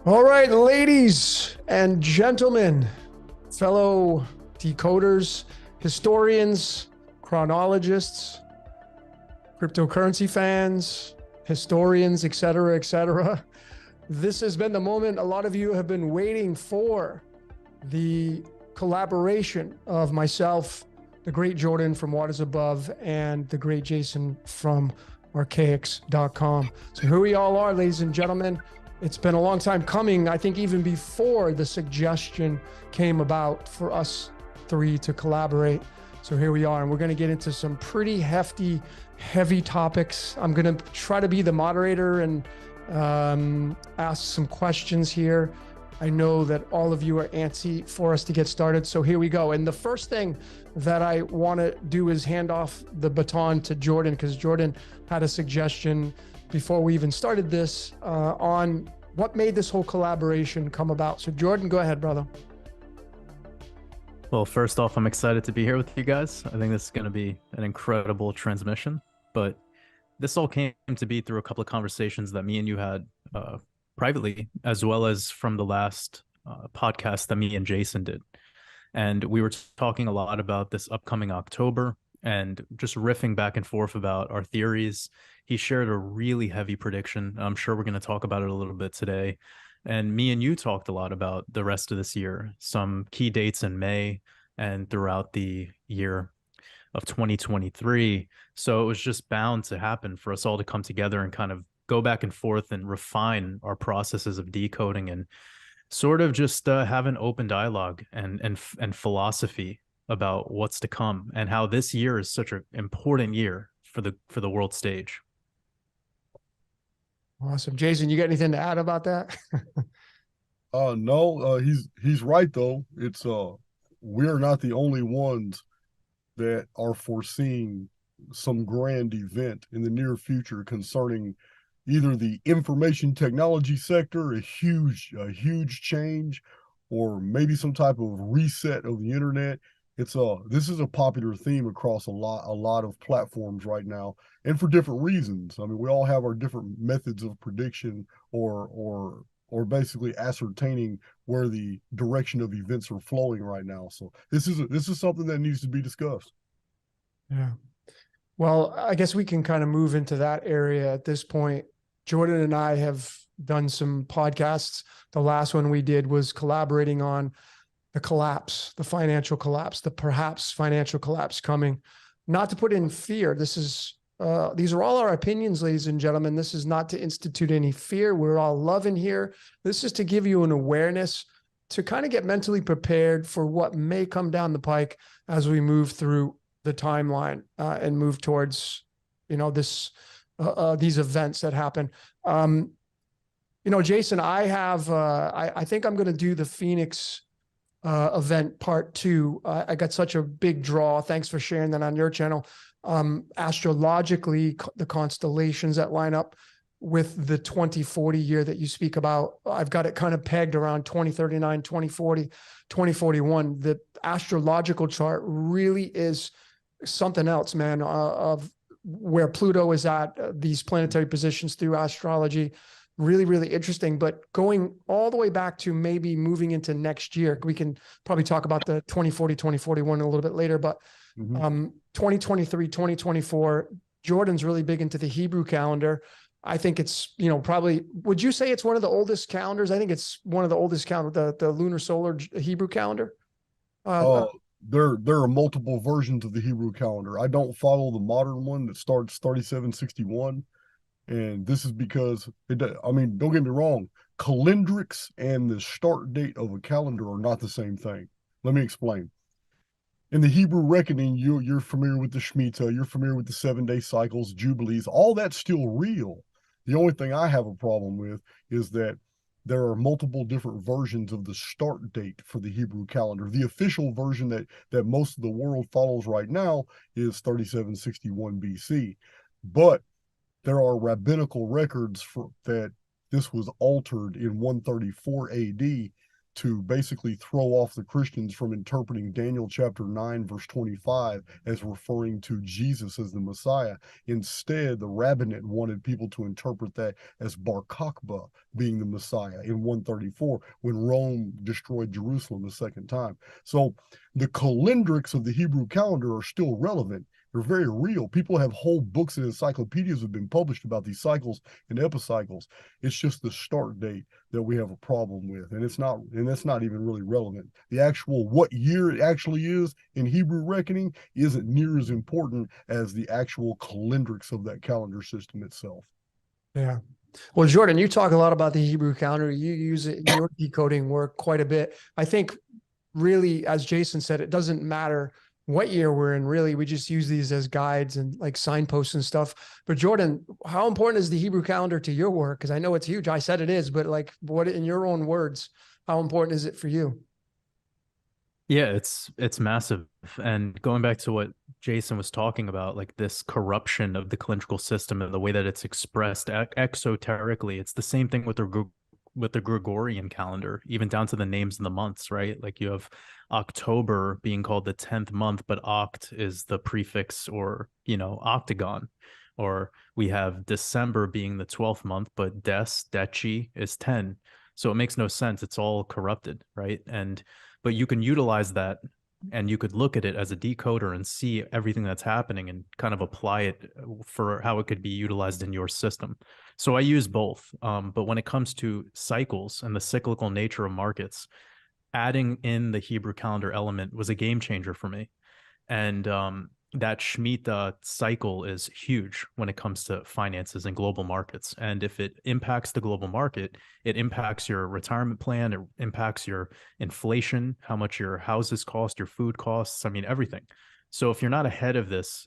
All right, ladies and gentlemen, fellow decoders, historians, chronologists, cryptocurrency fans, historians, etc., etc. This has been the moment a lot of you have been waiting for, the collaboration of myself, the great Jordan from Waters Above, and the great Jason from Archaix.com. So here we all are, ladies and gentlemen. It's been a long time coming. I think even before the suggestion came about for us three to collaborate. So here we are, and we're going to get into some pretty hefty, heavy topics. I'm going to try to be the moderator and ask some questions here. I know that all of you are antsy for us to get started. So here we go. And the first thing that I want to do is hand off the baton to Jordan, because Jordan had a suggestion before we even started this on what made this whole collaboration come about. So Jordan, go ahead, brother. Well, first off, I'm excited to be here with you guys. I think this is going to be an incredible transmission, but this all came to be through a couple of conversations that me and you had privately, as well as from the last podcast that me and Jason did. And we were talking a lot about this upcoming October and just riffing back and forth about our theories. He shared a really heavy prediction. I'm sure we're going to talk about it a little bit today. And me and you talked a lot about the rest of this year, some key dates in May and throughout the year of 2023. So it was just bound to happen for us all to come together and kind of go back and forth and refine our processes of decoding and sort of just have an open dialogue and philosophy about what's to come and how this year is such an important year for the world stage. Awesome. Jason, you got anything to add about that? No, he's right though. It's we're not the only ones that are foreseeing some grand event in the near future concerning either the information technology sector, a huge change, or maybe some type of reset of the internet. This is a popular theme across a lot of platforms right now, and for different reasons. I mean, we all have our different methods of prediction or basically ascertaining where the direction of events are flowing right now. So this is something that needs to be discussed. Yeah. Well, I guess we can kind of move into that area at this point. Jordan and I have done some podcasts. The last one we did was collaborating on the collapse, the financial collapse, the perhaps financial collapse coming. Not to put in fear. These are all our opinions, ladies and gentlemen. This is not to institute any fear. We're all loving here. This is to give you an awareness to kind of get mentally prepared for what may come down the pike as we move through the timeline and move towards, these events that happen. Jason, I think I'm going to do the Phoenix event part 2. I got such a big draw. Thanks for sharing that on your channel. Astrologically, the constellations that line up with the 2040 year that you speak about, I've got it kind of pegged around 2039, 2040, 2041. The astrological chart really is something else, man, of where Pluto is at, these planetary positions through astrology. Really, really interesting. But going all the way back to maybe moving into next year, we can probably talk about the 2040, 2041 a little bit later, but 2023, 2024, Jordan's really big into the Hebrew calendar. I think it's, probably, would you say it's one of the oldest calendars? I think it's one of the oldest calendar, the lunar solar Hebrew calendar. There are multiple versions of the Hebrew calendar. I don't follow the modern one that starts 3761. And this is because, don't get me wrong, calendrics and the start date of a calendar are not the same thing. Let me explain. In the Hebrew reckoning, you're familiar with the Shemitah, you're familiar with the 7-day cycles, Jubilees, all that's still real. The only thing I have a problem with is that there are multiple different versions of the start date for the Hebrew calendar. The official version that most of the world follows right now is 3761 BC. But there are rabbinical records that this was altered in 134 AD to basically throw off the Christians from interpreting Daniel chapter 9, verse 25 as referring to Jesus as the Messiah. Instead, the rabbinate wanted people to interpret that as Bar Kokhba being the Messiah in 134 when Rome destroyed Jerusalem the second time. So the calendrics of the Hebrew calendar are still relevant. They're very real. People have whole books and encyclopedias have been published about these cycles and epicycles. It's just the start date that we have a problem with, and that's not even really relevant. The actual what year it actually is in Hebrew reckoning isn't near as important as the actual calendrics of that calendar system itself. Yeah. Well, Jordan, you talk a lot about the Hebrew calendar. You use it in your decoding work quite a bit. I think really, as Jason said, it doesn't matter what year we're in. Really, we just use these as guides and like signposts and stuff. But Jordan, how important is the Hebrew calendar to your work? Because I know it's huge. I said it is, but like, what in your own words, how important is it for you? Yeah, it's massive. And going back to what Jason was talking about, like this corruption of the calendrical system and the way that it's expressed exoterically, it's the same thing with the Gregorian calendar, even down to the names and the months, right? Like you have October being called the 10th month, but oct is the prefix or, octagon. Or we have December being the 12th month, but Deci is 10. So it makes no sense. It's all corrupted, right? But you can utilize that and you could look at it as a decoder and see everything that's happening and kind of apply it for how it could be utilized in your system. So I use both. But when it comes to cycles and the cyclical nature of markets, adding in the Hebrew calendar element was a game changer for me. And that Shemitah cycle is huge when it comes to finances and global markets. And if it impacts the global market, it impacts your retirement plan, it impacts your inflation, how much your houses cost, your food costs, I mean, everything. So if you're not ahead of this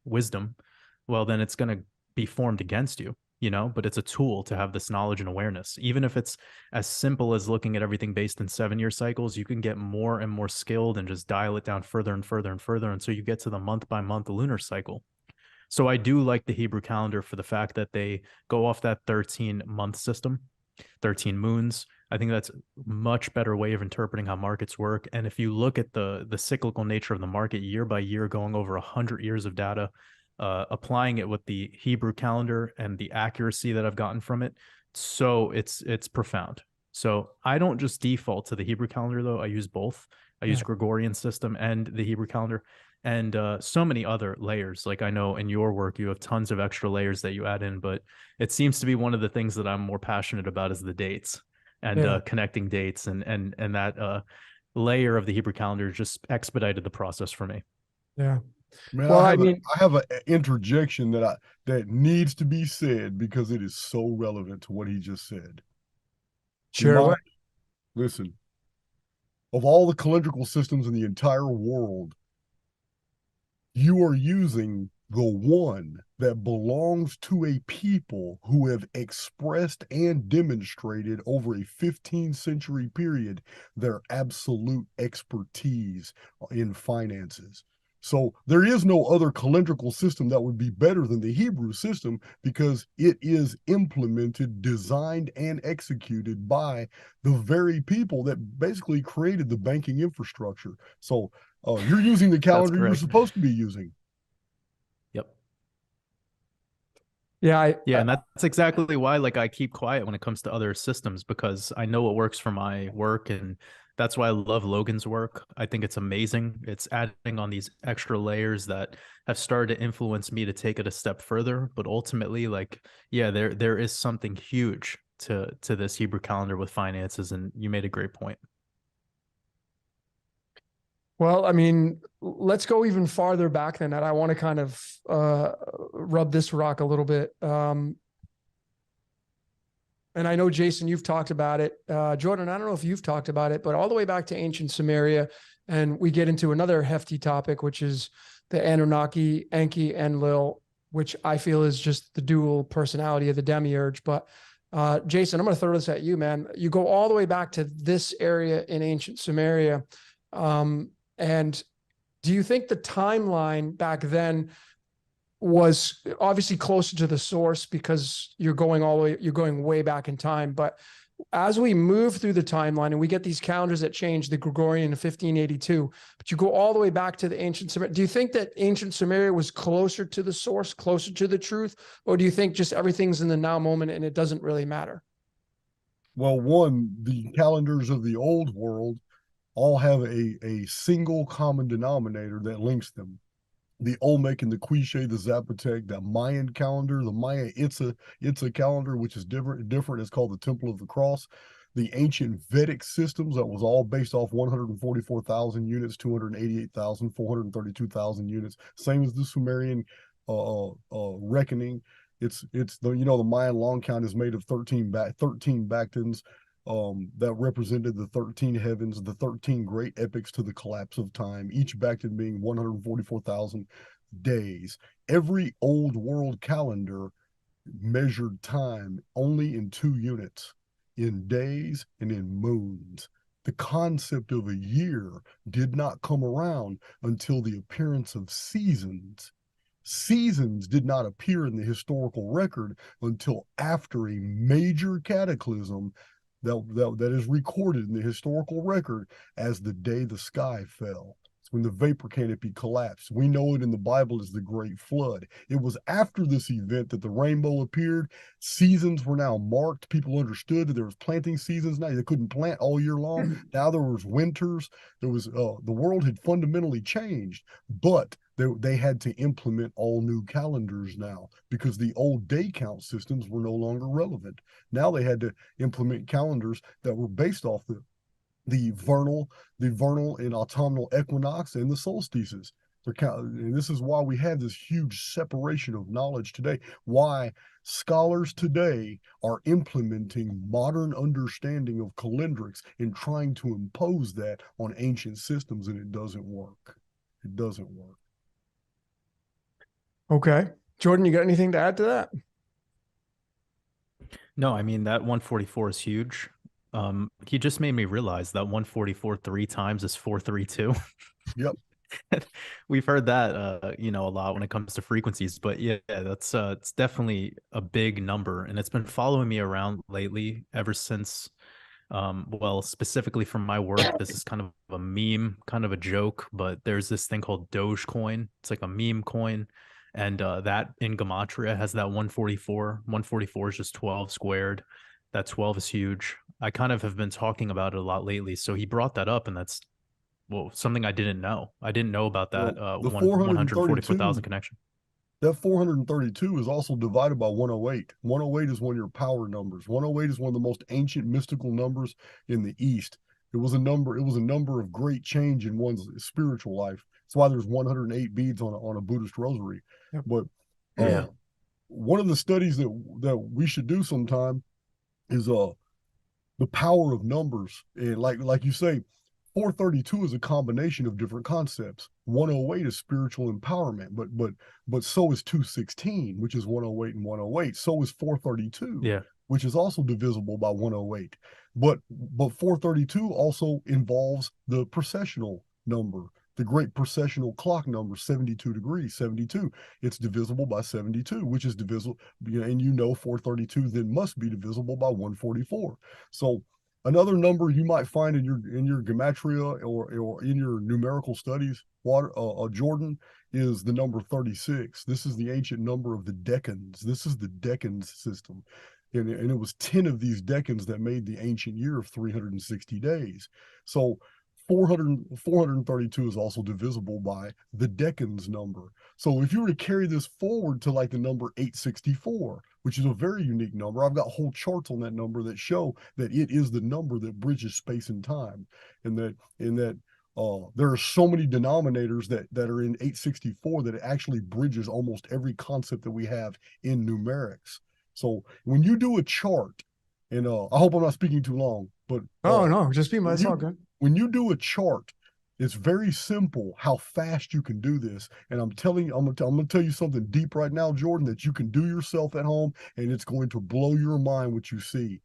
wisdom, well, then it's going to be formed against you. But it's a tool to have this knowledge and awareness. Even if it's as simple as looking at everything based in 7-year cycles, you can get more and more skilled and just dial it down further and further and further until you get to the month by month lunar cycle. So I do like the Hebrew calendar for the fact that they go off that 13-month system, 13 moons. I think that's a much better way of interpreting how markets work. And if you look at the cyclical nature of the market year by year, going over 100 years of data, applying it with the Hebrew calendar and the accuracy that I've gotten from it, so it's profound. So I don't just default to the Hebrew calendar, though. I use both. I use Gregorian system and the Hebrew calendar, and so many other layers. Like I know in your work, you have tons of extra layers that you add in, but it seems to be one of the things that I'm more passionate about is the dates and connecting dates, and that layer of the Hebrew calendar just expedited the process for me. Yeah. Man, Well, I have an interjection that needs to be said because it is so relevant to what he just said. sure. Listen, of all the calendrical systems in the entire world, you are using the one that belongs to a people who have expressed and demonstrated over a 15-century period their absolute expertise in finances. So there is no other calendrical system that would be better than the Hebrew system because it is implemented, designed, and executed by the very people that basically created the banking infrastructure. So you're using the calendar you're supposed to be using. Yep. Yeah. Yeah, and that's exactly why I keep quiet when it comes to other systems, because I know what works for my work, and that's why I love Logan's work. I think it's amazing. It's adding on these extra layers that have started to influence me to take it a step further, but ultimately there is something huge to this Hebrew calendar with finances, and you made a great point. Well, I mean, let's go even farther back than that. I want to kind of rub this rock a little bit. And I know, Jason, you've talked about it. Jordan, I don't know if you've talked about it, but all the way back to ancient Samaria, and we get into another hefty topic, which is the Anunnaki, Enki, Enlil, which I feel is just the dual personality of the demiurge. But Jason, I'm going to throw this at you, man. You go all the way back to this area in ancient Sumeria. And do you think the timeline back then was obviously closer to the source because you're going way back in time? But as we move through the timeline and we get these calendars that change, the Gregorian in 1582, but you go all the way back to the ancient Sumeria. Do you think that ancient Sumeria was closer to the source, closer to the truth? Or do you think just everything's in the now moment and it doesn't really matter? Well, one, the calendars of the old world all have a single common denominator that links them. The Olmec and the Quiche, the Zapotec, the Mayan calendar, the Maya Itza calendar, which is different. It's called the Temple of the Cross. The ancient Vedic systems that was all based off 144,000 units, 288,000, 432,000 units. Same as the Sumerian reckoning. It's the the Mayan long count is made of 13 Bactans. That represented the 13 heavens, the 13 great epics to the collapse of time, each Bactan being 144,000 days. Every old world calendar measured time only in 2 units, in days and in moons. The concept of a year did not come around until the appearance of seasons. Seasons did not appear in the historical record until after a major cataclysm that is recorded in the historical record as the day the sky fell. It's when the vapor canopy collapsed. We know it in the Bible as the Great Flood. It was after this event that the rainbow appeared. Seasons were now marked. People understood that there was planting seasons now. They couldn't plant all year long. Now there was winters. There was the world had fundamentally changed, but they had to implement all new calendars now because the old day count systems were no longer relevant. Now they had to implement calendars that were based off the vernal and autumnal equinox and the solstices. And this is why we have this huge separation of knowledge today. Why scholars today are implementing modern understanding of calendrics and trying to impose that on ancient systems, and it doesn't work. It doesn't work. Okay. Jordan, you got anything to add to that? No, I mean, that 144 is huge. He just made me realize that 144 3 times is 432. Yep. We've heard that a lot when it comes to frequencies, but yeah, that's it's definitely a big number, and it's been following me around lately ever since well, specifically from my work. This is kind of a meme, kind of a joke, but there's this thing called Dogecoin. It's like a meme coin, and that in gematria has that 144. 144 is just 12 squared. That 12 is huge. I kind of have been talking about it a lot lately, so he brought that up, and that's something I didn't know. I didn't know about that The 144,000 connection. That 432 is also divided by 108. 108 is one of your power numbers. 108 is one of the most ancient mystical numbers in the East. It was a number of great change in one's spiritual life. That's why there's 108 beads on a Buddhist rosary. Yep. But yeah, one of the studies that we should do sometime is the power of numbers. And like you say, 432 is a combination of different concepts. 108 is spiritual empowerment, but so is 216, which is 108 and 108. So is 432, yeah, which is also divisible by 108. But 432 also involves the precessional number, the great precessional clock number, 72 degrees, 72. It's divisible by 72, which is divisible, and 432 then must be divisible by 144. So another number you might find in your gematria or in your numerical studies, Jordan, is the number 36. This is the ancient number of the decans. This is the decans system. And it was 10 of these decans that made the ancient year of 360 days. So 432 is also divisible by the decans number. So if you were to carry this forward to like the number 864, which is a very unique number, I've got whole charts on that number that show that it is the number that bridges space and time, and that there are so many denominators that are in 864 that it actually bridges almost every concept that we have in numerics. So when you do a chart, and I hope I'm not speaking too long, but no, just be my talk. When you do a chart It's very simple how fast you can do this. And I'm telling you, I'm gonna tell you something deep right now, Jordan, that you can do yourself at home, and it's going to blow your mind what you see.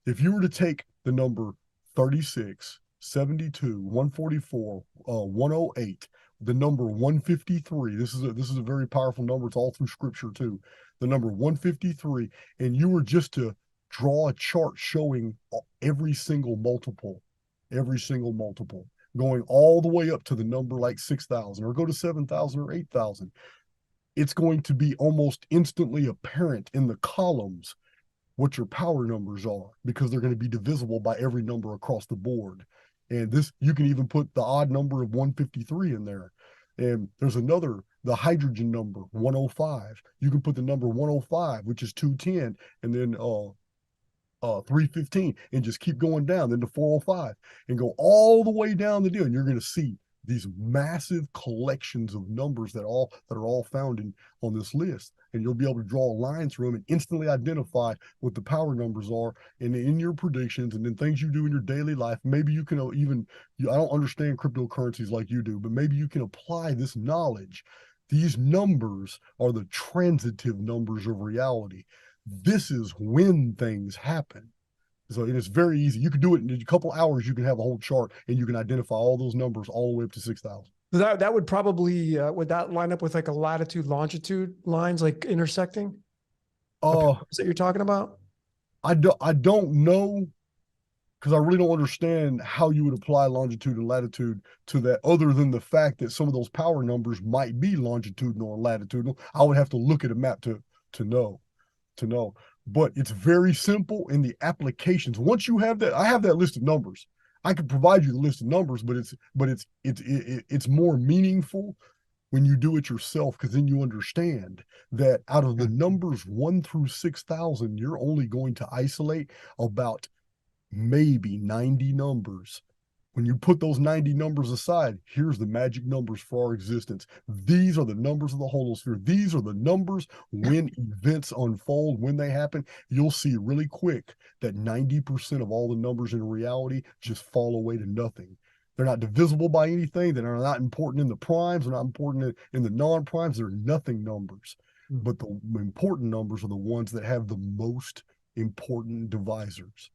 If you were to take the number 36, 72, 144, 108, the number 153, this is a very powerful number. It's all through scripture too. The number 153, and you were just to draw a chart showing every single multiple, going all the way up to the number like 6,000 or go to 7,000 or 8,000. It's going to be almost instantly apparent in the columns what your power numbers are, because they're going to be divisible by every number across the board. And this, you can even put the odd number of 153 in there. And there's another, the hydrogen number, 105. You can put the number 105, which is 210, and then 315, and just keep going down, then to 405, and go all the way down the deal. And you're going to see these massive collections of numbers that are all found on this list, and you'll be able to draw a line through them and instantly identify what the power numbers are, and in your predictions and then things you do in your daily life. Maybe you can even, I don't understand cryptocurrencies like you do, but maybe you can apply this knowledge. These numbers are the transitive numbers of reality. This is when things happen. So it is very easy. You can do it in a couple hours. You can have a whole chart, and you can identify all those numbers all the way up to 6,000. That would probably would that line up with like a latitude longitude lines like intersecting? That you're talking about? I don't know, because I really don't understand how you would apply longitude and latitude to that, other than the fact that some of those power numbers might be longitudinal and latitudinal. I would have to look at a map to know. But it's very simple in the applications. Once you have that, I have that list of numbers. I could provide you the list of numbers, but it's more meaningful when you do it yourself, because then you understand that out of the numbers 1 through 6,000, you're only going to isolate about maybe 90 numbers. When you put those 90 numbers aside, here's the magic numbers for our existence. These are the numbers of the holosphere. These are the numbers when events unfold, when they happen. You'll see really quick that 90% of all the numbers in reality just fall away to nothing. They're not divisible by anything. They're not important in the primes. They're not important in the non-primes. They're nothing numbers. But the important numbers are the ones that have the most important divisors.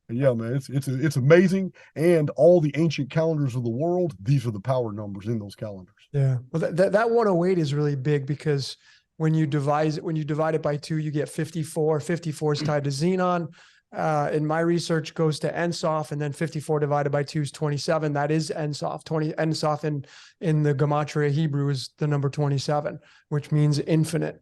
And yeah, man, it's amazing. And all the ancient calendars of the world, these are the power numbers in those calendars. Yeah. Well, that 108 is really big, because when you divide it by 2, you get 54. 54 is tied to xenon. In my research goes to Ensof, and then 54 divided by 2 is 27. That is Ensof. Ensof in the Gematria Hebrew is the number 27, which means infinite.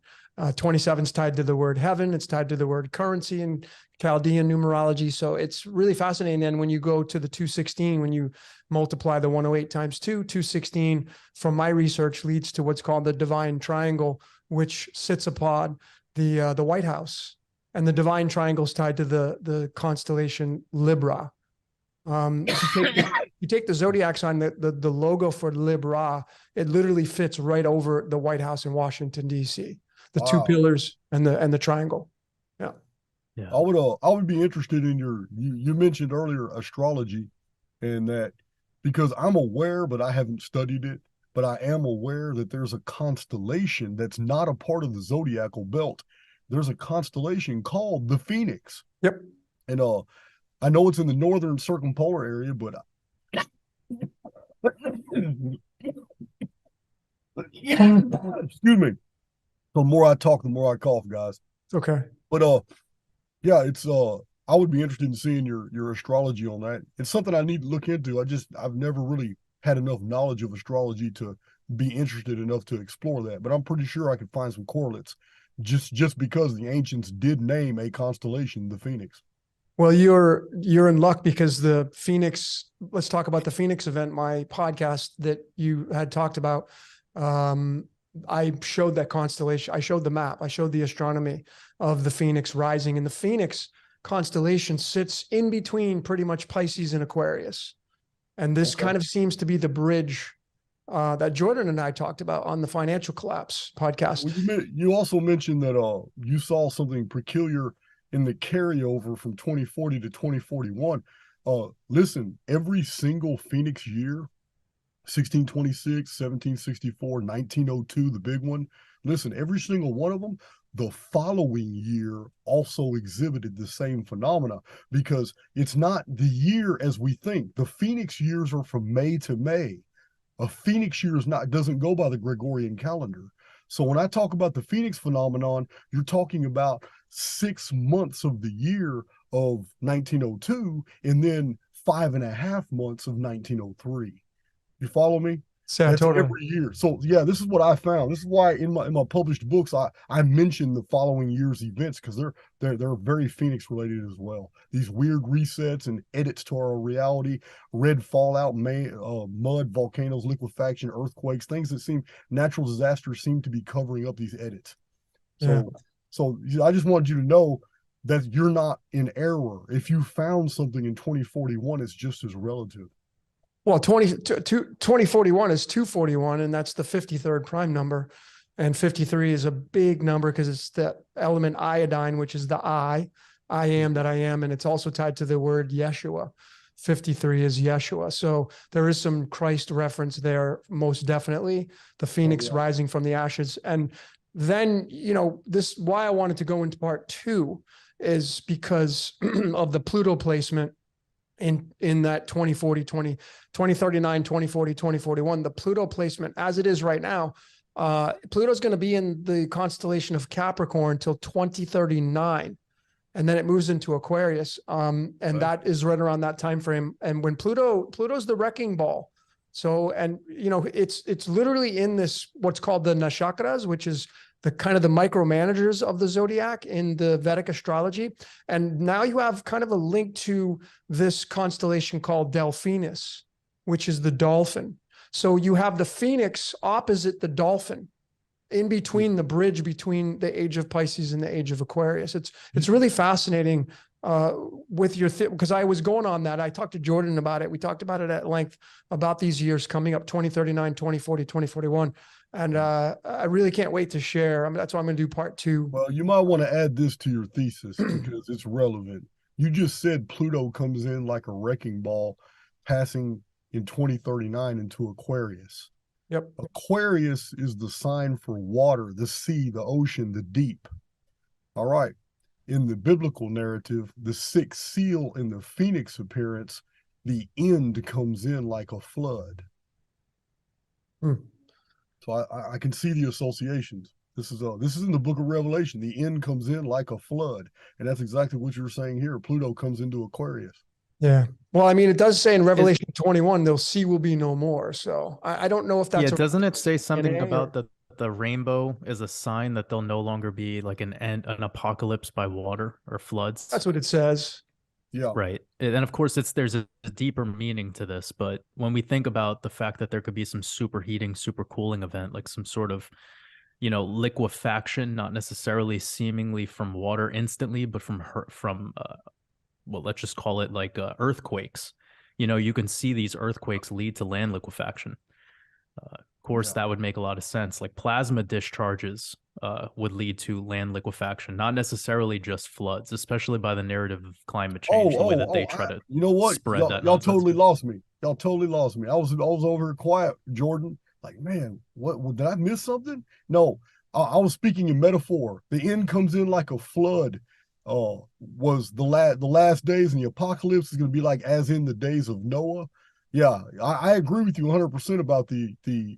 27 is tied to the word heaven. It's tied to the word currency in Chaldean numerology. So it's really fascinating. And when you go to the 216, when you multiply the 108 times 2, 216 from my research leads to what's called the divine triangle, which sits upon the White House. And the divine triangle is tied to the constellation Libra. If you take the zodiac sign, the logo for Libra, it literally fits right over the White House in Washington, D.C. The two pillars and the triangle. Yeah. Yeah. I would be interested in you mentioned earlier astrology, and that, because I'm aware, but I haven't studied it, but I am aware that there's a constellation that's not a part of the zodiacal belt. There's a constellation called the Phoenix. Yep. And I know it's in the northern circumpolar area, but excuse me. The more I talk, the more I cough, guys. It's okay. But yeah, it's I would be interested in seeing your astrology on that. It's something I need to look into. I've never really had enough knowledge of astrology to be interested enough to explore that. But I'm pretty sure I could find some correlates, just because the ancients did name a constellation the Phoenix. Well, you're in luck, because the Phoenix, let's talk about the Phoenix event, my podcast that you had talked about. I showed that constellation. I showed the map. I showed the astronomy of the Phoenix rising, and the Phoenix constellation sits in between pretty much Pisces and Aquarius. And this kind of seems to be the bridge that Jordan and I talked about on the Financial Collapse podcast. Well, you also mentioned that you saw something peculiar in the carryover from 2040 to 2041. Listen, every single Phoenix year 1626, 1764, 1902, the big one. Listen, every single one of them, the following year also exhibited the same phenomena, because it's not the year as we think. The Phoenix years are from May to May. A Phoenix year doesn't go by the Gregorian calendar. So when I talk about the Phoenix phenomenon, you're talking about 6 months of the year of 1902 and then 5.5 months of 1903. You follow me? Yeah, That's totally. every year. So yeah, this is what I found. This is why in my published books I mention the following year's events, because they're very Phoenix related as well. These weird resets and edits to our reality, red fallout, mud, volcanoes, liquefaction, earthquakes, things that seem natural disasters seem to be covering up these edits. Yeah. So I just wanted you to know that you're not in error. If you found something in 2041, it's just as relative. Well, 2041 is 241, and that's the 53rd prime number. And 53 is a big number because it's the element iodine, which is the I am that I am. And it's also tied to the word Yeshua. 53 is Yeshua. So there is some Christ reference there, most definitely. The phoenix rising from the ashes. And then, this why I wanted to go into part 2 is because of the Pluto placement in that 2039, 2040, 2041, the Pluto placement as it is right now, Pluto's going to be in the constellation of Capricorn till 2039. And then it moves into Aquarius. And that is right around that time frame. And when Pluto's the wrecking ball. So, and it's literally in this, what's called the Nakshatras, which is the kind of the micromanagers of the zodiac in the Vedic astrology. And now you have kind of a link to this constellation called Delphinus, which is the dolphin. So you have the Phoenix opposite the dolphin, in between the bridge between the age of Pisces and the age of Aquarius. It's really fascinating with your because I was going on that. I talked to Jordan about it. We talked about it at length about these years coming up, 2039, 2040, 2041. And I really can't wait to share. I mean, that's why I'm going to do part 2. Well, you might want to add this to your thesis because it's relevant. You just said Pluto comes in like a wrecking ball, passing in 2039 into Aquarius. Yep. Aquarius is the sign for water, the sea, the ocean, the deep. All right. In the biblical narrative, the sixth seal in the Phoenix appearance, the end comes in like a flood. So I can see the associations. This is in the book of Revelation. The end comes in like a flood. And that's exactly what you're saying here. Pluto comes into Aquarius. Yeah. Well, I mean, it does say in Revelation 21, the sea will be no more. So I don't know if that's. Yeah, doesn't it say something about the rainbow is a sign that there'll no longer be like an apocalypse by water or floods? That's what it says. Yeah. Right. And of course, there's a deeper meaning to this. But when we think about the fact that there could be some superheating, supercooling event, like some sort of, liquefaction, not necessarily seemingly from water instantly, but from well, let's just call it like earthquakes. You can see these earthquakes lead to land liquefaction. Of course, that would make a lot of sense. Like plasma discharges would lead to land liquefaction, not necessarily just floods, especially by the narrative of climate change, the way that they try to spread that. Y'all totally lost me. Y'all totally lost me. I was over here quiet, Jordan. Like, man, what did I miss something? No, I was speaking in metaphor. The end comes in like a flood. Was the last days, and the apocalypse is going to be like as in the days of Noah. Yeah, I agree with you 100% about the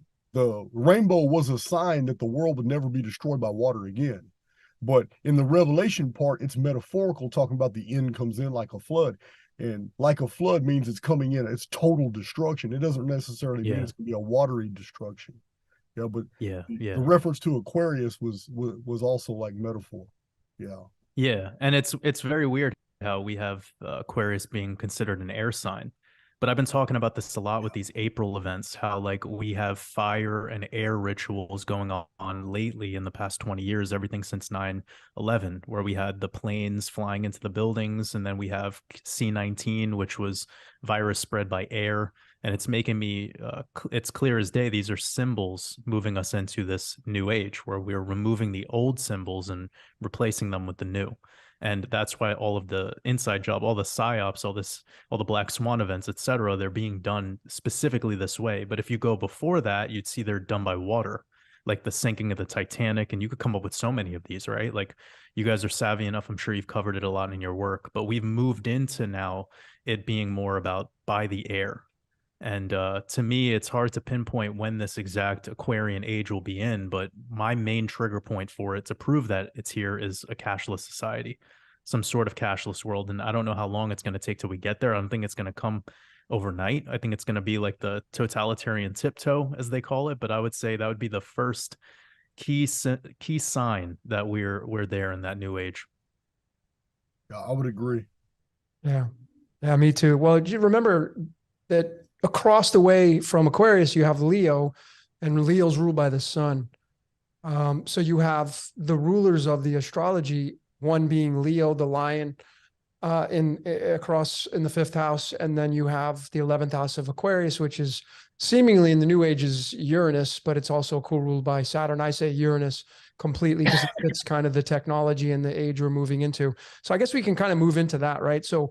rainbow was a sign that the world would never be destroyed by water again. But in the Revelation part, it's metaphorical, talking about the end comes in like a flood. And like a flood means it's coming in, it's total destruction. It doesn't necessarily mean it's going to be a watery destruction. Yeah, but the reference to Aquarius was also like metaphor. Yeah. Yeah, and it's very weird how we have Aquarius being considered an air sign. But I've been talking about this a lot with these April events, how like we have fire and air rituals going on lately in the past 20 years, everything since 9/11, where we had the planes flying into the buildings, and then we have C-19, which was virus spread by air. And it's making me, it's clear as day, these are symbols moving us into this new age where we're removing the old symbols and replacing them with the new. And that's why all of the inside job, all the psyops, all the black swan events, etc., they're being done specifically this way. But if you go before that, you'd see they're done by water, like the sinking of the Titanic. And you could come up with so many of these, right? Like you guys are savvy enough. I'm sure you've covered it a lot in your work, but we've moved into now it being more about by the air. And to me, it's hard to pinpoint when this exact Aquarian age will be in, but my main trigger point for it to prove that it's here is a cashless society, some sort of cashless world. And I don't know how long it's going to take till we get there. I don't think it's going to come overnight. I think it's going to be like the totalitarian tiptoe, as they call it. But I would say that would be the first key sign that we're there in that new age. Yeah, I would agree. Yeah. Yeah, me too. Well, do you remember that across the way from Aquarius, you have Leo, and Leo's ruled by the sun. So you have the rulers of the astrology, one being Leo, the lion, across in the fifth house, and then you have the 11th house of Aquarius, which is seemingly in the New Age is Uranus, but it's also co-ruled by Saturn. I say Uranus completely because it's kind of the technology and the age we're moving into. So I guess we can kind of move into that, right? So,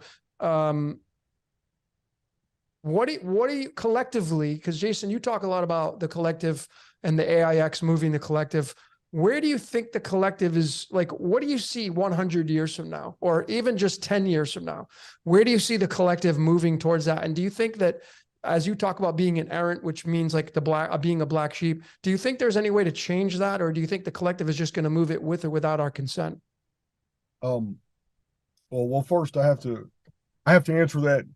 what do you collectively, because Jason, you talk a lot about the collective and the AIX moving the collective. Where do you think the collective is, like, what do you see 100 years from now, or even just 10 years from now? Where do you see the collective moving towards that? And do you think that, as you talk about being an errant, which means like being a black sheep, do you think there's any way to change that? Or do you think the collective is just going to move it with or without our consent? Well, first I have to answer that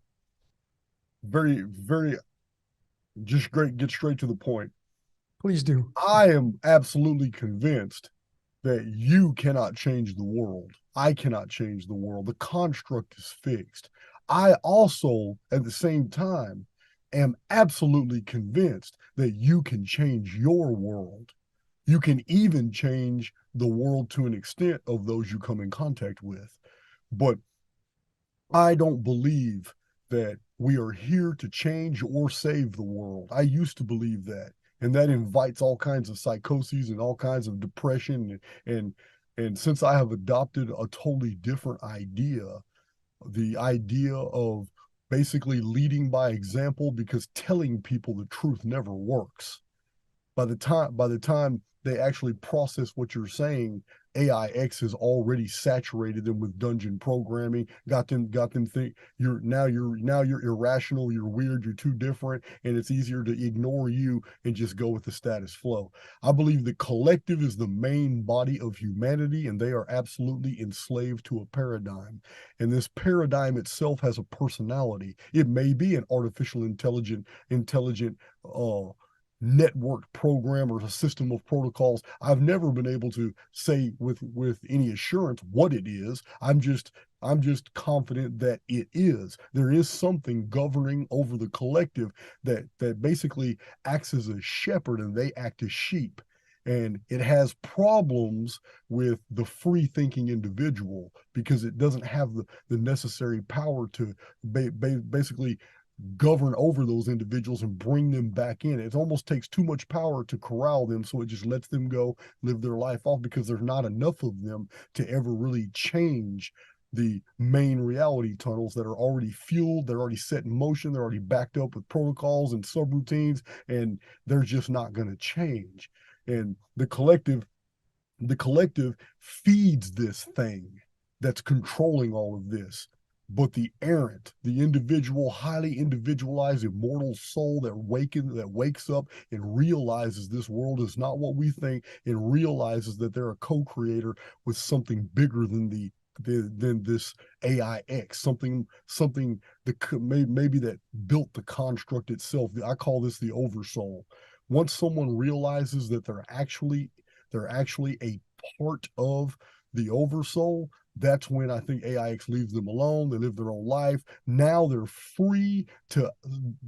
very, very, get straight to the point. Please do. I am absolutely convinced that you cannot change the world. I cannot change the world. The construct is fixed. I also, at the same time, am absolutely convinced that you can change your world. You can even change the world to an extent of those you come in contact with. But I don't believe that we are here to change or save the world. I used to believe that. And that invites all kinds of psychoses and all kinds of depression. And since I have adopted a totally different idea, the idea of basically leading by example, because telling people the truth never works. By the time they actually process what you're saying, AIX has already saturated them with dungeon programming, got them think you're irrational, you're weird, you're too different, and it's easier to ignore you and just go with the status flow. I believe the collective is the main body of humanity, and they are absolutely enslaved to a paradigm. And this paradigm itself has a personality. It may be an artificial intelligent network program or a system of protocols. I've never been able to say with any assurance what it is. I'm just confident that it is. There is something governing over the collective that basically acts as a shepherd, and they act as sheep. And it has problems with the free thinking individual because it doesn't have the necessary power to basically govern over those individuals and bring them back in. It almost takes too much power to corral them, so it just lets them go live their life off because there's not enough of them to ever really change the main reality tunnels that are already fueled, they're already set in motion, they're already backed up with protocols and subroutines, and they're just not going to change. And the collective feeds this thing that's controlling all of this. But the errant, the individual, highly individualized, immortal soul that wakes up and realizes this world is not what we think, and realizes that they're a co-creator with something bigger than than this AIX, something that maybe that built the construct itself. I call this the oversoul. Once someone realizes that they're actually a part of the oversoul, that's when I think AIX leaves them alone. They live their own life. Now they're free to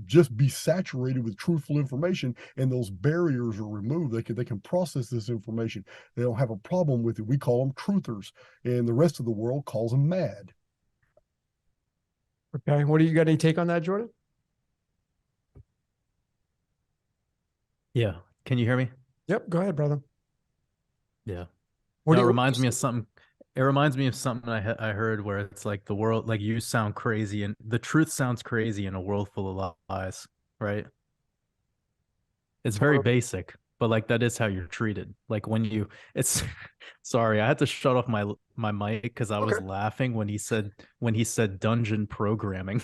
just be saturated with truthful information, and those barriers are removed. They can process this information. They don't have a problem with it. We call them truthers, and the rest of the world calls them mad. Okay. What do you got? Any take on that, Jordan? Yeah. Can you hear me? Yep. Go ahead, brother. Yeah. What No, do it you reminds me of something. It reminds me of something I heard where it's like the world, like you sound crazy and the truth sounds crazy in a world full of lies, right? It's very basic, but like that is how you're treated. Like when you, it's sorry, I had to shut off my mic because I Okay. was laughing when he said dungeon programming.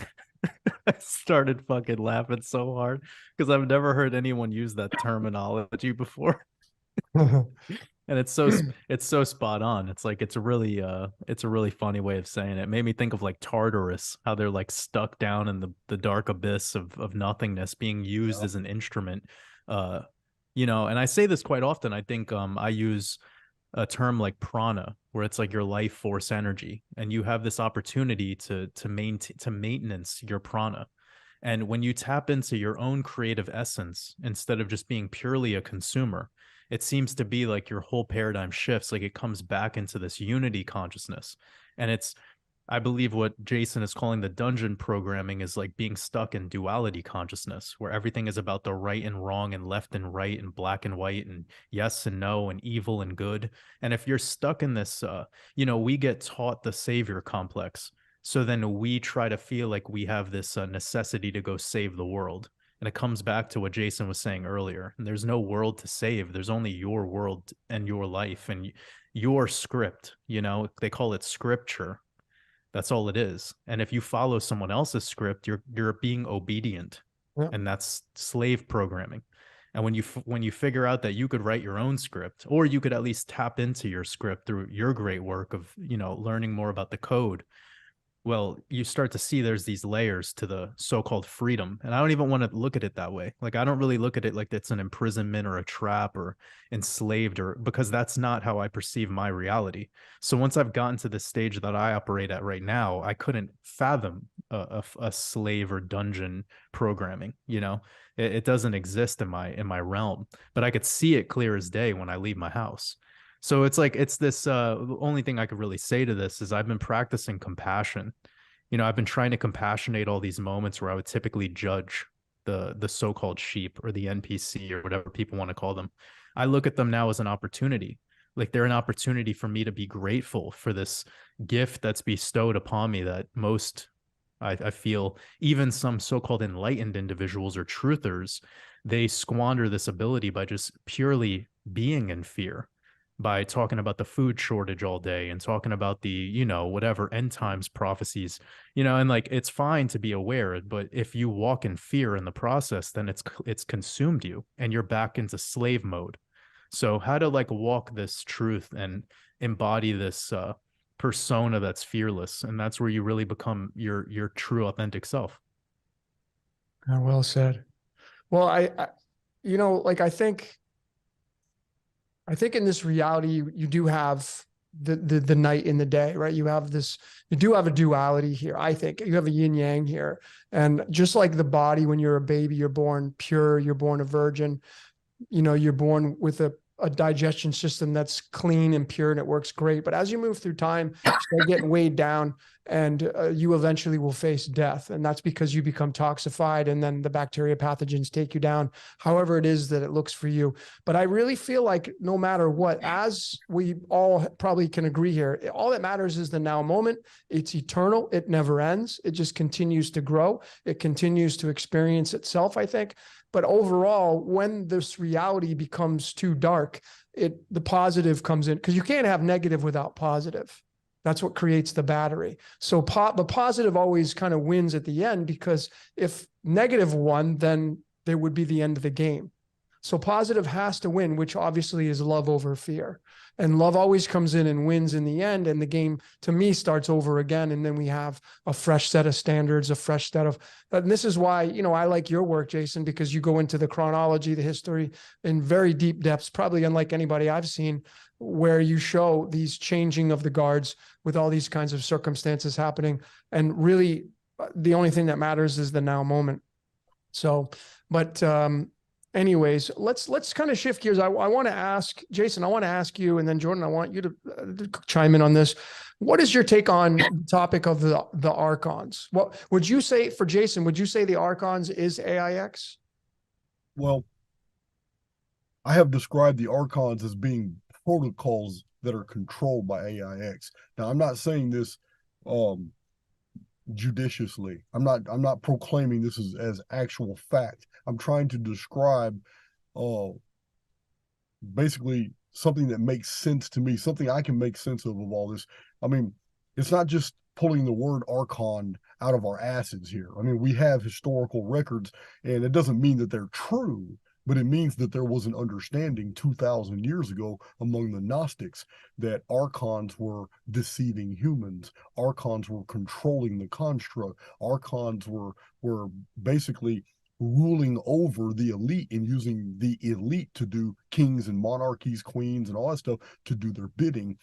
I started fucking laughing so hard because I've never heard anyone use that terminology before. And it's so spot on. It's like it's a really funny way of saying it. It made me think of like Tartarus, how they're like stuck down in the dark abyss of nothingness, being used Yeah. as an instrument. Uh, and I say this quite often. I think I use a term like prana, where it's like your life force energy, and you have this opportunity to maintenance your prana. And when you tap into your own creative essence instead of just being purely a consumer, it seems to be like your whole paradigm shifts. Like it comes back into this unity consciousness. And it's, I believe what Jason is calling the dungeon programming is like being stuck in duality consciousness, where everything is about the right and wrong and left and right and black and white and yes and no and evil and good. And if you're stuck in this, we get taught the savior complex. So then we try to feel like we have this necessity to go save the world. And it comes back to what Jason was saying earlier. And there's no world to save. There's only your world and your life and your script. They call it scripture. That's all it is. And if you follow someone else's script, you're being obedient, Yeah. and that's slave programming. And when you figure out that you could write your own script, or you could at least tap into your script through your great work of learning more about the code, well, you start to see there's these layers to the so-called freedom. And I don't even want to look at it that way. Like, I don't really look at it like it's an imprisonment or a trap or enslaved, or because that's not how I perceive my reality. So once I've gotten to the stage that I operate at right now, I couldn't fathom a slave or dungeon programming. It doesn't exist in my realm, but I could see it clear as day when I leave my house. So it's like it's this the only thing I could really say to this is I've been practicing compassion. I've been trying to compassionate all these moments where I would typically judge the so-called sheep or the NPC or whatever people want to call them. I look at them now as an opportunity. Like they're an opportunity for me to be grateful for this gift that's bestowed upon me that most I feel even some so-called enlightened individuals or truthers, they squander this ability by just purely being in fear, by talking about the food shortage all day and talking about the whatever end times prophecies, and like it's fine to be aware, but if you walk in fear in the process, then it's consumed you and you're back into slave mode. So how to like walk this truth and embody this persona that's fearless, and that's where you really become your true authentic self. Well said. Well, like I think in this reality, you do have the night and the day, right? You do have a duality here. I think you have a yin yang here. And just like the body, when you're a baby, you're born pure, you're born a virgin, you're born with a digestion system that's clean and pure and it works great. But as you move through time, you start getting weighed down and you eventually will face death. And that's because you become toxified and then the bacteria pathogens take you down, however it is that it looks for you. But I really feel like no matter what, as we all probably can agree here, all that matters is the now moment. It's eternal. It never ends. It just continues to grow. It continues to experience itself, I think. But overall, when this reality becomes too dark, the positive comes in, because you can't have negative without positive. That's what creates the battery. So the positive always kind of wins at the end, because if negative won, then there would be the end of the game. So positive has to win, which obviously is love over fear. And love always comes in and wins in the end. And the game, to me, starts over again. And then we have a fresh set of standards, a fresh set of, and this is why, I like your work, Jason, because you go into the chronology, the history in very deep depths, probably unlike anybody I've seen, where you show these changing of the guards with all these kinds of circumstances happening. And really, the only thing that matters is the now moment. So, but, anyways, let's kind of shift gears. I want to ask Jason, I want to ask you, and then Jordan, I want you to chime in on this. What is your take on the topic of the Archons? What would you say for Jason? Would you say the Archons is AIX? Well, I have described the Archons as being protocols that are controlled by AIX. Now, I'm not saying this judiciously. I'm not proclaiming this as actual fact. I'm trying to describe basically something that makes sense to me, something I can make sense of all this. I mean, it's not just pulling the word Archon out of our asses here. I mean, we have historical records, and it doesn't mean that they're true, but it means that there was an understanding 2,000 years ago among the Gnostics that Archons were deceiving humans. Archons were controlling the construct. Archons were basically ruling over the elite and using the elite to do kings and monarchies, queens, and all that stuff to do their bidding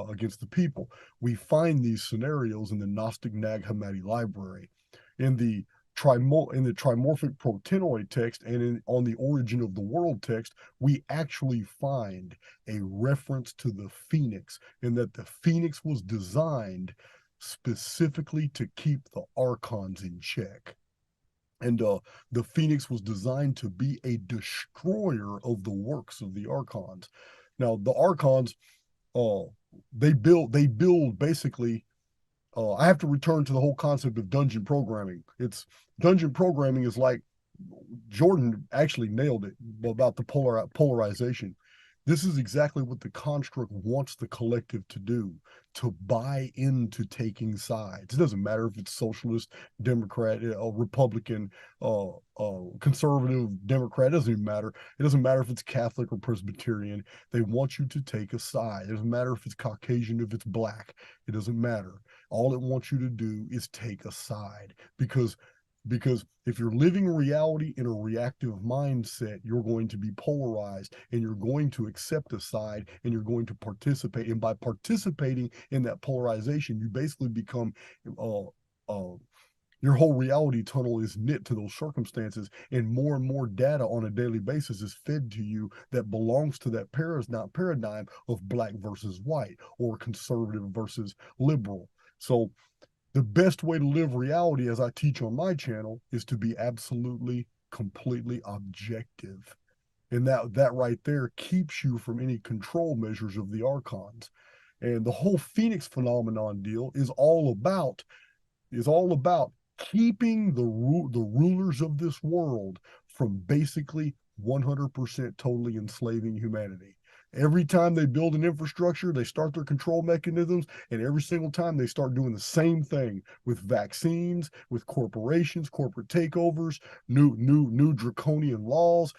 against the people. We find these scenarios in the Gnostic Nag Hammadi library. In the Trimorphic Protenoid text and on the Origin of the World text, we actually find a reference to the Phoenix, and that the Phoenix was designed specifically to keep the Archons in check. And the Phoenix was designed to be a destroyer of the works of the Archons. Now, the Archons, they build basically. I have to return to the whole concept of dungeon programming. Dungeon programming is like Jordan actually nailed it about the polarization. This is exactly what the construct wants the collective to do, to buy into taking sides. It doesn't matter if it's socialist, Democrat, Republican, conservative, Democrat. It doesn't even matter. It doesn't matter if it's Catholic or Presbyterian. They want you to take a side. It doesn't matter if it's Caucasian, if it's black. It doesn't matter. All it wants you to do is take a side, because if you're living reality in a reactive mindset, you're going to be polarized, and you're going to accept a side, and you're going to participate. And by participating in that polarization, you basically become your whole reality tunnel is knit to those circumstances, and more data on a daily basis is fed to you that belongs to that paradigm of black versus white, or conservative versus liberal. So the best way to live reality, as I teach on my channel, is to be absolutely, completely objective. And that right there keeps you from any control measures of the Archons. And the whole Phoenix phenomenon deal is all about keeping the rulers of this world from basically 100% totally enslaving humanity. Every time they build an infrastructure, they start their control mechanisms, and every single time they start doing the same thing with vaccines, with corporations, corporate takeovers, new draconian laws.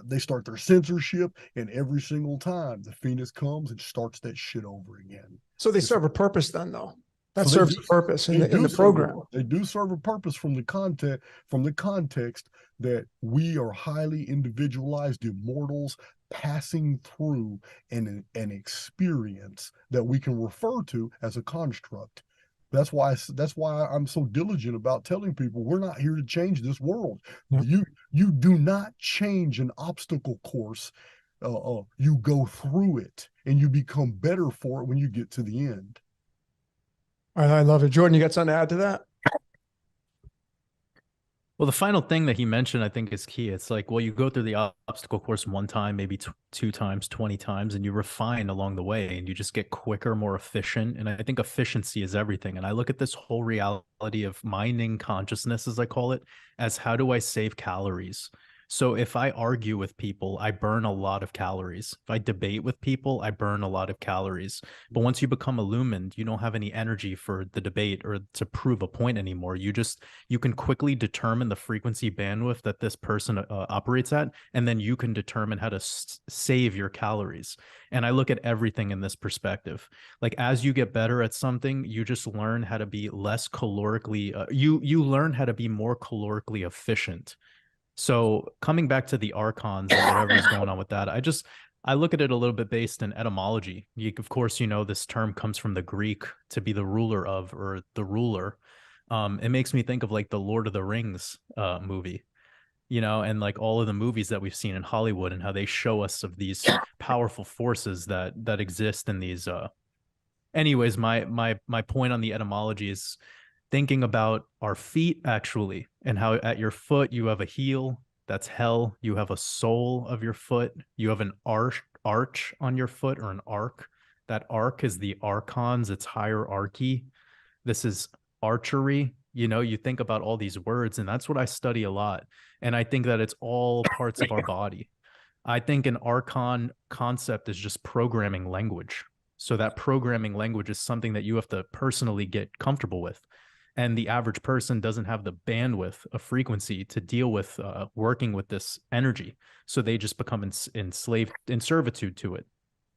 They start their censorship, and every single time the Phoenix comes and starts that shit over again. So they serve a purpose then, though. That serves a purpose in the program. They do serve a purpose from the context that we are highly individualized immortals passing through an experience that we can refer to as a construct. That's why I'm so diligent about telling people we're not here to change this world. Yep. You do not change an obstacle course. You go through it, and you become better for it when you get to the end. I love it. Jordan, you got something to add to that? Well, the final thing that he mentioned, I think, is key. It's like, well, you go through the obstacle course one time, maybe two times, 20 times, and you refine along the way, and you just get quicker, more efficient. And I think efficiency is everything. And I look at this whole reality of mining consciousness, as I call it, as how do I save calories? So if I argue with people, I burn a lot of calories. If I debate with people, I burn a lot of calories. But once you become illumined, you don't have any energy for the debate or to prove a point anymore. You can quickly determine the frequency bandwidth that this person operates at, and then you can determine how to save your calories. And I look at everything in this perspective. Like, as you get better at something, you just learn how to be less calorically, you learn how to be more calorically efficient. So coming back to the Archons and whatever is going on with that, I look at it a little bit based in etymology. Of course, this term comes from the Greek to be the ruler of, or the ruler. It makes me think of like the Lord of the Rings movie, and like all of the movies that we've seen in Hollywood, and how they show us of these powerful forces that exist in these. Anyways, my point on the etymology is thinking about our feet, actually, and how at your foot you have a heel, that's hell. You have a sole of your foot. You have an arch on your foot or an arc. That arc is the archons, it's hierarchy. This is archery. You know, you think about all these words, and that's what I study a lot. And I think that it's all parts of our body. I think an archon concept is just programming language. So that programming language is something that you have to personally get comfortable with. And the average person doesn't have the bandwidth of frequency to deal with working with this energy. So they just become enslaved in servitude to it.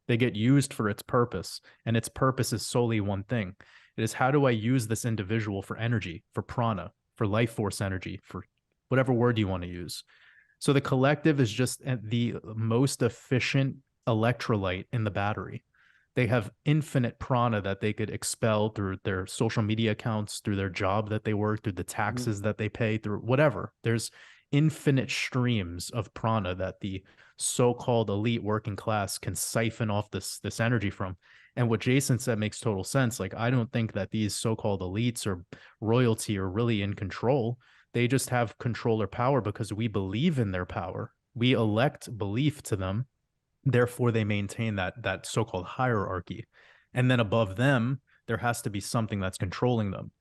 They get used for its purpose, and its purpose is solely one thing. It is, how do I use this individual for energy, for prana, for life force energy, for whatever word you want to use. So the collective is just the most efficient electrolyte in the battery. They have infinite prana that they could expel through their social media accounts, through their job that they work, through the taxes that they pay, through whatever. There's infinite streams of prana that the so-called elite working class can siphon off this energy from. And what Jason said makes total sense. Like, I don't think that these so-called elites or royalty are really in control. They just have control or power because we believe in their power. We elect belief to them. Therefore, they maintain that so-called hierarchy. And then above them, there has to be something that's controlling them.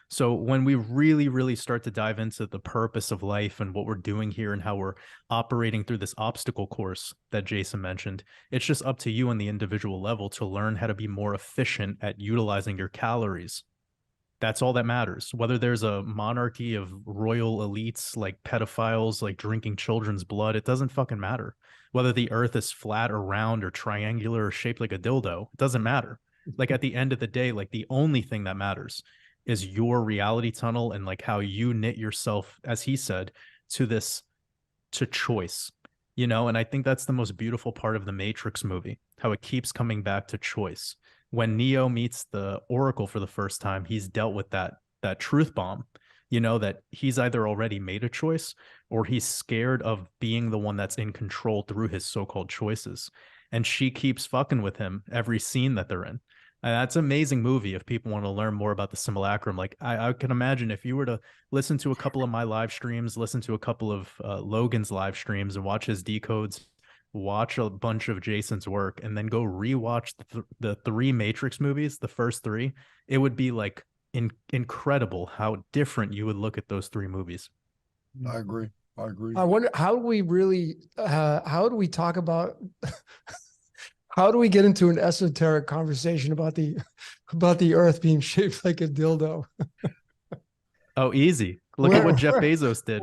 So when we really, really start to dive into the purpose of life and what we're doing here and how we're operating through this obstacle course that Jason mentioned, it's just up to you on the individual level to learn how to be more efficient at utilizing your calories. That's all that matters. Whether there's a monarchy of royal elites like pedophiles, like drinking children's blood, it doesn't fucking matter. Whether the earth is flat or round or triangular or shaped like a dildo, it doesn't matter. Like, at the end of the day, like, the only thing that matters is your reality tunnel and like how you knit yourself, as he said, to choice, you know? And I think that's the most beautiful part of the Matrix movie, how it keeps coming back to choice. When Neo meets the Oracle for the first time, he's dealt with that truth bomb, you know, that he's either already made a choice or he's scared of being the one that's in control through his so-called choices. And she keeps fucking with him every scene that they're in. And that's an amazing movie if people want to learn more about the simulacrum. Like, I can imagine if you were to listen to a couple of my live streams, listen to a couple of Logan's live streams and watch his decodes, watch a bunch of Jason's work, and then go rewatch the three Matrix movies, the first three, it would be like incredible how different you would look at those three movies. I agree. I wonder, how do we really, how do we talk about, how do we get into an esoteric conversation about the earth being shaped like a dildo? Oh, easy. Look at what Jeff Bezos did.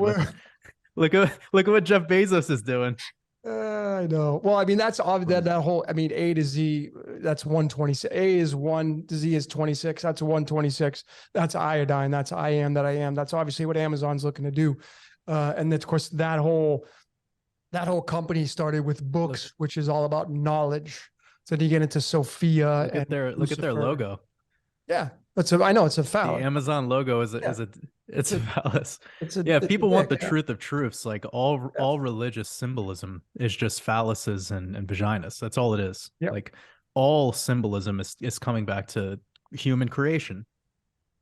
Look at what Jeff Bezos is doing. I know. Well, I mean, that's obvious. That whole, I mean, A to Z, that's 126. A is 1, Z is 26. That's 126. That's iodine. That's I am that I am. That's obviously what Amazon's looking to do. And of course, that whole company started with books, which is all about knowledge. So then you get into Sophia. Look at their logo. Yeah. I know it's a phallus. The Amazon logo is a phallus. People want the truth of truths. Like, all religious symbolism is just phalluses and vaginas. That's all it is. Yep. Like, all symbolism is coming back to human creation.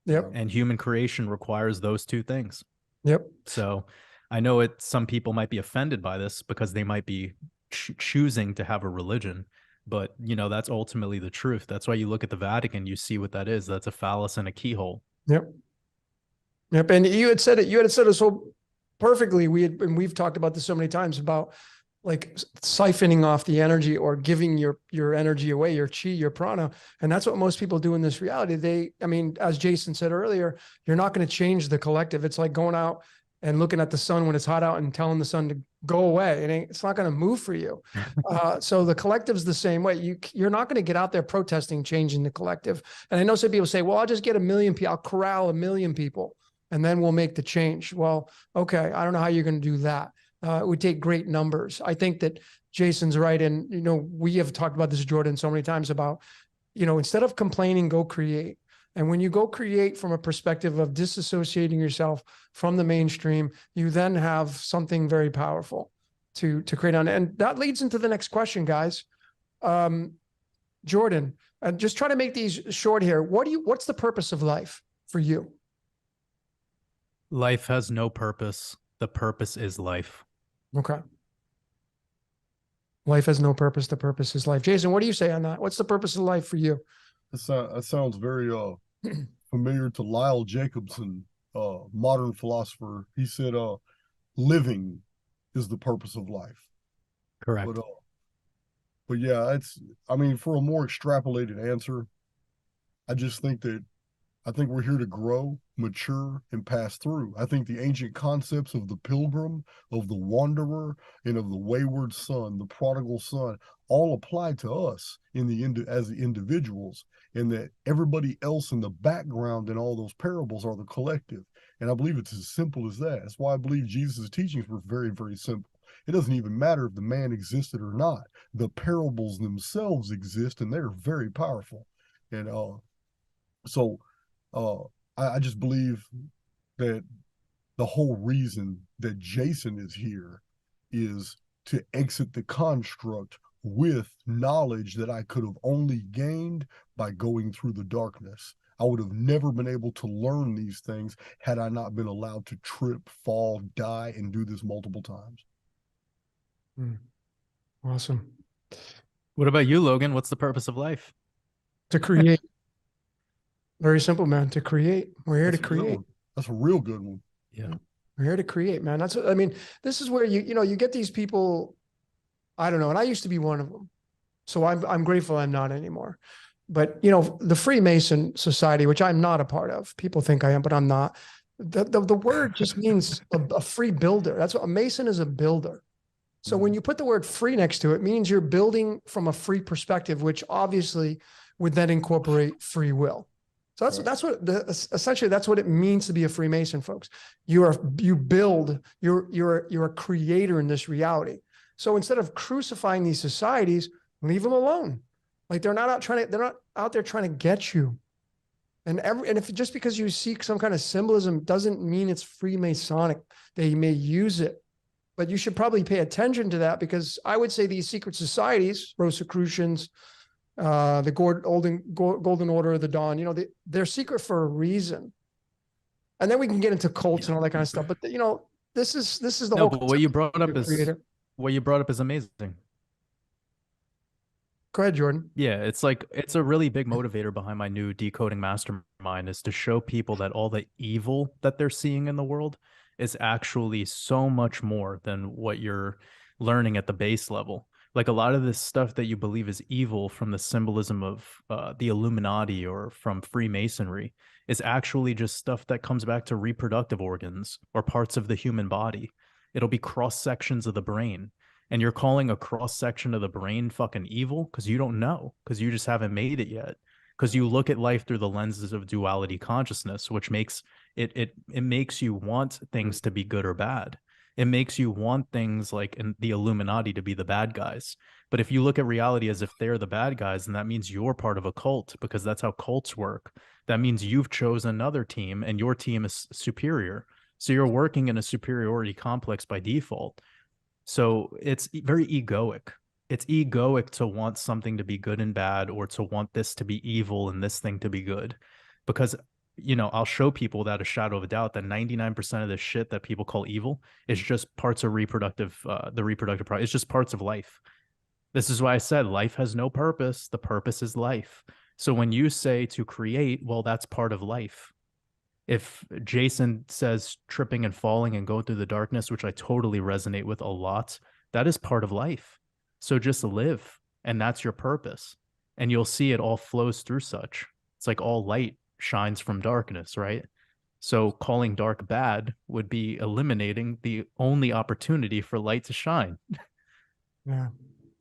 Yep. And human creation requires those two things. Yep. So I know some people might be offended by this because they might be choosing to have a religion. But, you know, that's ultimately the truth. That's why you look at the Vatican, you see what that is. That's a phallus and a keyhole. Yep. Yep. And you had said it so perfectly. We've talked about this so many times about like siphoning off the energy or giving your energy away, your chi, your prana. And that's what most people do in this reality. I mean, as Jason said earlier, you're not going to change the collective. It's like going out and looking at the sun when it's hot out and telling the sun to go away. It's not going to move for you. So the collective's the same way. You're not going to get out there protesting, changing the collective. And I know some people say, well, I'll just get 1 million people. I'll corral 1 million people and then we'll make the change. Well, okay. I don't know how you're going to do that. It would take great numbers. I think that Jason's right. And, you know, we have talked about this, Jordan, so many times about, you know, instead of complaining, go create. And when you go create from a perspective of disassociating yourself from the mainstream, you then have something very powerful to create on. And that leads into the next question, guys. Jordan, and just try to make these short here. What's the purpose of life for you? Life has no purpose. The purpose is life. Okay. Life has no purpose. The purpose is life. Jason, what do you say on that? What's the purpose of life for you? That sounds very familiar to Lyle Jacobson, modern philosopher. He said, living is the purpose of life. Correct. But yeah, I mean, for a more extrapolated answer, I just think that I think we're here to grow, mature, and pass through. I think the ancient concepts of the pilgrim, of the wanderer, and of the wayward son, the prodigal son, all apply to us as the individuals, and that everybody else in the background in all those parables are the collective. And I believe it's as simple as that. That's why I believe Jesus' teachings were very, very simple. It doesn't even matter if the man existed or not. The parables themselves exist, and they're very powerful. And so I just believe that the whole reason that Jason is here is to exit the construct with knowledge that I could have only gained by going through the darkness. I would have never been able to learn these things had I not been allowed to trip, fall, die, and do this multiple times. Awesome. What about you, Logan? What's the purpose of life? To create. Very simple, man. To create. We're here to create. That's a real good one. Yeah. We're here to create, man. That's what I mean. This is where you get these people, I don't know, and I used to be one of them. So I'm grateful I'm not anymore. But the Freemason Society, which I'm not a part of, people think I am, but I'm not. The word just means a free builder. That's what a Mason is, a builder. So when you put the word free next to it, means you're building from a free perspective, which obviously would then incorporate free will. So that's what essentially that's what it means to be a Freemason, folks. You build. You're a creator in this reality. So instead of crucifying these societies, leave them alone. Like they're not out there trying to get you. And if just because you seek some kind of symbolism doesn't mean it's Freemasonic. They may use it, but you should probably pay attention to that, because I would say these secret societies, Rosicrucians, the Golden Order of the Dawn, they're secret for a reason. And then we can get into cults and all that kind of stuff. But this is the whole. But what you brought up is amazing. Go ahead, Jordan. Yeah, it's a really big motivator behind my new decoding mastermind, is to show people that all the evil that they're seeing in the world is actually so much more than what you're learning at the base level. Like a lot of this stuff that you believe is evil from the symbolism of the Illuminati or from Freemasonry is actually just stuff that comes back to reproductive organs or parts of the human body. It'll be cross sections of the brain. And you're calling a cross section of the brain fucking evil because you don't know, because you just haven't made it yet. Because you look at life through the lenses of duality consciousness, which makes it makes you want things to be good or bad. It makes you want things like in the Illuminati to be the bad guys. But if you look at reality as if they're the bad guys, then that means you're part of a cult, because that's how cults work. That means you've chosen another team and your team is superior. So you're working in a superiority complex by default. So it's very egoic. It's egoic to want something to be good and bad, or to want this to be evil and this thing to be good. Because, I'll show people without a shadow of a doubt that 99% of the shit that people call evil is just parts of the reproductive process. It's just parts of life. This is why I said life has no purpose. The purpose is life. So when you say to create, well, that's part of life. If Jason says tripping and falling and going through the darkness, which I totally resonate with a lot, that is part of life. So just live, and that's your purpose. And you'll see it all flows through such. It's like all light shines from darkness, right? So calling dark bad would be eliminating the only opportunity for light to shine. Yeah.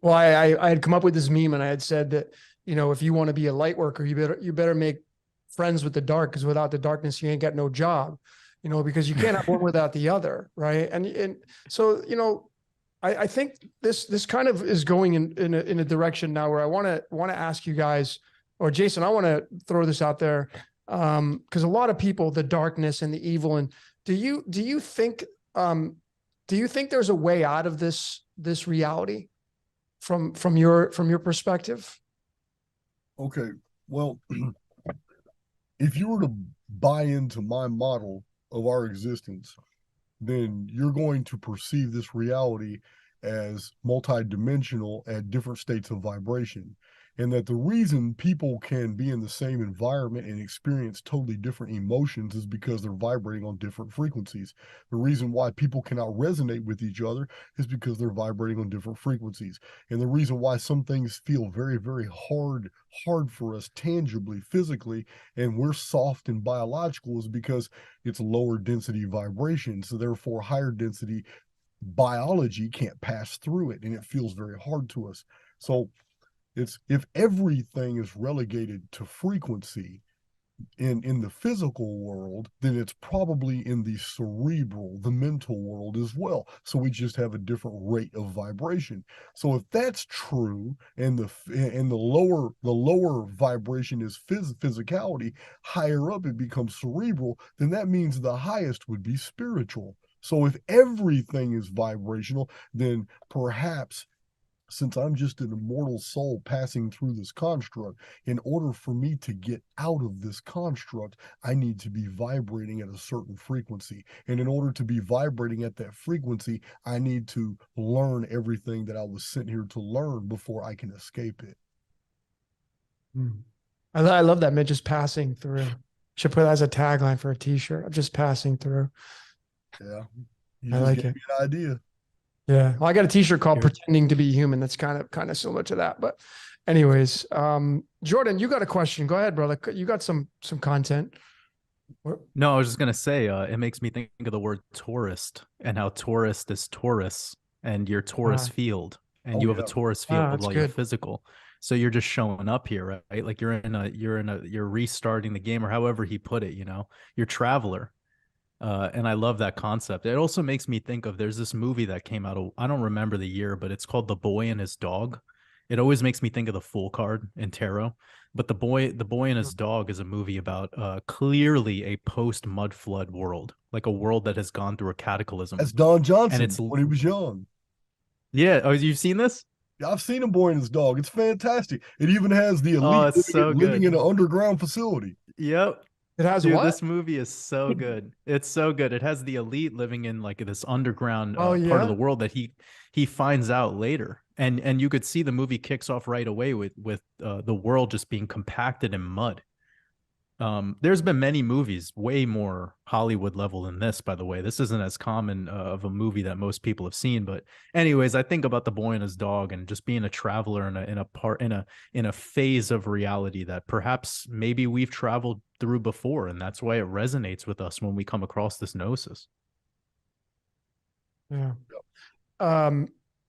Well, I had come up with this meme, and I had said that, if you want to be a light worker, you better make friends with the dark, because without the darkness you ain't got no job, because you can't have one without the other, right? And so I think this kind of is going in a direction now where I want to ask you guys, or Jason, I want to throw this out there, because a lot of people, the darkness and the evil, and do you think there's a way out of this reality from your perspective? Okay, well, if you were to buy into my model of our existence, then you're going to perceive this reality as multidimensional at different states of vibration. And that the reason people can be in the same environment and experience totally different emotions is because they're vibrating on different frequencies. The reason why people cannot resonate with each other is because they're vibrating on different frequencies. And the reason why some things feel very, very hard for us tangibly, physically, and we're soft and biological is because it's lower density vibration. So therefore higher density biology can't pass through it, and it feels very hard to us. So it's, if everything is relegated to frequency in the physical world, then it's probably in the cerebral, the mental world as well. So we just have a different rate of vibration. So if that's true, and the lower vibration is physicality, higher up it becomes cerebral, then that means the highest would be spiritual. So if everything is vibrational, then perhaps, since I'm just an immortal soul passing through this construct, in order for me to get out of this construct, I need to be vibrating at a certain frequency. And in order to be vibrating at that frequency, I need to learn everything that I was sent here to learn before I can escape it. I love that, man. Just passing through. Should put that as a tagline for a t-shirt. I'm just passing through. Yeah. You I just like gave it. me an idea. Yeah. Well, I got a t-shirt called Here. Pretending to be Human. That's kind of similar to that. But anyways, Jordan, you got a question. Go ahead, brother. You got some content. No, I was just gonna say, it makes me think of the word tourist and how tourist is Taurus and your Taurus field, and you have a Taurus field that's while you're good. physical. So you're just showing up here, right? Like you're restarting the game, or however he put it, you're traveler. And I love that concept. It also makes me think of, there's this movie that came out, I don't remember the year, but it's called The Boy and His Dog. It always makes me think of the Fool card in tarot. But the boy and his dog is a movie about clearly a post mud flood world, like a world that has gone through a cataclysm. That's Don And Johnson it's when he was young. Yeah. Oh, you've seen this? I've seen A Boy and His Dog. It's fantastic. It even has the Oh, elite it's so living good. in an underground facility. Yep. It has Dude, what? this movie is so good. It's so good. It has the elite living in like this underground Oh, part of yeah? the world that he finds out later. And you could see the movie kicks off right away with the world just being compacted in mud. There's been many movies way more Hollywood level than this, by the way. This isn't as common of a movie that most people have seen, but anyways, I think about The Boy and His Dog and just being a traveler in a phase of reality that perhaps maybe we've traveled through before, and that's why it resonates with us when we come across this gnosis. Yeah.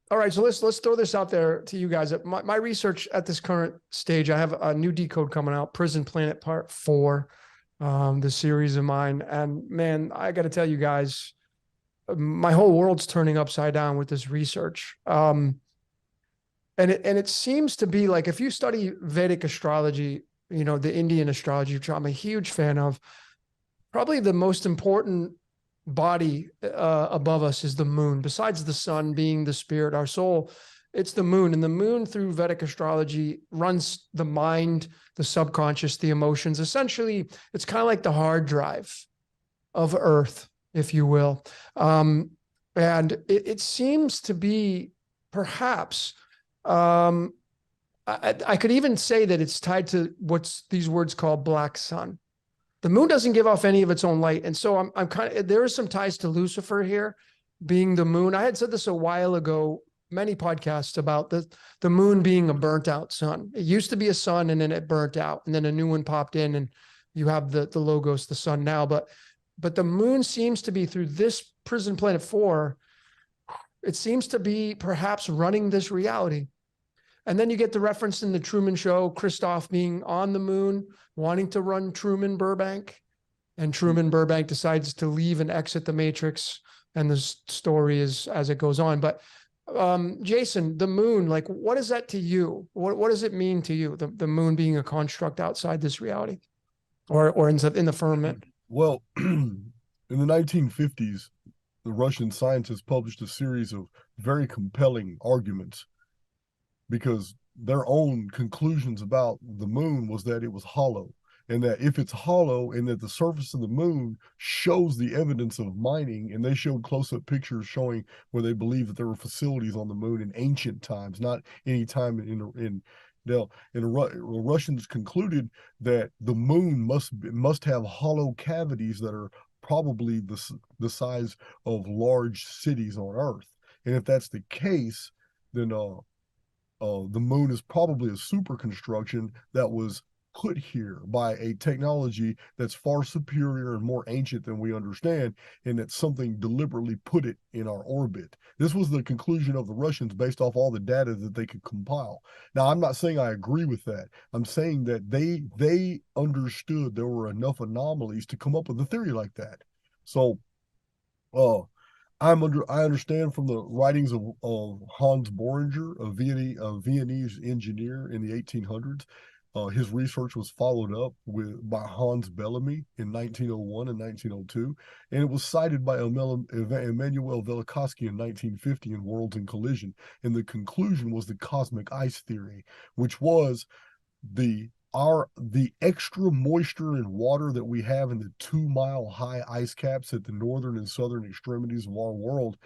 All right, so let's throw this out there to you guys. My research at this current stage, I have a new Decode coming out, Prison Planet Part 4, the series of mine. And man, I got to tell you guys, my whole world's turning upside down with this research. And it seems to be like, if you study Vedic astrology, the Indian astrology, which I'm a huge fan of, probably the most important body above us is the moon. Besides the sun being the spirit, our soul, it's the moon. And the moon, through Vedic astrology, runs the mind, the subconscious, the emotions. Essentially, it's kind of like the hard drive of Earth, if you will. And it seems to be perhaps, I could even say that it's tied to what's these words called black sun. The moon doesn't give off any of its own light. And so I'm kind of, there is some ties to Lucifer here being the moon. I had said this a while ago, many podcasts, about the moon being a burnt out sun. It used to be a sun and then it burnt out and then a new one popped in and you have the logos, the sun now. But the moon seems to be, through this Prison Planet 4, it seems to be perhaps running this reality. And then you get the reference in the Truman Show, Christoph being on the moon, wanting to run Truman Burbank, and Truman Burbank decides to leave and exit the Matrix. And the story is as it goes on. But Jason, the moon, like, what is that to you? What does it mean to you? The moon being a construct outside this reality, or in the firmament? Well, in the 1950s, the Russian scientists published a series of very compelling arguments, because their own conclusions about the moon was that it was hollow. and that if it's hollow and that the surface of the moon shows the evidence of mining, and they showed close-up pictures showing where they believe that there were facilities on the moon in ancient times, not any time in now, and the Russians concluded that the moon must have hollow cavities that are probably the size of large cities on Earth. And if that's the case, then the moon is probably a super construction that was put here by a technology that's far superior and more ancient than we understand, and that something deliberately put it in our orbit. This was the conclusion of the Russians based off all the data that they could compile. Now, I'm not saying I agree with that. I'm saying that they understood there were enough anomalies to come up with a theory like that. So, I understand from the writings of Hans Boehringer, a Viennese engineer in the 1800s. His research was followed up by Hans Bellamy in 1901 and 1902, and it was cited by Emmanuel Velikovsky in 1950 in Worlds in Collision. And the conclusion was the cosmic ice theory, which was the extra moisture and water that we have in the 2-mile high ice caps at the northern and southern extremities of our world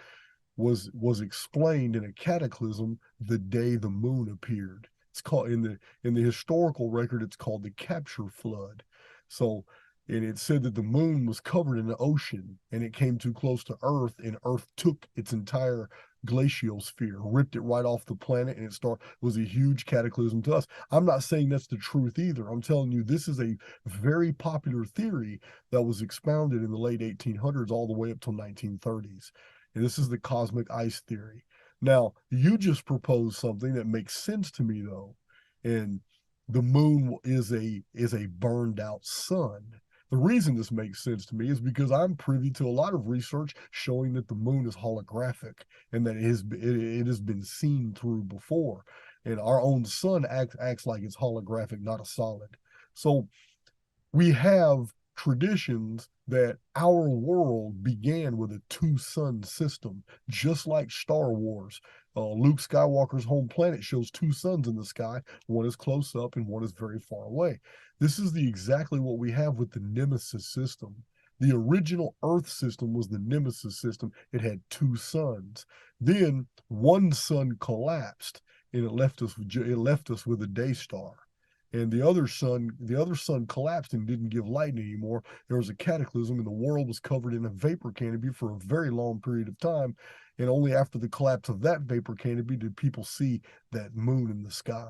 was explained in a cataclysm the day the moon appeared. It's called in the historical record, it's called the capture flood. So, and it said that the moon was covered in the ocean and it came too close to Earth, and Earth took its entire glacial sphere, ripped it right off the planet, and it was a huge cataclysm to us. I'm not saying that's the truth either. I'm telling you, this is a very popular theory that was expounded in the late 1800s all the way up till 1930s. And this is the cosmic ice theory. Now, you just proposed something that makes sense to me, though, and the moon is a burned out sun. The reason this makes sense to me is because I'm privy to a lot of research showing that the moon is holographic and that it has been seen through before, and our own sun acts like it's holographic, not a solid. So we have traditions that our world began with a 2-sun system, just like Star Wars. Luke Skywalker's home planet shows 2 suns in the sky. One is close up and one is very far away. This is exactly what we have with the Nemesis system. The original Earth system was the Nemesis system. It had 2 suns. Then one sun collapsed, and it left us with a day star. And the other sun collapsed and didn't give light anymore. There was a cataclysm, and the world was covered in a vapor canopy for a very long period of time. And only after the collapse of that vapor canopy did people see that moon in the sky.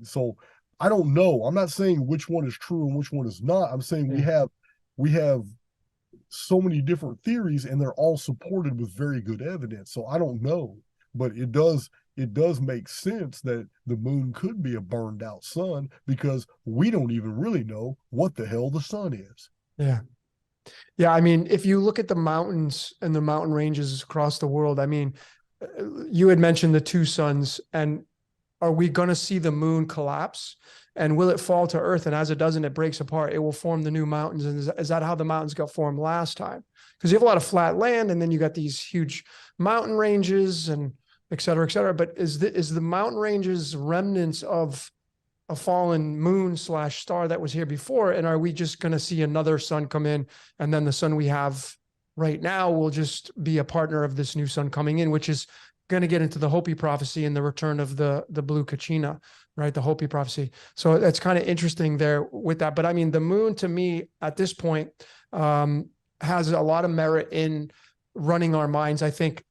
So I don't know. I'm not saying which one is true and which one is not. I'm saying we have so many different theories, and they're all supported with very good evidence. So I don't know, but it does make sense that the moon could be a burned out sun, because we don't even really know what the hell the sun is. Yeah. Yeah. I mean, if you look at the mountains and the mountain ranges across the world, I mean, you had mentioned the 2 suns, and are we going to see the moon collapse, and will it fall to Earth? And as it does and it breaks apart, it will form the new mountains. And is that how the mountains got formed last time? Because you have a lot of flat land, and then you got these huge mountain ranges and et cetera, et cetera. But is the mountain ranges remnants of a fallen moon / star that was here before? And are we just going to see another sun come in, and then the sun we have right now will just be a partner of this new sun coming in, which is going to get into the Hopi prophecy and the return of the blue Kachina, right? The Hopi prophecy. So that's kind of interesting there with that. But I mean, the moon to me at this point has a lot of merit in running our minds. I think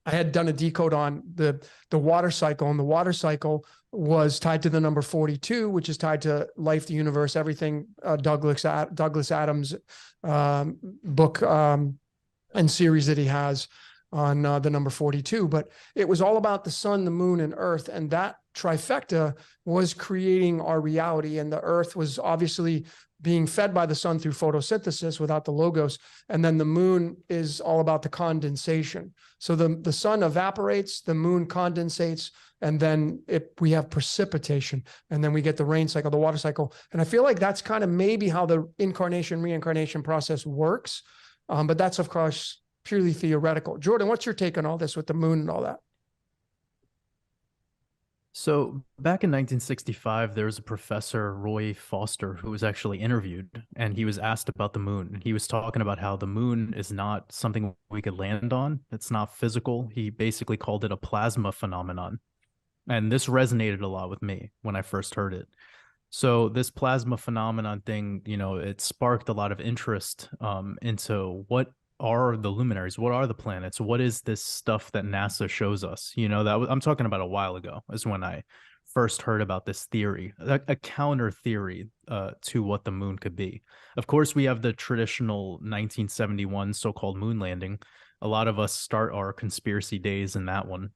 I had done a decode on the water cycle, and the water cycle was tied to the number 42, which is tied to life, the universe, everything. Douglas Adams' book and series that he has on the number 42. But it was all about the sun, the moon, and Earth, and that trifecta was creating our reality. And the Earth was obviously being fed by the sun through photosynthesis without the logos. And then the moon is all about the condensation. So the sun evaporates, the moon condensates, and then we have precipitation. And then we get the rain cycle, the water cycle. And I feel like that's kind of maybe how the incarnation, reincarnation process works. But that's, of course, purely theoretical. Jordan, what's your take on all this with the moon and all that? So back in 1965, there was a professor, Roy Foster, who was actually interviewed, and he was asked about the moon. He was talking about how the moon is not something we could land on. It's not physical. He basically called it a plasma phenomenon. And this resonated a lot with me when I first heard it. So this plasma phenomenon thing, it sparked a lot of interest into what are the luminaries, what are the planets, what is this stuff that NASA shows us? I'm talking about a while ago is when I first heard about this theory, a counter theory to what the moon could be. Of course, we have the traditional 1971 so-called moon landing. A lot of us start our conspiracy days in that one,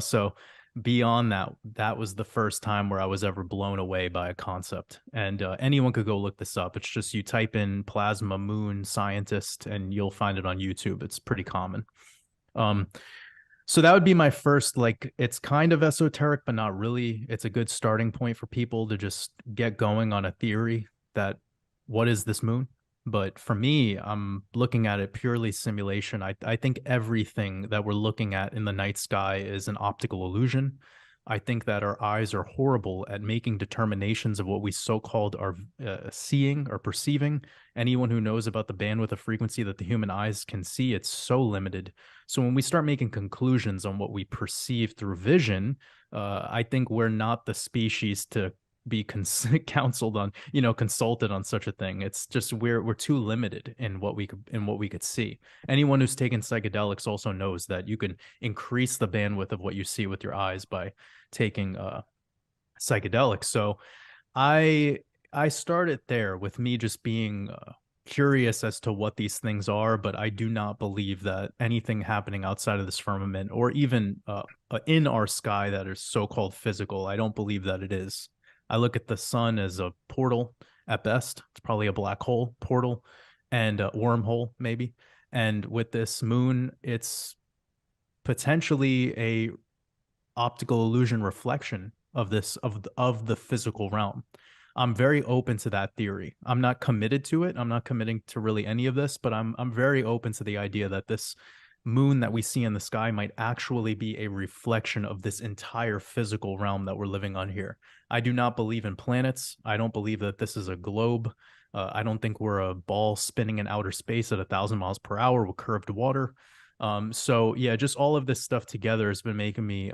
so beyond that, that was the first time where I was ever blown away by a concept. And anyone could go look this up. It's just you type in plasma moon scientist and you'll find it on YouTube. It's pretty common. So that would be my first, like, it's kind of esoteric, but not really. It's a good starting point for people to just get going on a theory that what is this moon? But for me, I'm looking at it purely simulation. I think everything that we're looking at in the night sky is an optical illusion. I think that our eyes are horrible at making determinations of what we so-called are seeing or perceiving. Anyone who knows about the bandwidth of frequency that the human eyes can see, it's so limited. So when we start making conclusions on what we perceive through vision, I think we're not the species to be counseled on, consulted on such a thing. It's just we're too limited in what we could see. Anyone who's taken psychedelics also knows that you can increase the bandwidth of what you see with your eyes by taking psychedelics. So I started there with me just being curious as to what these things are, but I do not believe that anything happening outside of this firmament or even in our sky that is so-called physical, I don't believe that it is. I look at the sun as a portal at best. It's probably a black hole portal and a wormhole, maybe. And with this moon, it's potentially a optical illusion reflection of the physical realm. I'm very open to that theory. I'm not committed to it. I'm not committing to really any of this, but I'm very open to the idea that this moon that we see in the sky might actually be a reflection of this entire physical realm that we're living on here. I do not believe in planets. I don't believe that this is a globe. I don't think we're a ball spinning in outer space at 1,000 miles per hour with curved water. So yeah, just all of this stuff together has been making me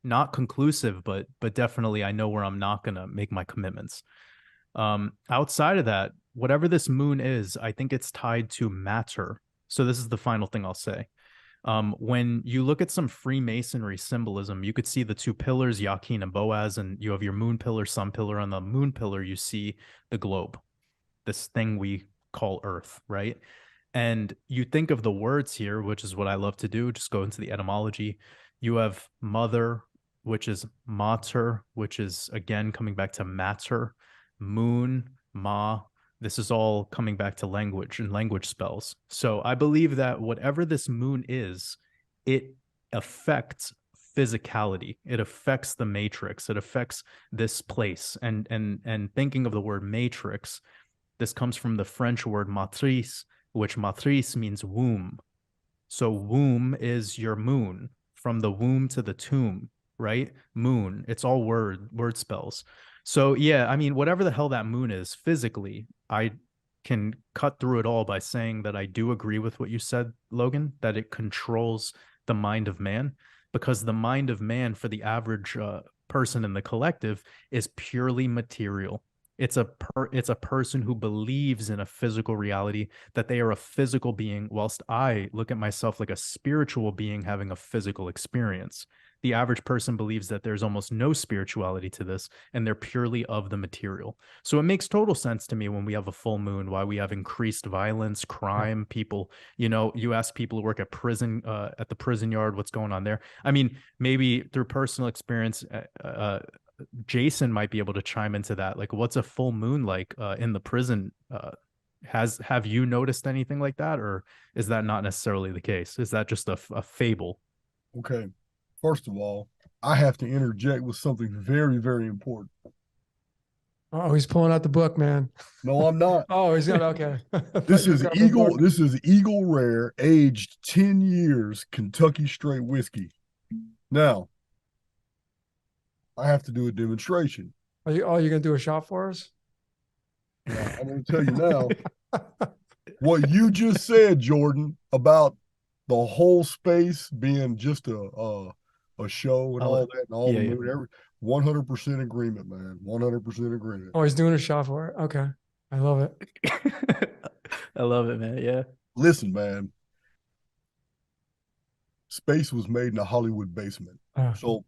not conclusive, but definitely I know where I'm not gonna make my commitments. Outside of that, whatever this moon is, I think it's tied to matter. So this is the final thing I'll say. When you look at some Freemasonry symbolism, you could see the two pillars, Yakin and Boaz, and you have your moon pillar, sun pillar. On the moon pillar, you see the globe, this thing we call Earth, right? And you think of the words here, which is what I love to do, just go into the etymology. You have mother, which is mater, which is again coming back to matter, moon, ma. This is all coming back to language and language spells. So I believe that whatever this moon is, it affects physicality. It affects the matrix. It affects this place. And thinking of the word matrix, this comes from the French word matrice, which matrice means womb. So womb is your moon, from the womb to the tomb, right? Moon. It's all word spells. So yeah, I mean, whatever the hell that moon is physically, I can cut through it all by saying that I do agree with what you said, Logan, that it controls the mind of man, because the mind of man for the average person in the collective is purely material. It's a person who believes in a physical reality, that they are a physical being, whilst I look at myself like a spiritual being having a physical experience. The average person believes that there's almost no spirituality to this, and they're purely of the material. So it makes total sense to me when we have a full moon, why we have increased violence, crime, people, you ask people who work at prison, at the prison yard, what's going on there. I mean, maybe through personal experience, Jason might be able to chime into that. Like, what's a full moon like in the prison? Have you noticed anything like that, or is that not necessarily the case? Is that just a fable? Okay. First of all, I have to interject with something very, very important. Oh, he's pulling out the book, man. No, I'm not. Oh, he's got okay. This is Eagle. This is Eagle Rare, aged 10 years, Kentucky straight whiskey. Now, I have to do a demonstration. Are you going to do a shot for us? Now, I'm going to tell you now what you just said, Jordan, about the whole space being just a show and all that and all the moon. 100% agreement, man. 100% agreement. Oh, he's doing a shot for it. Okay. I love it. I love it, man. Yeah. Listen, man. Space was made in a Hollywood basement. So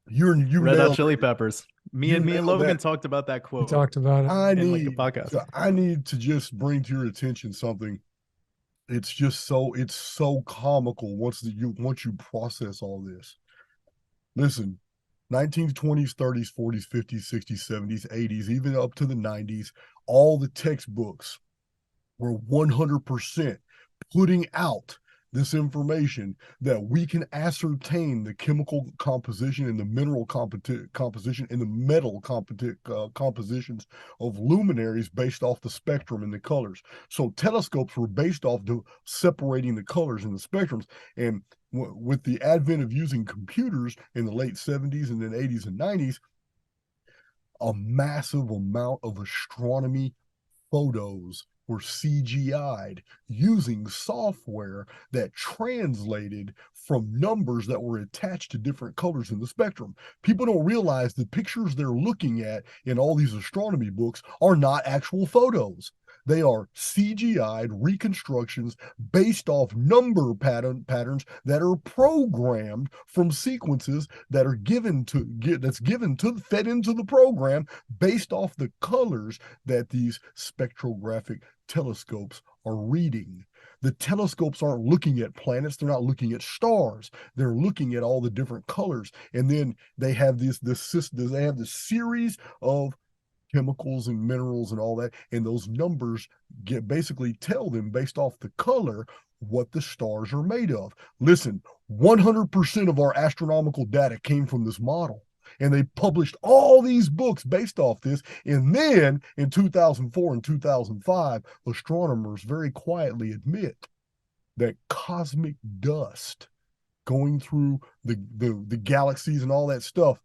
you Red Hot Chili Peppers. Me and Logan talked about that quote. We talked about it in like a podcast. I need to just bring to your attention something. It's just so comical once you process all this. Listen, 1920s, 30s, 40s, 50s, 60s, 70s, 80s, even up to the 90s, all the textbooks were 100% putting out this information that we can ascertain the chemical composition and the mineral composition and the metal compositions of luminaries based off the spectrum and the colors. So telescopes were based off separating the colors and the spectrums. And with the advent of using computers in the late 70s and then 80s and 90s, a massive amount of astronomy photos were CGI'd using software that translated from numbers that were attached to different colors in the spectrum. People don't realize the pictures they're looking at in all these astronomy books are not actual photos. They are CGI'd reconstructions based off number patterns that are programmed from sequences that are fed into the program based off the colors that these spectrographic telescopes are reading. The telescopes aren't looking at planets, they're not looking at stars. They're looking at all the different colors. And then they have this series of chemicals and minerals and all that, and those numbers basically tell them based off the color what the stars are made of. Listen, 100% of our astronomical data came from this model, and they published all these books based off this. And then in 2004 and 2005, astronomers very quietly admit that cosmic dust going through the galaxies and all that stuff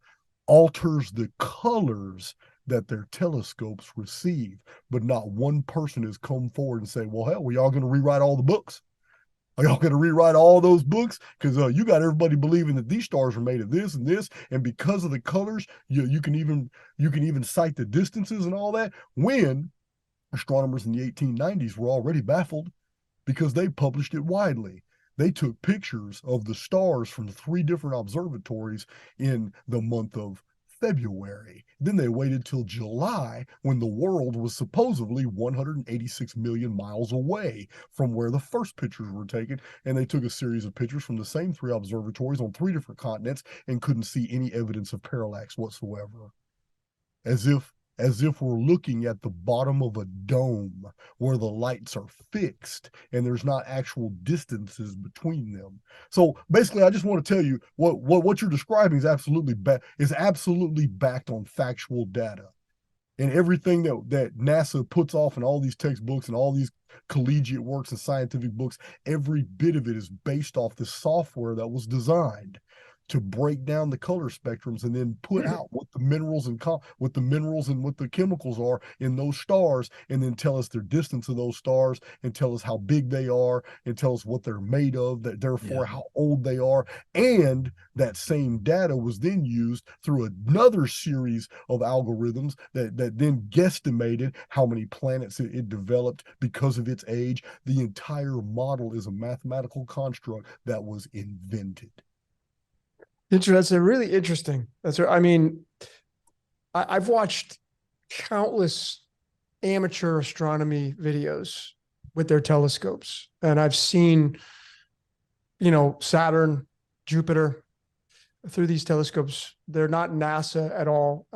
alters the colors that their telescopes receive. But not one person has come forward and say, well, hell, we all going to rewrite all the books? Are y'all going to rewrite all those books? Because you got everybody believing that these stars are made of this and this, and because of the colors, you can even cite the distances and all that. When astronomers in the 1890s were already baffled because they published it widely. They took pictures of the stars from 3 different observatories in the month of February. Then they waited till July, when the world was supposedly 186 million miles away from where the first pictures were taken, and they took a series of pictures from the same 3 observatories on 3 different continents and couldn't see any evidence of parallax whatsoever. As if we're looking at the bottom of a dome where the lights are fixed and there's not actual distances between them. So basically, I just want to tell you what you're describing is absolutely backed on factual data. And everything that NASA puts off in all these textbooks and all these collegiate works and scientific books, every bit of it is based off the software that was designed to break down the color spectrums and then put out what the minerals and what the chemicals are in those stars, and then tell us their distance of those stars and tell us how big they are and tell us what they're made of, that therefore how old they are. And that same data was then used through another series of algorithms that then guesstimated how many planets it developed because of its age. The entire model is a mathematical construct that was invented. That's really interesting. I mean, I've watched countless amateur astronomy videos with their telescopes, and I've seen, Saturn, Jupiter through these telescopes. They're not NASA at all.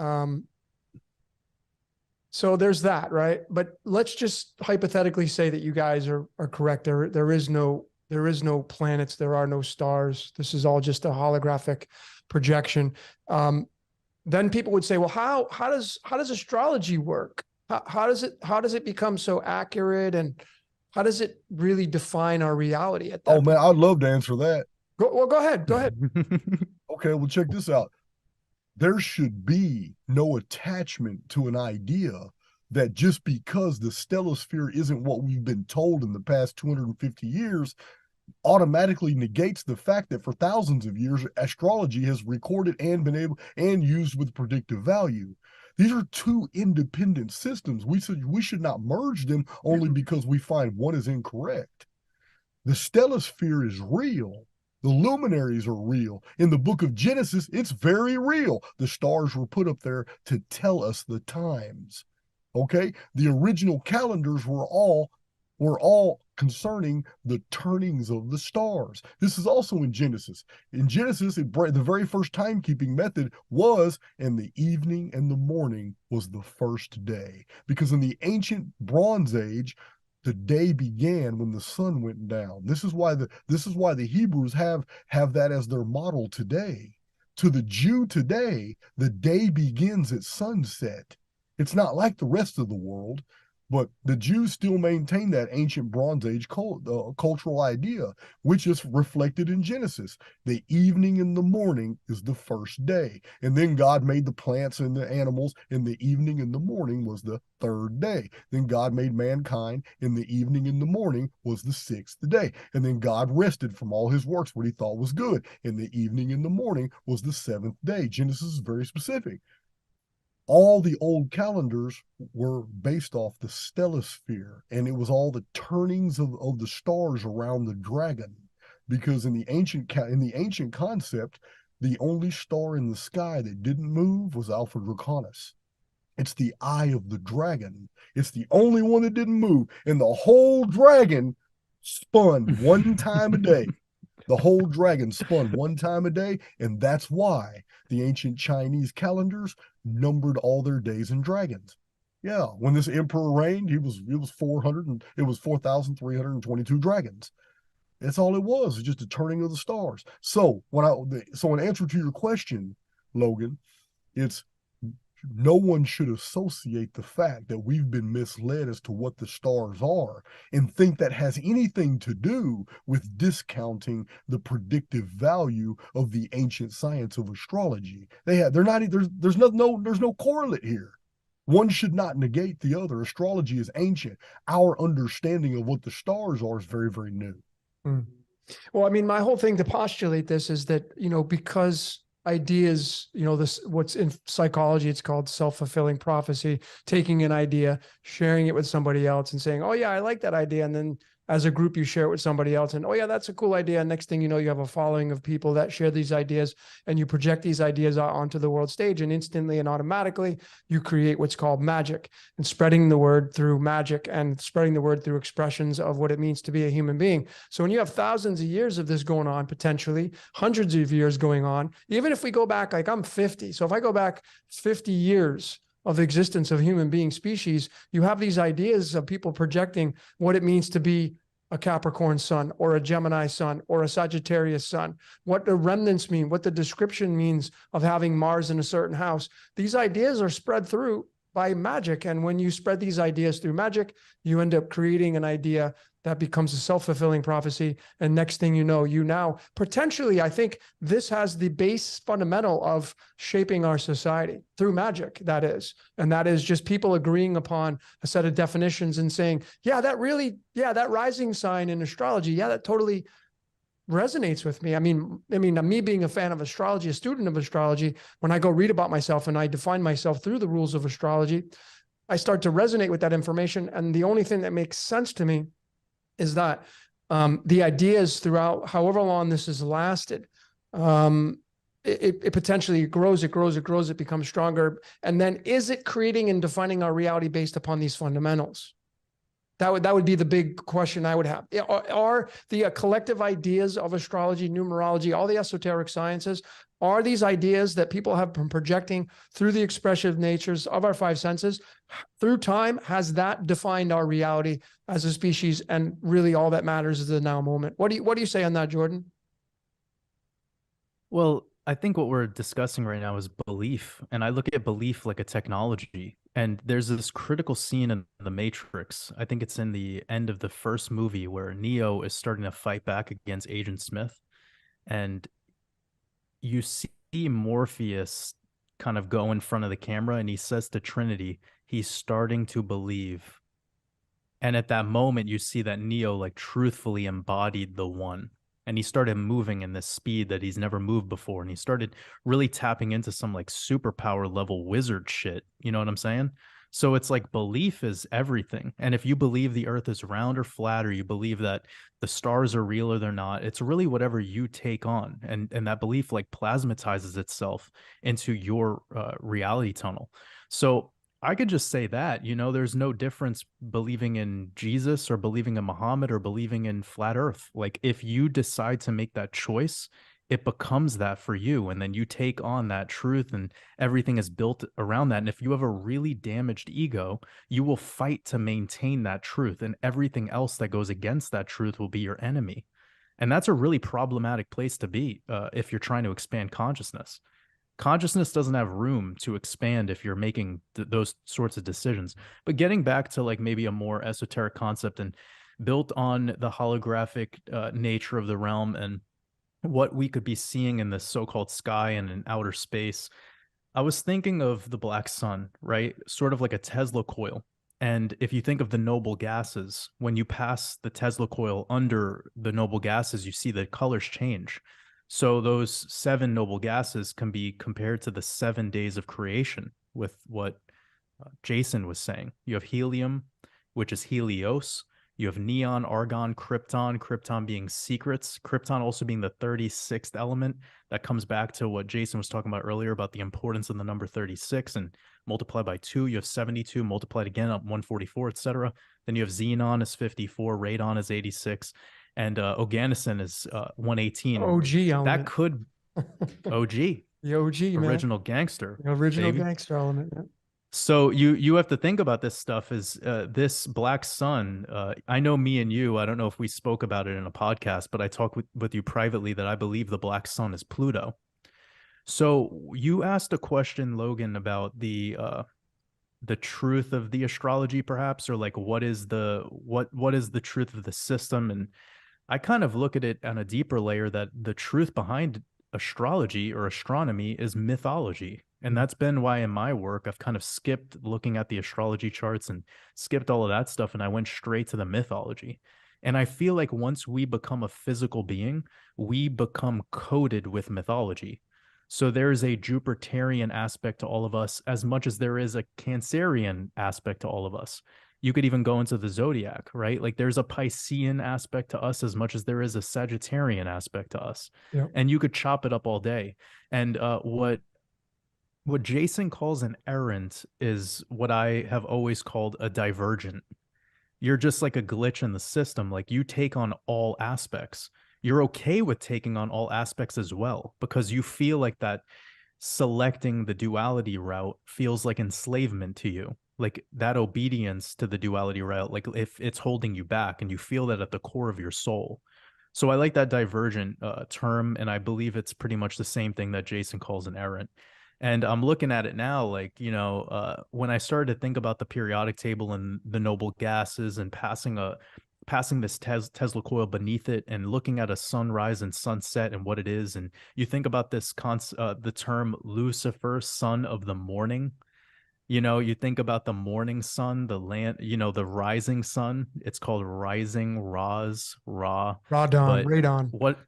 So there's that, right? But let's just hypothetically say that you guys are correct. There is no planets. There are no stars. This is all just a holographic projection. Then people would say, well, how does astrology work? How does it become so accurate, and how does it really define our reality at that point? Man, I'd love to answer that. Go ahead. Okay, well, check this out. there should be no attachment to an idea that just because the stellosphere isn't what we've been told in the past 250 years automatically negates the fact that for thousands of years astrology has recorded and been able and used with predictive value. These are two independent systems. We should not merge them only because we find one is incorrect. The stellosphere is real. The luminaries are real. In the book of Genesis, it's very real. The stars were put up there to tell us the times. Okay? The original calendars were all concerning the turnings of the stars. This is also in Genesis. In Genesis, the very first timekeeping method was, and the evening and the morning was the first day. Because in the ancient Bronze Age, the day began when the sun went down. This is why the Hebrews have that as their model today. To the Jew today, the day begins at sunset. It's not like the rest of the world, but the Jews still maintain that ancient Bronze Age cultural idea, which is reflected in Genesis. The evening and the morning is the first day. And then God made the plants and the animals, and the evening and the morning was the third day. Then God made mankind, and the evening and the morning was the sixth day. And then God rested from all his works, what he thought was good. And the evening and the morning was the seventh day. Genesis is very specific. All the old calendars were based off the stellosphere, and it was all the turnings of the stars around the dragon. Because in the ancient concept, the only star in the sky that didn't move was Alpha Draconis. It's the eye of the dragon. It's the only one that didn't move, and the whole dragon spun one time a day. The whole dragon spun one time a day, and that's why the ancient Chinese calendars numbered all their days in dragons. Yeah, when this emperor reigned, it was 4,322 dragons. That's all it was. It's just a turning of the stars. So in answer to your question, Logan, it's no one should associate the fact that we've been misled as to what the stars are and think that has anything to do with discounting the predictive value of the ancient science of astrology. There's no correlate here. One should not negate the other. Astrology is ancient. Our understanding of what the stars are is very, very new. Well, I mean, my whole thing to postulate this is that, because ideas, what's in psychology, it's called self-fulfilling prophecy, taking an idea, sharing it with somebody else and saying, oh yeah, I like that idea. And then as a group, you share it with somebody else and, oh yeah, that's a cool idea. And next thing you know, you have a following of people that share these ideas and you project these ideas out onto the world stage, and instantly and automatically you create what's called magic, and spreading the word through magic and spreading the word through expressions of what it means to be a human being. So when you have thousands of years of this going on, potentially hundreds of years going on, even if we go back, like I'm 50. So if I go back 50 years of existence of human being species, you have these ideas of people projecting what it means to be a Capricorn sun or a Gemini sun or a Sagittarius sun, what the remnants mean, what the description means of having Mars in a certain house. These ideas are spread through by magic. And when you spread these ideas through magic, you end up creating an idea that becomes a self-fulfilling prophecy. And next thing you know, you now potentially, I think this has the base fundamental of shaping our society through magic, that is. And that is just people agreeing upon a set of definitions and saying, yeah, that rising sign in astrology, yeah, that totally resonates with me. I mean, me being a fan of astrology, a student of astrology, when I go read about myself and I define myself through the rules of astrology, I start to resonate with that information. And the only thing that makes sense to me is that the ideas throughout however long this has lasted, it potentially grows, it becomes stronger. And then is it creating and defining our reality based upon these fundamentals? That would be the big question I would have. Are the collective ideas of astrology, numerology, all the esoteric sciences, are these ideas that people have been projecting through the expressive natures of our five senses through time? Has that defined our reality as a species? And really all that matters is the now moment. What do you say on that, Jordan? Well, I think what we're discussing right now is belief. And I look at belief like a technology. And there's this critical scene in The Matrix. I think it's in the end of the first movie where Neo is starting to fight back against Agent Smith. And you see Morpheus kind of go in front of the camera and he says to Trinity, he's starting to believe. And at that moment, you see that Neo like truthfully embodied the one. And he started moving in this speed that he's never moved before. And he started really tapping into some like superpower level wizard shit. You know what I'm saying? So it's like belief is everything. And if you believe the earth is round or flat, or you believe that the stars are real or they're not, it's really whatever you take on. And that belief like plasmatizes itself into your reality tunnel. So I could just say that, you know, there's no difference believing in Jesus or believing in Muhammad or believing in flat earth. Like if you decide to make that choice, it becomes that for you. And then you take on that truth and everything is built around that. And if you have a really damaged ego, you will fight to maintain that truth. And everything else that goes against that truth will be your enemy. And that's a really problematic place to be if you're trying to expand consciousness. Consciousness doesn't have room to expand if you're making those sorts of decisions. But getting back to like maybe a more esoteric concept and built on the holographic nature of the realm and what we could be seeing in the so-called sky and in outer space, I was thinking of the black sun, right? Sort of like a Tesla coil. And if you think of the noble gases, when you pass the Tesla coil under the noble gases, you see the colors change. So those 7 noble gases can be compared to the 7 days of creation with what Jason was saying. You have helium, which is Helios. You have neon, argon, krypton being secrets, krypton also being the 36th element. That comes back to what Jason was talking about earlier about the importance of the number 36, and multiplied by 2, you have 72, multiplied again up 144, etc. Then you have xenon is 54, radon is 86. And Oganesson is 118. OG element. That could OG, the OG original gangster, the original baby. gangster element. Yeah. So you have to think about this stuff is this black sun. I know me and you, I don't know if we spoke about it in a podcast, but I talked with you privately that I believe the black sun is Pluto. So you asked a question, Logan, about the truth of the astrology, perhaps, or like what is the truth of the system? And I kind of look at it on a deeper layer that the truth behind astrology or astronomy is mythology. And that's been why in my work, I've kind of skipped looking at the astrology charts and skipped all of that stuff. And I went straight to the mythology. And I feel like once we become a physical being, we become coded with mythology. So there's a Jupiterian aspect to all of us as much as there is a Cancerian aspect to all of us. You could even go into the zodiac, right? Like there's a Piscean aspect to us as much as there is a Sagittarian aspect to us. Yeah. And you could chop it up all day. And what Jason calls an errant is what I have always called a divergent. You're just like a glitch in the system. Like you take on all aspects. You're okay with taking on all aspects as well, because you feel like that selecting the duality route feels like enslavement to you. Like that obedience to the duality route, like if it's holding you back and you feel that at the core of your soul. So I like that divergent term, and I believe it's pretty much the same thing that Jason calls an errant. And I'm looking at it now, like, you know, when I started to think about the periodic table and the noble gases and passing this Tesla coil beneath it and looking at a sunrise and sunset and what it is, and you think about this the term Lucifer, son of the morning. You know, you think about the morning sun, the land, you know, the rising sun. It's called rising, Ra. Radon, But radon. what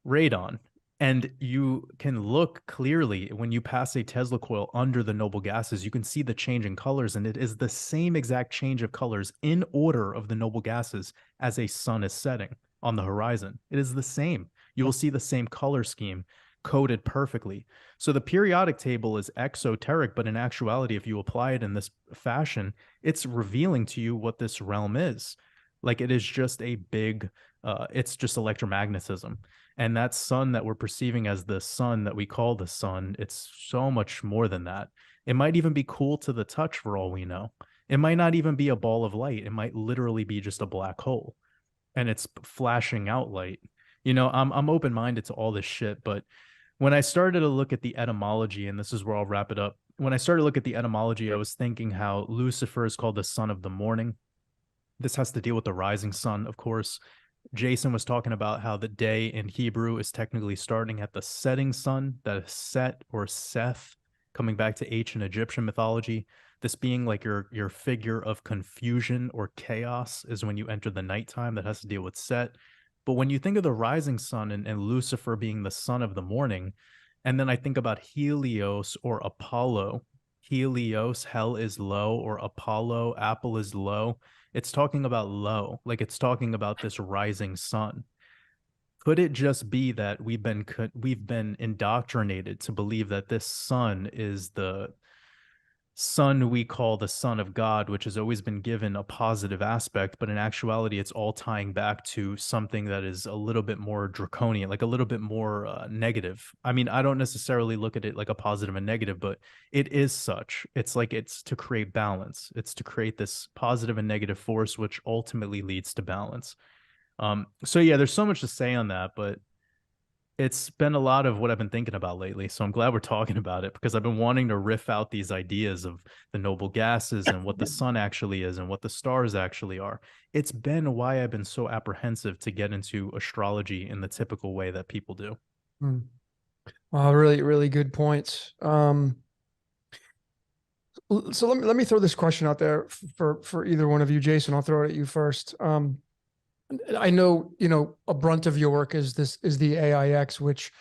radon? And you can look clearly when you pass a Tesla coil under the noble gases, you can see the change in colors, and it is the same exact change of colors in order of the noble gases as a sun is setting on the horizon. It is the same. You will see the same color scheme coded perfectly. So the periodic table is exoteric, but in actuality, if you apply it in this fashion, it's revealing to you what this realm is. Like it is just a big, it's just electromagnetism. And that sun that we're perceiving as the sun that we call the sun, it's so much more than that. It might even be cool to the touch for all we know. It might not even be a ball of light. It might literally be just a black hole, and it's flashing out light. You know, I'm open-minded to all this shit, but when I started to look at the etymology, and this is where I'll wrap it up. When I started to look at the etymology, I was thinking how Lucifer is called the son of the morning. This has to deal with the rising sun, of course. Jason was talking about how the day in Hebrew is technically starting at the setting sun, that is Set or Seth. coming back to ancient Egyptian mythology, this being like your figure of confusion or chaos is when you enter the nighttime that has to deal with Set. But when you think of the rising sun and Lucifer being the son of the morning, and then I think about Helios or Apollo. Helios, hell is low, or Apollo, apple is low. It's talking about low, like it's talking about this rising sun. Could it just be that we've been indoctrinated to believe that this sun is the son we call the son of God, which has always been given a positive aspect, but in actuality, it's all tying back to something that is a little bit more draconian, like a little bit more negative. I mean, I don't necessarily look at it like a positive and negative, but it is such. It's like it's to create balance. It's to create this positive and negative force, which ultimately leads to balance. So yeah, there's so much to say on that, but it's been a lot of what I've been thinking about lately. So I'm glad we're talking about it because I've been wanting to riff out these ideas of the noble gases and what the sun actually is and what the stars actually are. It's been why I've been so apprehensive to get into astrology in the typical way that people do. Wow, really, really good points. So let me throw this question out there for either one of you. Jason, I'll throw it at you first. I know, a brunt of your work is the AIX, which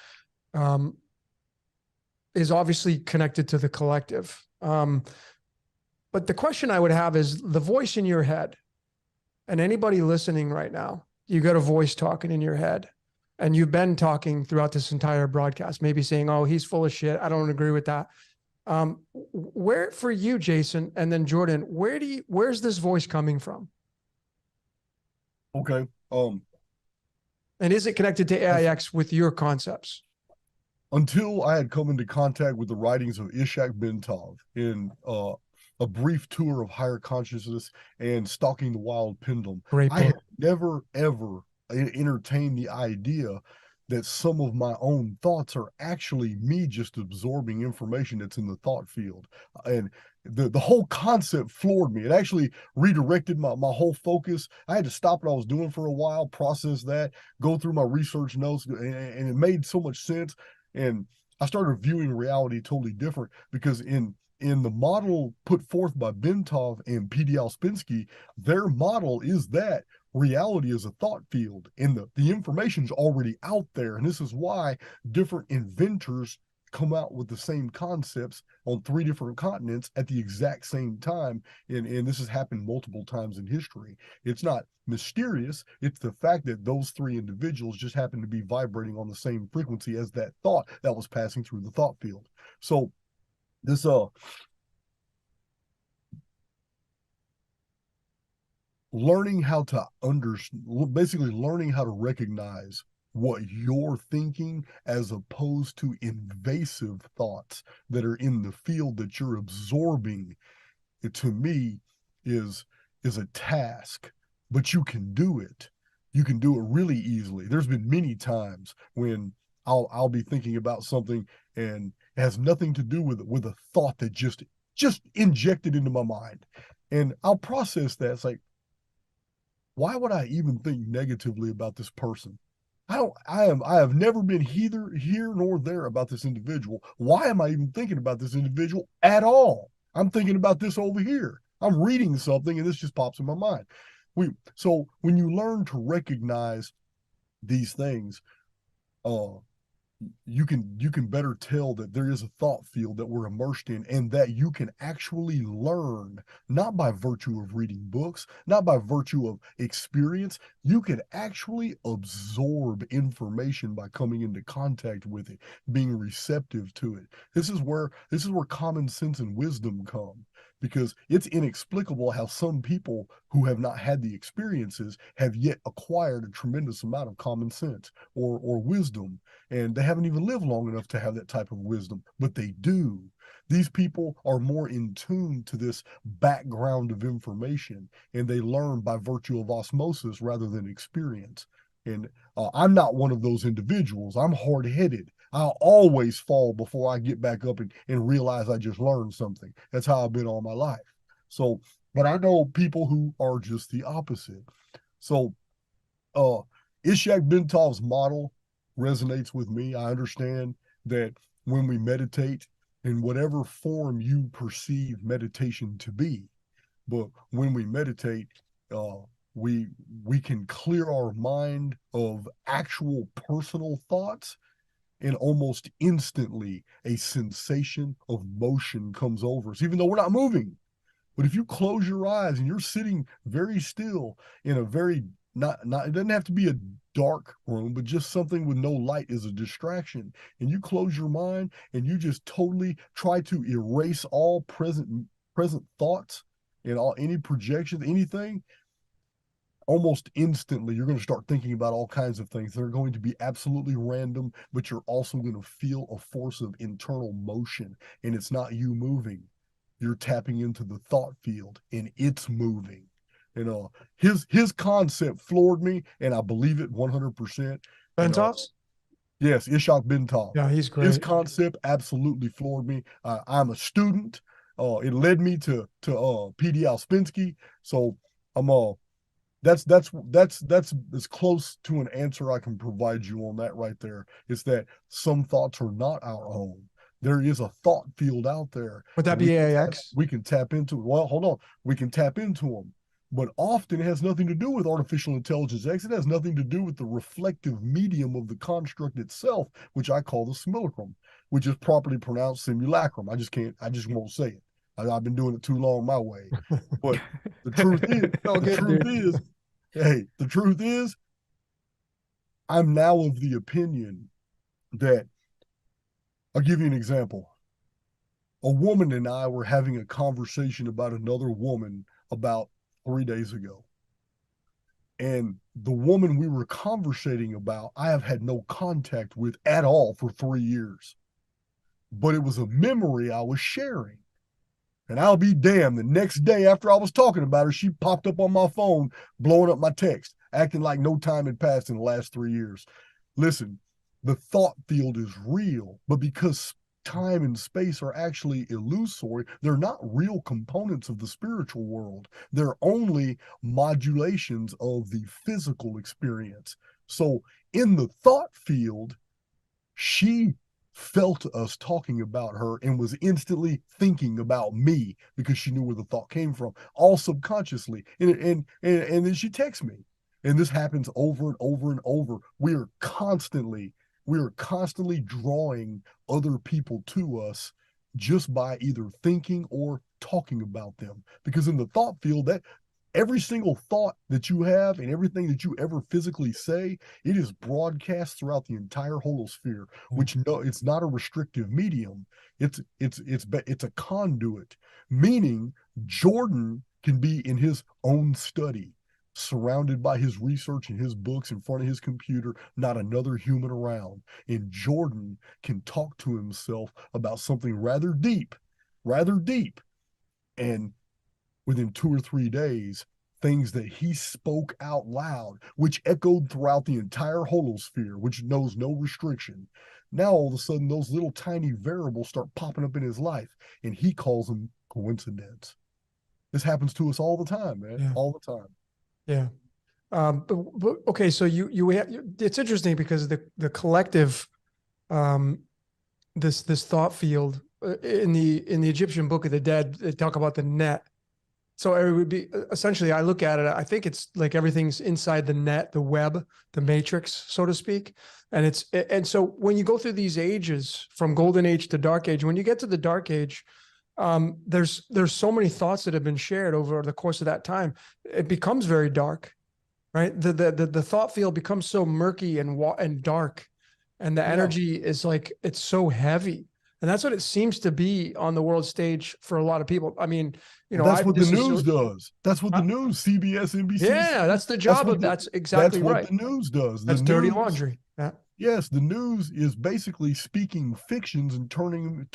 is obviously connected to the collective. But the question I would have is the voice in your head, and anybody listening right now, you got a voice talking in your head, and you've been talking throughout this entire broadcast, maybe saying, "Oh, he's full of shit. I don't agree with that." Where for you, Jason, and then Jordan, where's this voice coming from? Okay. And is it connected to AIX with your concepts? Until I had come into contact with the writings of Ishak Bentov in a brief tour of higher consciousness and Stalking the Wild Pendulum, Great book. I had never ever entertained the idea that some of my own thoughts are actually me just absorbing information that's in the thought field. And the whole concept floored me. It actually redirected my whole focus. I had to stop what I was doing for a while, process that, go through my research notes, and it made so much sense. And I started viewing reality totally different because in the model put forth by Bentov and P.D. Alspinski, their model is that reality is a thought field and the information's already out there. And this is why different inventors come out with the same concepts on 3 different continents at the exact same time. And this has happened multiple times in history. It's not mysterious. It's the fact that those 3 individuals just happen to be vibrating on the same frequency as that thought that was passing through the thought field. So this learning how to basically learning how to recognize what you're thinking as opposed to invasive thoughts that are in the field that you're absorbing, it to me is a task, but you can do it. You can do it really easily. There's been many times when I'll be thinking about something and it has nothing to do with a thought that just injected into my mind. And I'll process that. It's like, why would I even think negatively about this person? I have never been either here nor there about this individual. Why am I even thinking about this individual at all? I'm thinking about this over here. I'm reading something and this just pops in my mind. So when you learn to recognize these things, you can better tell that there is a thought field that we're immersed in and that you can actually learn, not by virtue of reading books, not by virtue of experience. You can actually absorb information by coming into contact with it, being receptive to it. This is where common sense and wisdom come, because it's inexplicable how some people who have not had the experiences have yet acquired a tremendous amount of common sense or wisdom, and they haven't even lived long enough to have that type of wisdom, but they do. These people are more in tune to this background of information, and they learn by virtue of osmosis rather than experience. And I'm not one of those individuals. I'm hard-headed. I'll always fall before I get back up and realize I just learned something. That's how I've been all my life. So, but I know people who are just the opposite. So, Ishak Bentov's model resonates with me. I understand that when we meditate, in whatever form you perceive meditation to be. But when we meditate, we can clear our mind of actual personal thoughts, and almost instantly a sensation of motion comes over us, even though we're not moving. But if you close your eyes and you're sitting very still in a very not it doesn't have to be a dark room, but just something with no light is a distraction. And you close your mind and you just totally try to erase all present thoughts and all any projections, anything. Almost instantly, you're going to start thinking about all kinds of things that are going to be absolutely random, but you're also going to feel a force of internal motion, and it's not you moving. You're tapping into the thought field, and it's moving. You know, his concept floored me, and I believe it 100%. Bentoff's? Yes, Ishak Bentov. Yeah, he's great. His concept absolutely floored me. I'm a student. It led me to P.D. Alspinski. So I'm that's as close to an answer I can provide you on that right there. It's that some thoughts are not our own. There is a thought field out there. Would that be AIX? We can tap into it. Well, hold on. We can tap into them. But often it has nothing to do with artificial intelligence X. It has nothing to do with the reflective medium of the construct itself, which I call the simulacrum, which is properly pronounced simulacrum. I just won't say it. I've been doing it too long my way. But the truth is, the truth is, I'm now of the opinion that, I'll give you an example. A woman and I were having a conversation about another woman about 3 days ago. And the woman we were conversating about, I have had no contact with at all for 3 years. But it was a memory I was sharing. And I'll be damned, the next day after I was talking about her, she popped up on my phone, blowing up my text, acting like no time had passed in the last 3 years. Listen, the thought field is real, but because time and space are actually illusory, they're not real components of the spiritual world. They're only modulations of the physical experience. So in the thought field, she felt us talking about her and was instantly thinking about me because she knew where the thought came from, all subconsciously. And then she texts me. And this happens over and over and over. We are constantly drawing other people to us just by either thinking or talking about them. Because in the thought field, that every single thought that you have and everything that you ever physically say, it is broadcast throughout the entire holosphere, which it's not a restrictive medium. It's a conduit, meaning Jordan can be in his own study, surrounded by his research and his books in front of his computer, not another human around. And Jordan can talk to himself about something rather deep. And within 2 or 3 days, things that he spoke out loud, which echoed throughout the entire holosphere, which knows no restriction. Now, all of a sudden, those little tiny variables start popping up in his life, and he calls them coincidence. This happens to us all the time, man, all the time. Yeah. But okay, so you have, it's interesting because the collective, this thought field in the Egyptian Book of the Dead, they talk about the net. So it would be essentially, I look at it, I think it's like everything's inside the net, the web, the matrix, so to speak. And so when you go through these ages from golden age to dark age, when you get to the dark age, there's so many thoughts that have been shared over the course of that time. It becomes very dark, right? The thought field becomes so murky and dark, and the energy is like, it's so heavy. And that's what it seems to be on the world stage for a lot of people. I mean, that's what the news does. That's what the news, CBS, NBC. Yeah, that's the job of that's exactly right. That's what the news does. That's dirty laundry. Yeah. Yes, the news is basically speaking fictions and turning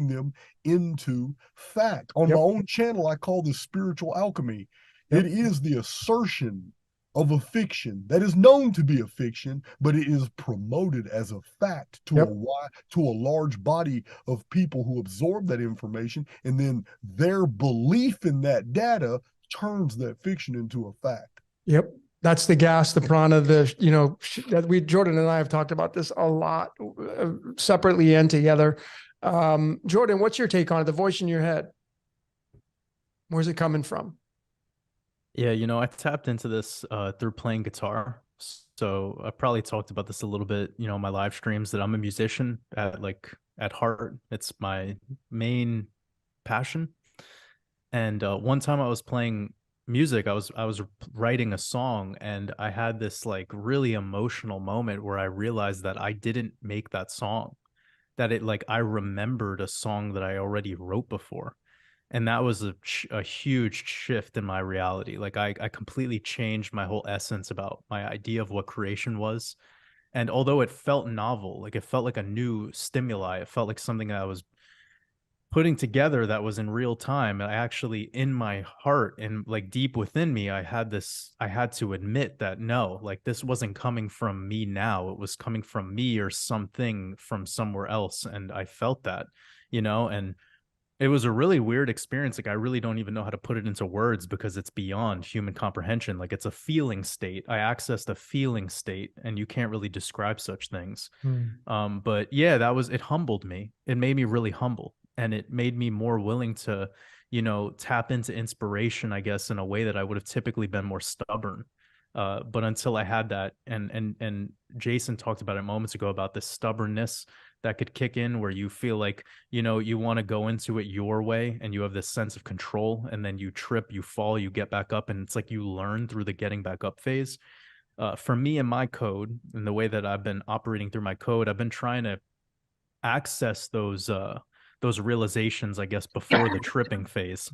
them into fact. On my own channel, I call this spiritual alchemy. It is the assertion of a fiction that is known to be a fiction, but it is promoted as a fact to a large body of people who absorb that information, and then their belief in that data turns that fiction into a fact. Yep. That's the gas, the prana, that Jordan and I have talked about this a lot, separately and together. Jordan, what's your take on it? The voice in your head. Where's it coming from? Yeah, I tapped into this through playing guitar. So I probably talked about this a little bit, in my live streams, that I'm a musician at heart. It's my main passion. And one time I was playing music, I was writing a song, and I had this like really emotional moment where I realized that I didn't make that song. That it like I remembered a song that I already wrote before. And that was a huge shift in my reality. Like I completely changed my whole essence about my idea of what creation was. And although it felt novel, like it felt like a new stimuli, it felt like something that I was putting together that was in real time. And I actually, in my heart and like deep within me, I had to admit that no, like this wasn't coming from me now. It was coming from me or something from somewhere else. And I felt that, and it was a really weird experience. Like I really don't even know how to put it into words because it's beyond human comprehension. Like it's a feeling state. I accessed a feeling state, and you can't really describe such things. But yeah, it humbled me. It made me really humble, and it made me more willing to, tap into inspiration, I guess, in a way that I would have typically been more stubborn. But until I had that, and Jason talked about it moments ago about this stubbornness that could kick in where you feel like, you want to go into it your way, and you have this sense of control, and then you trip, you fall, you get back up, and it's like you learn through the getting back up phase. For me and my code, and the way that I've been operating through my code, I've been trying to access those realizations, I guess, before the tripping phase.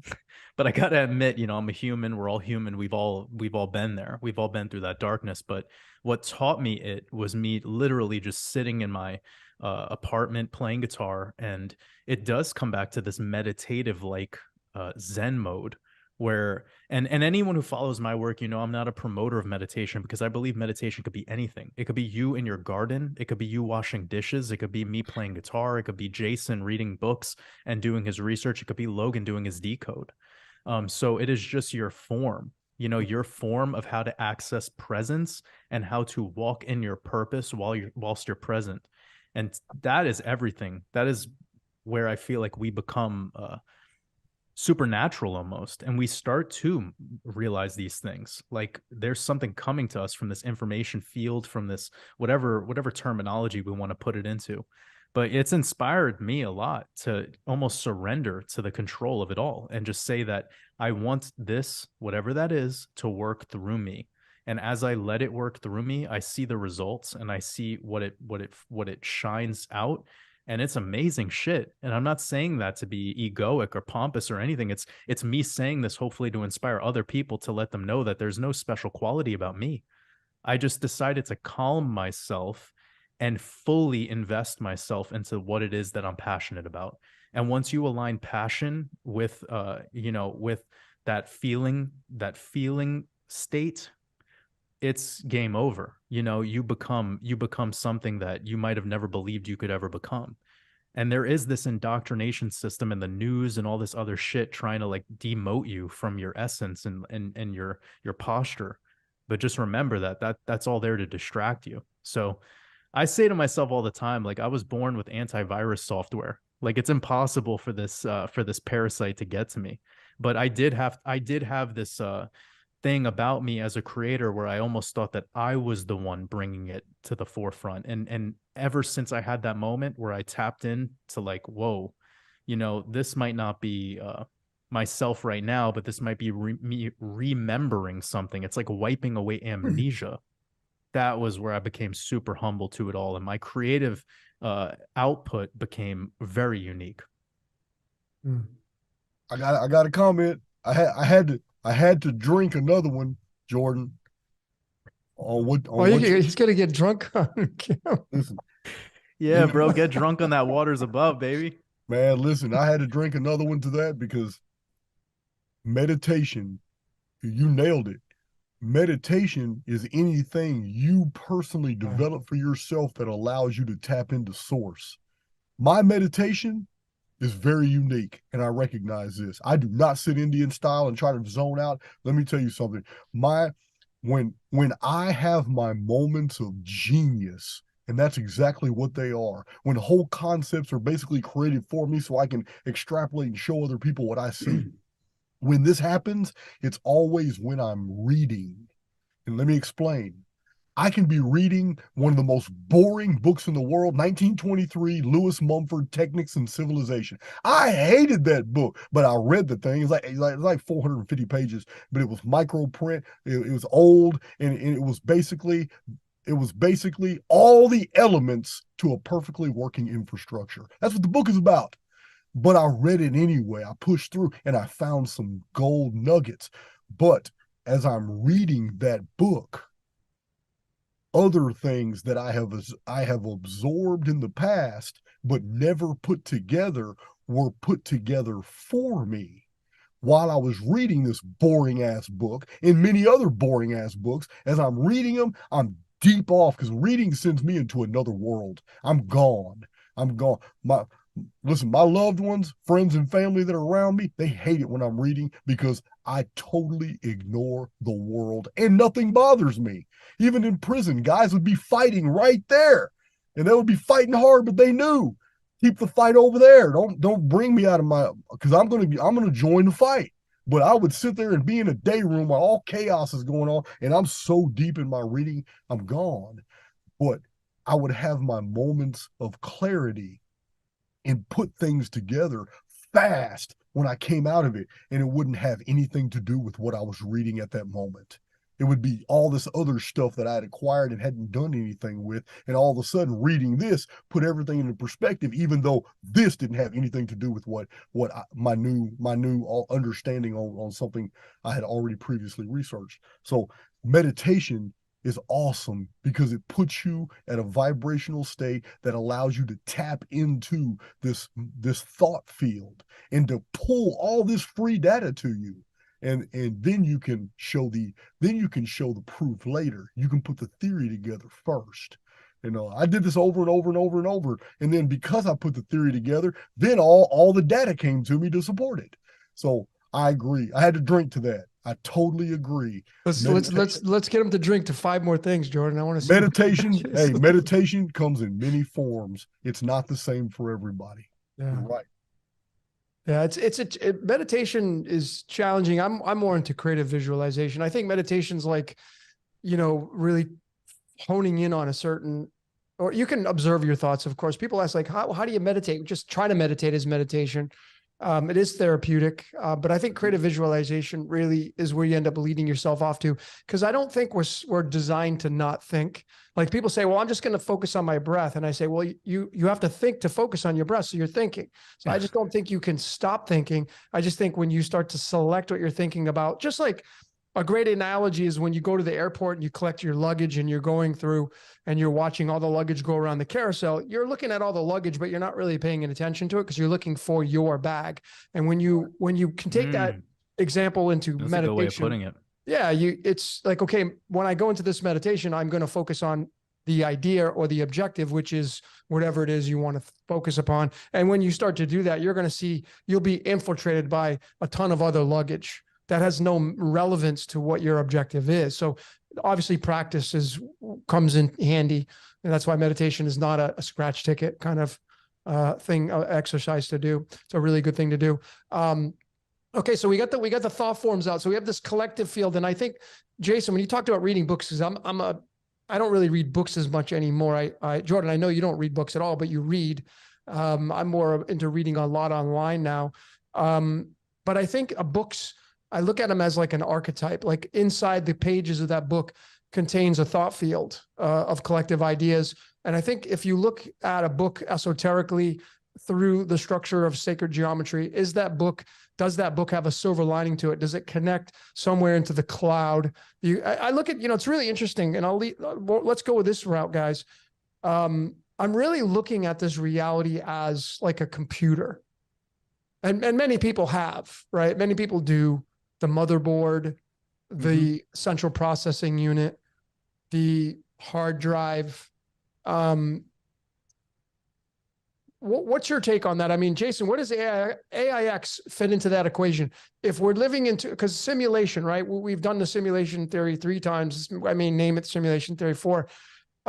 But I gotta admit, I'm a human. We're all human. We've all been there. We've all been through that darkness. But what taught me it was me literally just sitting in my apartment playing guitar, and it does come back to this meditative like Zen mode where and anyone who follows my work, I'm not a promoter of meditation, because I believe meditation could be anything. It could be you in your garden, it could be you washing dishes, it could be me playing guitar, it could be Jason reading books and doing his research, it could be Logan doing his decode. So it is just your form, your form of how to access presence and how to walk in your purpose whilst you're present. And that is everything. That is where I feel like we become supernatural almost, and we start to realize these things. Like there's something coming to us from this information field, from this whatever terminology we want to put it into. But it's inspired me a lot to almost surrender to the control of it all and just say that I want this, whatever that is, to work through me. And as I let it work through me, I see the results, and I see what it shines out. And it's amazing shit. And I'm not saying that to be egoic or pompous or anything. It's me saying this hopefully to inspire other people, to let them know that there's no special quality about me. I just decided to calm myself and fully invest myself into what it is that I'm passionate about. And once you align passion with with that feeling state, it's game over. You become something that you might have never believed you could ever become. And there is this indoctrination system in the news and all this other shit trying to like demote you from your essence and your posture. But just remember that's all there to distract you. So I say to myself all the time, like I was born with antivirus software. Like it's impossible for this parasite to get to me. But I did have this thing about me as a creator where I almost thought that I was the one bringing it to the forefront. And ever since I had that moment where I tapped in to like, whoa, this might not be myself right now, but this might be me remembering something. It's like wiping away amnesia. That was where I became super humble to it all, and my creative output became very unique. I got a comment. I had to drink another one, Jordan. He's gonna get drunk on camera. Listen, yeah, bro, get drunk on that waters above, baby. Man, listen, I had to drink another one to that because meditation, you nailed it. Meditation is anything you personally develop for yourself that allows you to tap into source. My meditation is very unique, and I recognize this. I do not sit Indian style and try to zone out. Let me tell you something. When I have my moments of genius And that's exactly what they are. When whole concepts are basically created for me so I can extrapolate and show other people what I see. When this happens, it's always when I'm reading. And let me explain. I can be reading one of the most boring books in the world, 1923, Lewis Mumford, Technics and Civilization. I hated that book, but I read the thing. It's like 450 pages, but it was micro print. It was old, and it was basically all the elements to a perfectly working infrastructure. That's what the book is about. But I read it anyway. I pushed through, and I found some gold nuggets. But as I'm reading that book, other things that I have absorbed in the past but never put together were put together for me while I was reading this boring ass book and many other boring ass books. As I'm reading them, I'm deep off because reading sends me into another world. I'm gone. Listen, my loved ones, friends and family that are around me, they hate it when I'm reading because I totally ignore the world and nothing bothers me. Even in prison, guys would be fighting right there and they would be fighting hard, but they knew, keep the fight over there. Don't bring me out of my, because I'm going to join the fight. But I would sit there and be in a day room where all chaos is going on and I'm so deep in my reading, I'm gone. But I would have my moments of clarity and put things together fast when I came out of it, and it wouldn't have anything to do with what I was reading at that moment. It would be all this other stuff that I had acquired and hadn't done anything with, and all of a sudden reading this put everything into perspective, even though this didn't have anything to do with my new understanding on something I had already previously researched. So meditation is awesome because it puts you at a vibrational state that allows you to tap into this thought field and to pull all this free data to you. And then you can show the proof later. You can put the theory together first. I did this over and over and over and over. And then because I put the theory together, then all the data came to me to support it. So I agree. I had to drink to that. I totally agree. Let's get him to drink to 5 more things, Jordan. I want to see meditation. Hey, meditation comes in many forms. It's not the same for everybody. Yeah. You're right. Yeah, meditation is challenging. I'm more into creative visualization. I think meditation's like, really honing in on a certain, or you can observe your thoughts, of course. People ask like, how do you meditate? Just try to meditate is meditation. It is therapeutic, but I think creative visualization really is where you end up leading yourself off to, because I don't think we're designed to not think. Like people say, well, I'm just going to focus on my breath. And I say, well, you have to think to focus on your breath. So you're thinking. So I just don't think you can stop thinking. I just think when you start to select what you're thinking about, just like a great analogy is when you go to the airport and you collect your luggage and you're going through and you're watching all the luggage go around the carousel, you're looking at all the luggage, but you're not really paying attention to it because you're looking for your bag. And when you can take that example into That's meditation, a good way of putting it. Yeah, it's like, okay, when I go into this meditation, I'm going to focus on the idea or the objective, which is whatever it is you want to focus upon. And when you start to do that, you're going to see you'll be infiltrated by a ton of other luggage that has no relevance to what your objective is. So obviously practice comes in handy. And that's why meditation is not a scratch ticket kind of exercise to do. It's a really good thing to do. Okay, so we got the thought forms out. So we have this collective field. And I think, Jason, when you talked about reading books, because I don't really read books as much anymore. Jordan, I know you don't read books at all, but you read. I'm more into reading a lot online now. But I think books, I look at them as like an archetype, like inside the pages of that book contains a thought field of collective ideas. And I think if you look at a book esoterically through the structure of sacred geometry, does that book have a silver lining to it? Does it connect somewhere into the cloud? I look at, it's really interesting, and let's go with this route, guys. I'm really looking at this reality as like a computer. And many people have, right? Many people do. The motherboard, the central processing unit, the hard drive. What's your take on that? I mean, Jason, what does AIX fit into that equation? If we're living into, because simulation, right? We've done the simulation theory 3 times. I mean, name it simulation theory 4.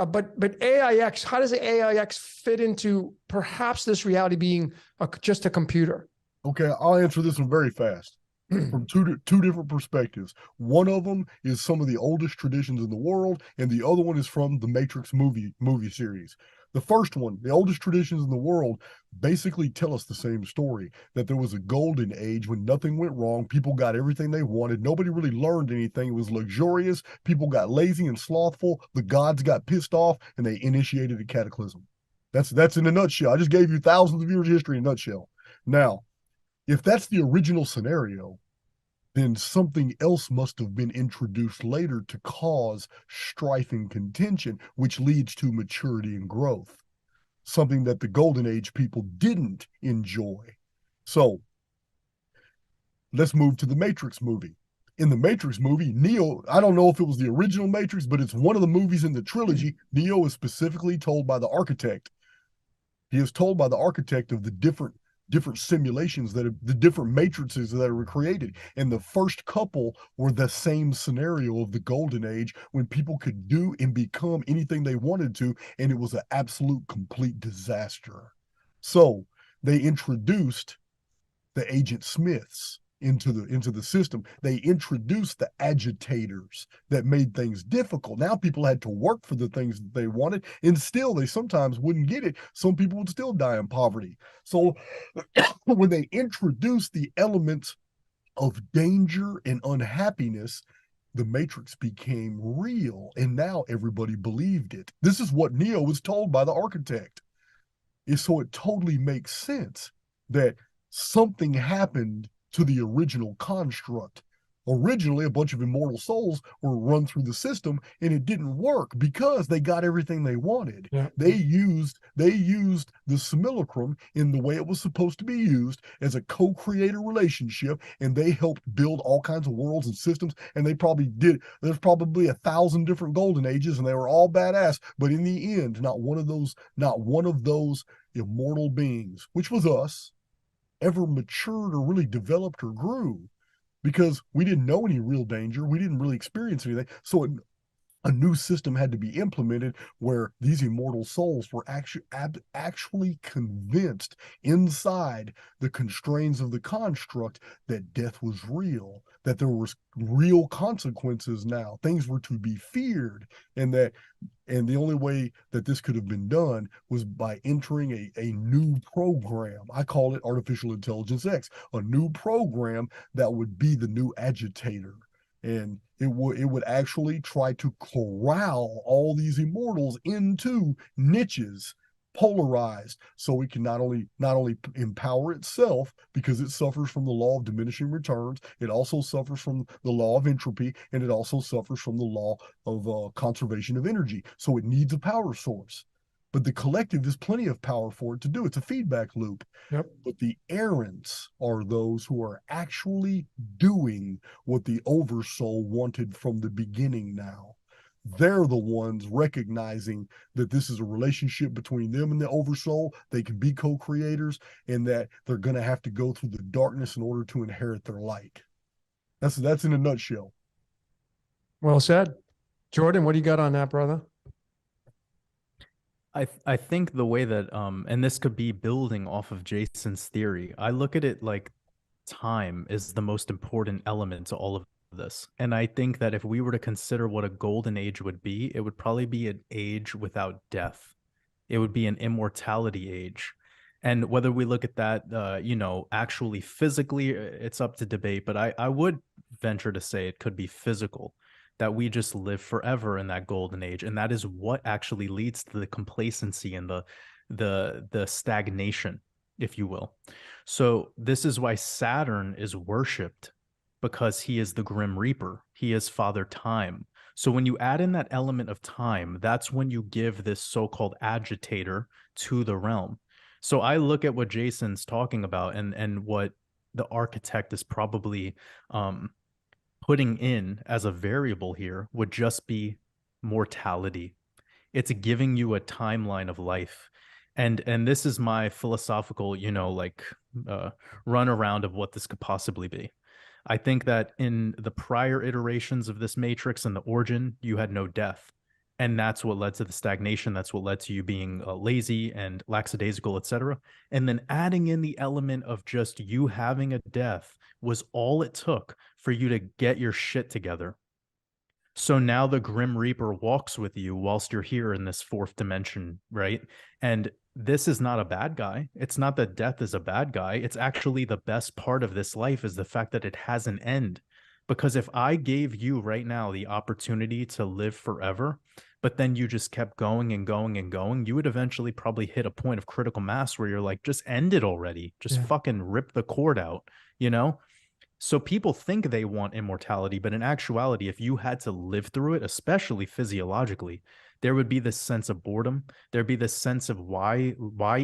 But AIX, how does the AIX fit into perhaps this reality being just a computer? Okay, I'll answer this one very fast from two different perspectives. One of them is some of the oldest traditions in the world, and the other one is from the Matrix movie series. The first one, the oldest traditions in the world, basically tell us the same story, that there was a golden age when nothing went wrong. People got everything they wanted. Nobody really learned anything. It was luxurious. People got lazy and slothful. The gods got pissed off, and they initiated a cataclysm. That's in a nutshell. I just gave you thousands of years of history in a nutshell. Now, if that's the original scenario, then something else must have been introduced later to cause strife and contention, which leads to maturity and growth, something that the Golden Age people didn't enjoy. So let's move to the Matrix movie. In the Matrix movie, Neo, I don't know if it was the original Matrix, but it's one of the movies in the trilogy. Neo is specifically told by the architect. He is told by the architect of the different simulations the different matrices that were created, and the first couple were the same scenario of the golden age when people could do and become anything they wanted to, and it was an absolute complete disaster. So they introduced the Agent Smiths into the system. They introduced the agitators that made things difficult. Now people had to work for the things that they wanted, and still they sometimes wouldn't get it. Some people would still die in poverty. So when they introduced the elements of danger and unhappiness, the Matrix became real, and now everybody believed it. This is what Neo was told by the architect. And so it totally makes sense that something happened to the original construct. Originally, a bunch of immortal souls were run through the system, and it didn't work because they got everything they wanted. Yeah. They used the simulacrum in the way it was supposed to be used as a co-creator relationship, and they helped build all kinds of worlds and systems. And they probably did. There's probably 1,000 different golden ages, and they were all badass. But in the end, not one of those immortal beings, which was us, ever matured or really developed or grew, because we didn't know any real danger. We didn't really experience anything. So a new system had to be implemented where these immortal souls were actually convinced inside the constraints of the construct that death was real, that there was real consequences now. Things were to be feared, and the only way that this could have been done was by entering a new program. I call it Artificial Intelligence X, a new program that would be the new agitator. And it would actually try to corral all these immortals into niches, polarized, so it can not only empower itself, because it suffers from the law of diminishing returns, it also suffers from the law of entropy, and it also suffers from the law of conservation of energy. So it needs a power source. But the collective is plenty of power for it to do. It's a feedback loop. Yep. But the errants are those who are actually doing what the oversoul wanted from the beginning now. They're the ones recognizing that this is a relationship between them and the oversoul. They can be co-creators, and that they're going to have to go through the darkness in order to inherit their light. That's in a nutshell. Well said. Jordan, what do you got on that, brother? I think the way that and this could be building off of Jason's theory. I look at it like time is the most important element to all of this. And I think that if we were to consider what a golden age would be, it would probably be an age without death. It would be an immortality age. And whether we look at that, actually physically, it's up to debate. But I would venture to say it could be physical, that we just live forever in that golden age. And that is what actually leads to the complacency and the stagnation, if you will. So this is why Saturn is worshipped, because he is the Grim Reaper. He is Father Time. So when you add in that element of time, that's when you give this so-called agitator to the realm. So I look at what Jason's talking about, and what the architect is probably putting in as a variable here would just be mortality. It's giving you a timeline of life. And this is my philosophical, run around of what this could possibly be. I think that in the prior iterations of this matrix and the origin, you had no death. And that's what led to the stagnation. That's what led to you being lazy and lackadaisical, etc. And then adding in the element of just you having a death was all it took for you to get your shit together. So now the Grim Reaper walks with you whilst you're here in this fourth dimension, right? And this is not a bad guy. It's not that death is a bad guy. It's actually the best part of this life is the fact that it has an end. Because if I gave you right now the opportunity to live forever, but then you just kept going and going and going, you would eventually probably hit a point of critical mass where you're like, just end it already. Just fucking rip the cord out, you know? So people think they want immortality, but in actuality, if you had to live through it, especially physiologically, there would be this sense of boredom. There'd be this sense of why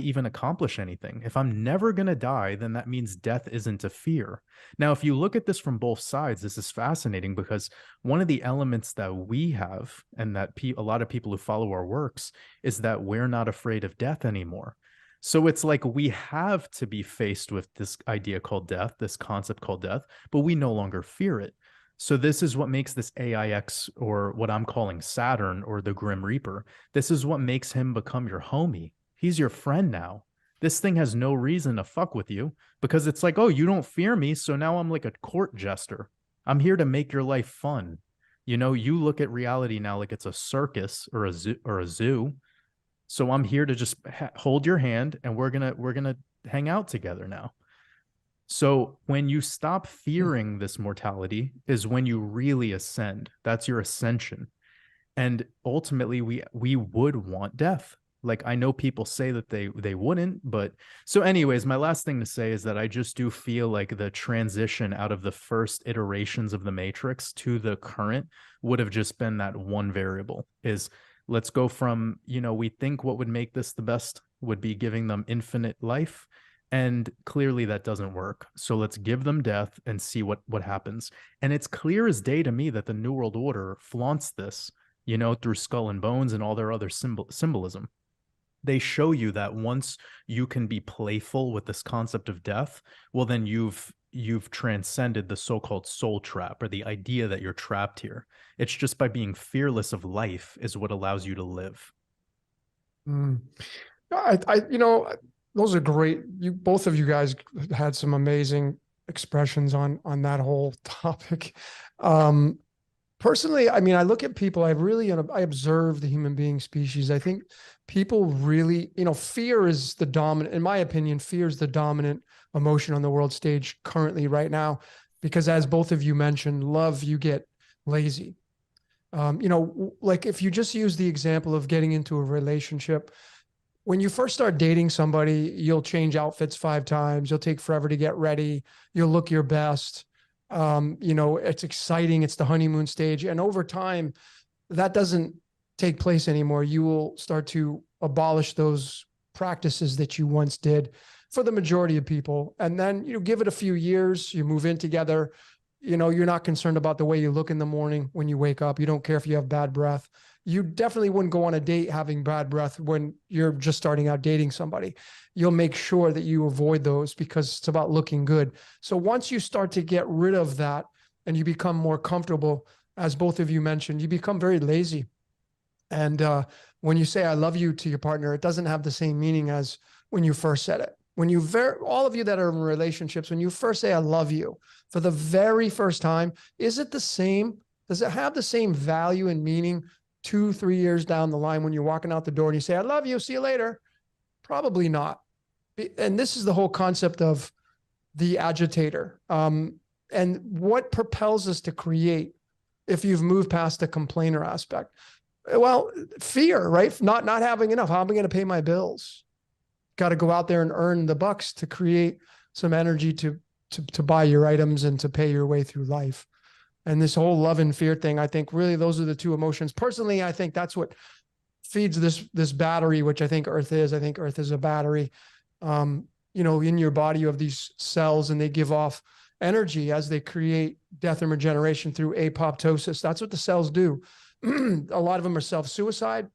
even accomplish anything? If I'm never going to die, then that means death isn't a fear. Now, if you look at this from both sides, this is fascinating because one of the elements that we have and that a lot of people who follow our works is that we're not afraid of death anymore. So it's like we have to be faced with this idea called death, this concept called death, but we no longer fear it. So this is what makes this AIX, or what I'm calling Saturn, or the Grim Reaper. This is what makes him become your homie. He's your friend now. This thing has no reason to fuck with you because it's like, oh, you don't fear me, so now I'm like a court jester. I'm here to make your life fun. You know, you look at reality now like it's a circus or a zoo. So I'm here to just hold your hand and we're gonna hang out together now. So when you stop fearing this mortality is when you really ascend. That's your ascension. And ultimately we would want death. Like I know people say that they wouldn't, but so anyways, my last thing to say is that I just do feel like the transition out of the first iterations of the Matrix to the current would have just been that one variable is let's go from, you know, we think what would make this the best would be giving them infinite life. And clearly that doesn't work. So let's give them death and see what happens. And it's clear as day to me that the New World Order flaunts this, you know, through Skull and Bones and all their other symbolism. They show you that once you can be playful with this concept of death, well, then you've transcended the so-called soul trap, or the idea that you're trapped here. It's just by being fearless of life is what allows you to live. You know, those are great. Both of you guys had some amazing expressions on that whole topic. Personally, I mean, I look at people, I observe the human being species. I think people really, you know, fear is the dominant, in my opinion, fear is the dominant emotion on the world stage currently right now, because as both of you mentioned, love, you get lazy. You know, like if you just use the example of getting into a relationship, when you first start dating somebody, you'll change outfits 5 times. You'll take forever to get ready. You'll look your best. You know, it's exciting. It's the honeymoon stage. And over time, that doesn't take place anymore. You will start to abolish those practices that you once did for the majority of people. And then, you know, give it a few years, you move in together. You know, you're not concerned about the way you look in the morning when you wake up. You don't care if you have bad breath. You definitely wouldn't go on a date having bad breath when you're just starting out dating somebody. You'll make sure that you avoid those because it's about looking good. So once you start to get rid of that and you become more comfortable, as both of you mentioned, you become very lazy. And when you say I love you to your partner, it doesn't have the same meaning as when you first said it. When you all of you that are in relationships, when you first say I love you for the very first time, is it the same? Does it have the same value and meaning 2-3 years down the line when you're walking out the door and you say, I love you, see you later? Probably not. And this is the whole concept of the agitator. And what propels us to create if you've moved past the complainer aspect? Well, fear, right? Not having enough. How am I going to pay my bills? Got to go out there and earn the bucks to create some energy to buy your items and to pay your way through life. And this whole love and fear thing, I think really those are the two emotions. Personally, I think that's what feeds this battery, which I think Earth is. I think Earth is a battery. You know, in your body, you have these cells and they give off energy as they create death and regeneration through apoptosis. That's what the cells do. A lot of them are self-suicide.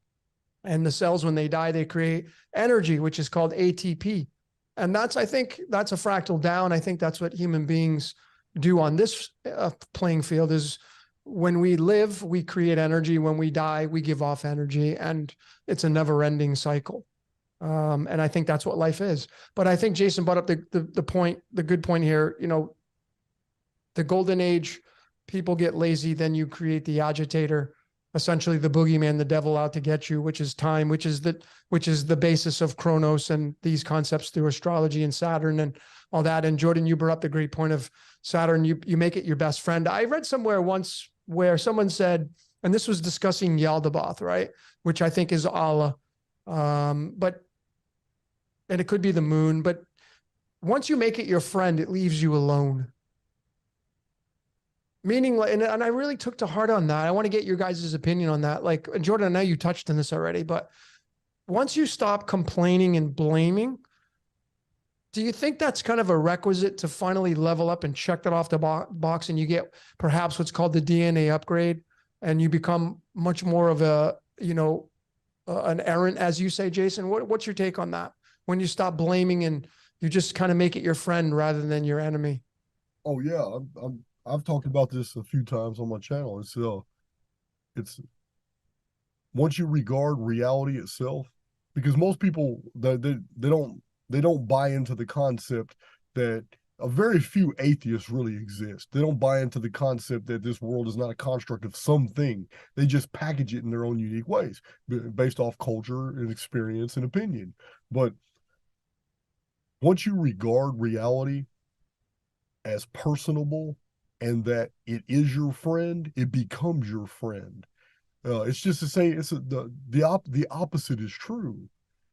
And the cells, when they die, they create energy, which is called ATP. And I think that's a fractal down. I think that's what human beings do on this playing field is when we live, we create energy. When we die, we give off energy, and it's a never-ending cycle. And I think that's what life is. But I think Jason brought up the point, the good point here. You know, the golden age, people get lazy, then you create the agitator, essentially the boogeyman, the devil out to get you, which is time, which is the basis of Chronos and these concepts through astrology and Saturn and all that. And Jordan, you brought up the great point of Saturn. You make it your best friend. I read somewhere once where someone said, and this was discussing Yaldabaoth, right? Which I think is Allah. But, and it could be the moon, but once you make it your friend, it leaves you alone. Meaning, and I really took to heart on that. I want to get your guys' opinion on that. Like, and Jordan, I know you touched on this already, but once you stop complaining and blaming, do you think that's kind of a requisite to finally level up and check that off the box, and you get perhaps what's called the DNA upgrade, and you become much more of a, you know, an errant, as you say, Jason? What's your take on that? When you stop blaming and you just kind of make it your friend rather than your enemy? Oh yeah, I've talked about this a few times on my channel. It's once you regard reality itself, because most people they don't buy into the concept that a very few atheists really exist. They don't buy into the concept that this world is not a construct of something. They just package it in their own unique ways, based off culture and experience and opinion. But once you regard reality as personable and that it is your friend, it becomes your friend. It's just the same. The opposite is true.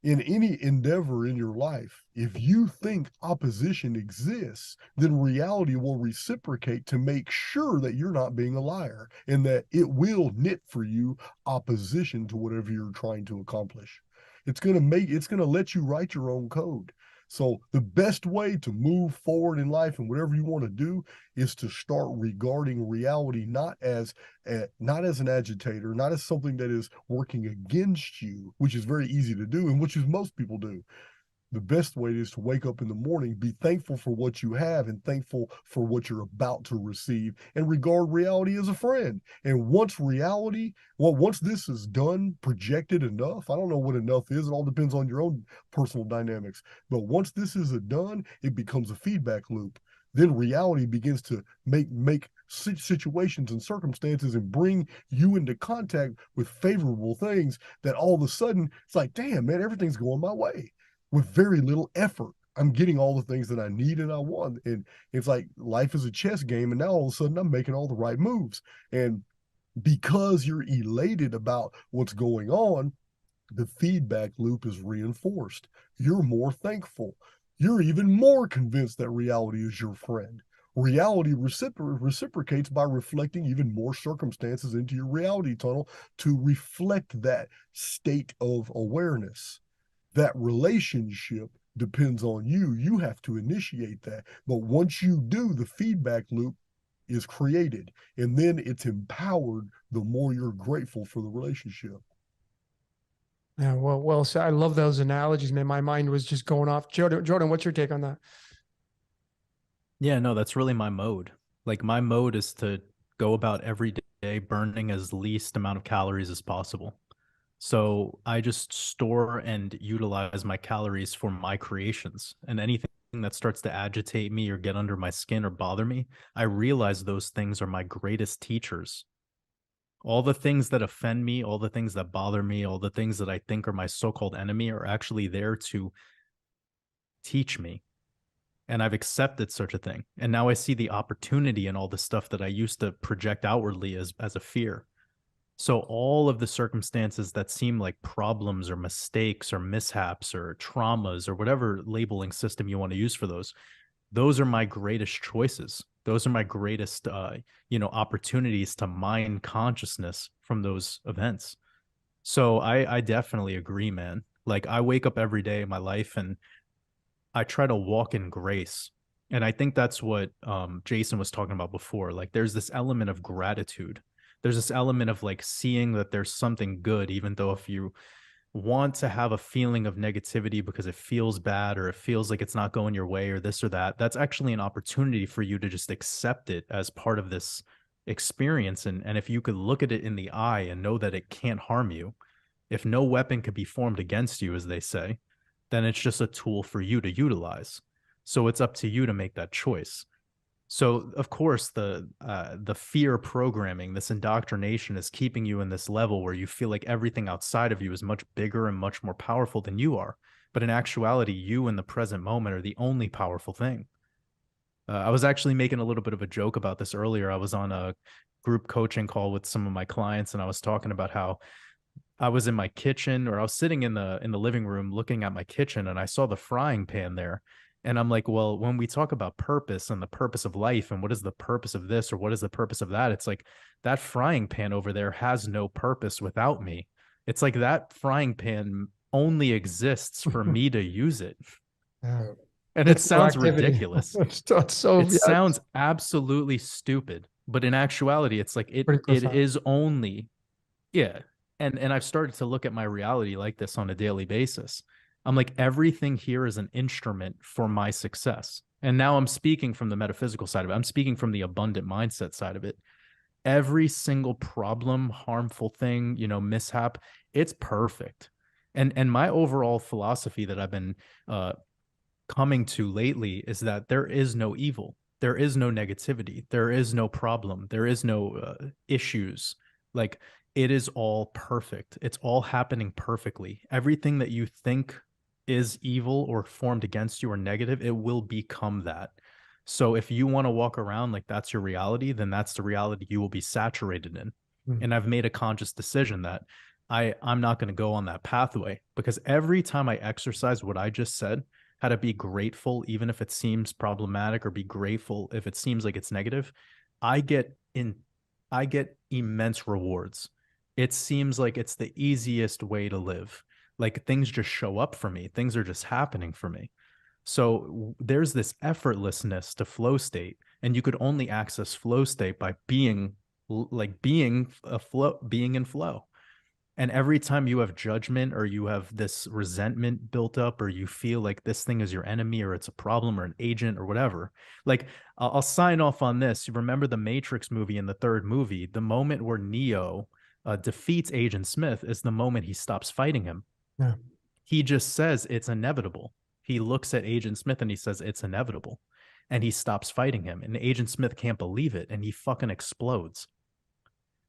In any endeavor in your life, if you think opposition exists, then reality will reciprocate to make sure that you're not being a liar and that it will knit for you opposition to whatever you're trying to accomplish. It's going to let you write your own code. So the best way to move forward in life and whatever you want to do is to start regarding reality not as an agitator, not as something that is working against you, which is very easy to do and which is most people do. The best way is to wake up in the morning, be thankful for what you have and thankful for what you're about to receive, and regard reality as a friend. And once this is done, projected enough, I don't know what enough is, it all depends on your own personal dynamics. But once this is done, it becomes a feedback loop. Then reality begins to make situations and circumstances and bring you into contact with favorable things that all of a sudden it's like, damn, man, everything's going my way. With very little effort, I'm getting all the things that I need and I want. And it's like life is a chess game, and now all of a sudden I'm making all the right moves. And because you're elated about what's going on, the feedback loop is reinforced. You're more thankful. You're even more convinced that reality is your friend. Reality reciprocates by reflecting even more circumstances into your reality tunnel to reflect that state of awareness. That relationship depends on you. You have to initiate that. But once you do, the feedback loop is created, and then it's empowered the more you're grateful for the relationship. Yeah, well, so I love those analogies, man. My mind was just going off. Jordan, what's your take on that? Yeah, no, that's really my mode. Like, my mode is to go about every day burning as least amount of calories as possible. So I just store and utilize my calories for my creations, and anything that starts to agitate me or get under my skin or bother me, I realize those things are my greatest teachers. All the things that offend me, all the things that bother me, all the things that I think are my so-called enemy are actually there to teach me. And I've accepted such a thing. And now I see the opportunity in all the stuff that I used to project outwardly as a fear. So all of the circumstances that seem like problems or mistakes or mishaps or traumas or whatever labeling system you want to use for those are my greatest choices. Those are my greatest, opportunities to mine consciousness from those events. So I definitely agree, man. Like, I wake up every day in my life and I try to walk in grace. And I think that's what Jason was talking about before. Like, there's this element of gratitude. There's this element of like seeing that there's something good, even though if you want to have a feeling of negativity because it feels bad or it feels like it's not going your way or this or that, that's actually an opportunity for you to just accept it as part of this experience. And if you could look at it in the eye and know that it can't harm you, if no weapon could be formed against you, as they say, then it's just a tool for you to utilize. So it's up to you to make that choice. So of course, the fear programming, this indoctrination, is keeping you in this level where you feel like everything outside of you is much bigger and much more powerful than you are. But in actuality, you in the present moment are the only powerful thing. I was actually making a little bit of a joke about this earlier. I was on a group coaching call with some of my clients, and I was talking about how I was in my kitchen, or I was sitting in the living room looking at my kitchen, and I saw the frying pan there. And I'm like, well, when we talk about purpose and the purpose of life and what is the purpose of this or what is the purpose of that, it's like that frying pan over there has no purpose without me. It's like that frying pan only exists for me to use it. Yeah. And it sounds ridiculous. It's so, it sounds absolutely stupid, but in actuality, it's like it is only, yeah. And I've started to look at my reality like this on a daily basis. I'm like, everything here is an instrument for my success. And now I'm speaking from the metaphysical side of it. I'm speaking from the abundant mindset side of it. Every single problem, harmful thing, mishap, it's perfect. And my overall philosophy that I've been coming to lately is that there is no evil. There is no negativity. There is no problem. There is no issues. Like, it is all perfect. It's all happening perfectly. Everything that you think is evil or formed against you or negative, it will become that. So if you want to walk around like that's your reality, then that's the reality you will be saturated in. And I've made a conscious decision that I'm not going to go on that pathway, because every time I exercise what I just said, how to be grateful, even if it seems problematic, or be grateful if it seems like it's negative, I get immense rewards. It seems like it's the easiest way to live. Like, things just show up for me. Things are just happening for me. So there's this effortlessness to flow state, and you could only access flow state by being in flow. And every time you have judgment, or you have this resentment built up, or you feel like this thing is your enemy, or it's a problem, or an agent, or whatever, like, I'll sign off on this. You remember the Matrix movie, in the third movie, the moment where Neo defeats Agent Smith is the moment he stops fighting him. Yeah. He just says it's inevitable. He looks at Agent Smith and he says it's inevitable. And he stops fighting him. And Agent Smith can't believe it. And he fucking explodes.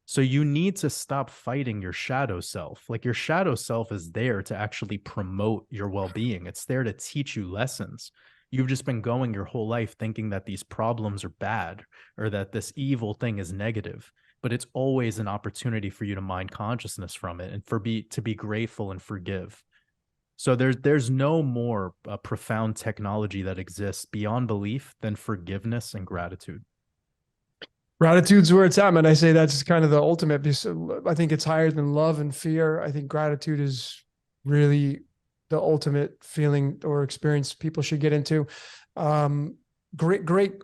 So you need to stop fighting your shadow self. Like, your shadow self is there to actually promote your well-being. It's there to teach you lessons. You've just been going your whole life thinking that these problems are bad, or that this evil thing is negative. But it's always an opportunity for you to mind consciousness from it, and to be grateful and forgive. So there's no more profound technology that exists beyond belief than forgiveness and gratitude. Gratitude's where it's at, man. I say that's kind of the ultimate. I think it's higher than love and fear. I think gratitude is really the ultimate feeling or experience people should get into. Great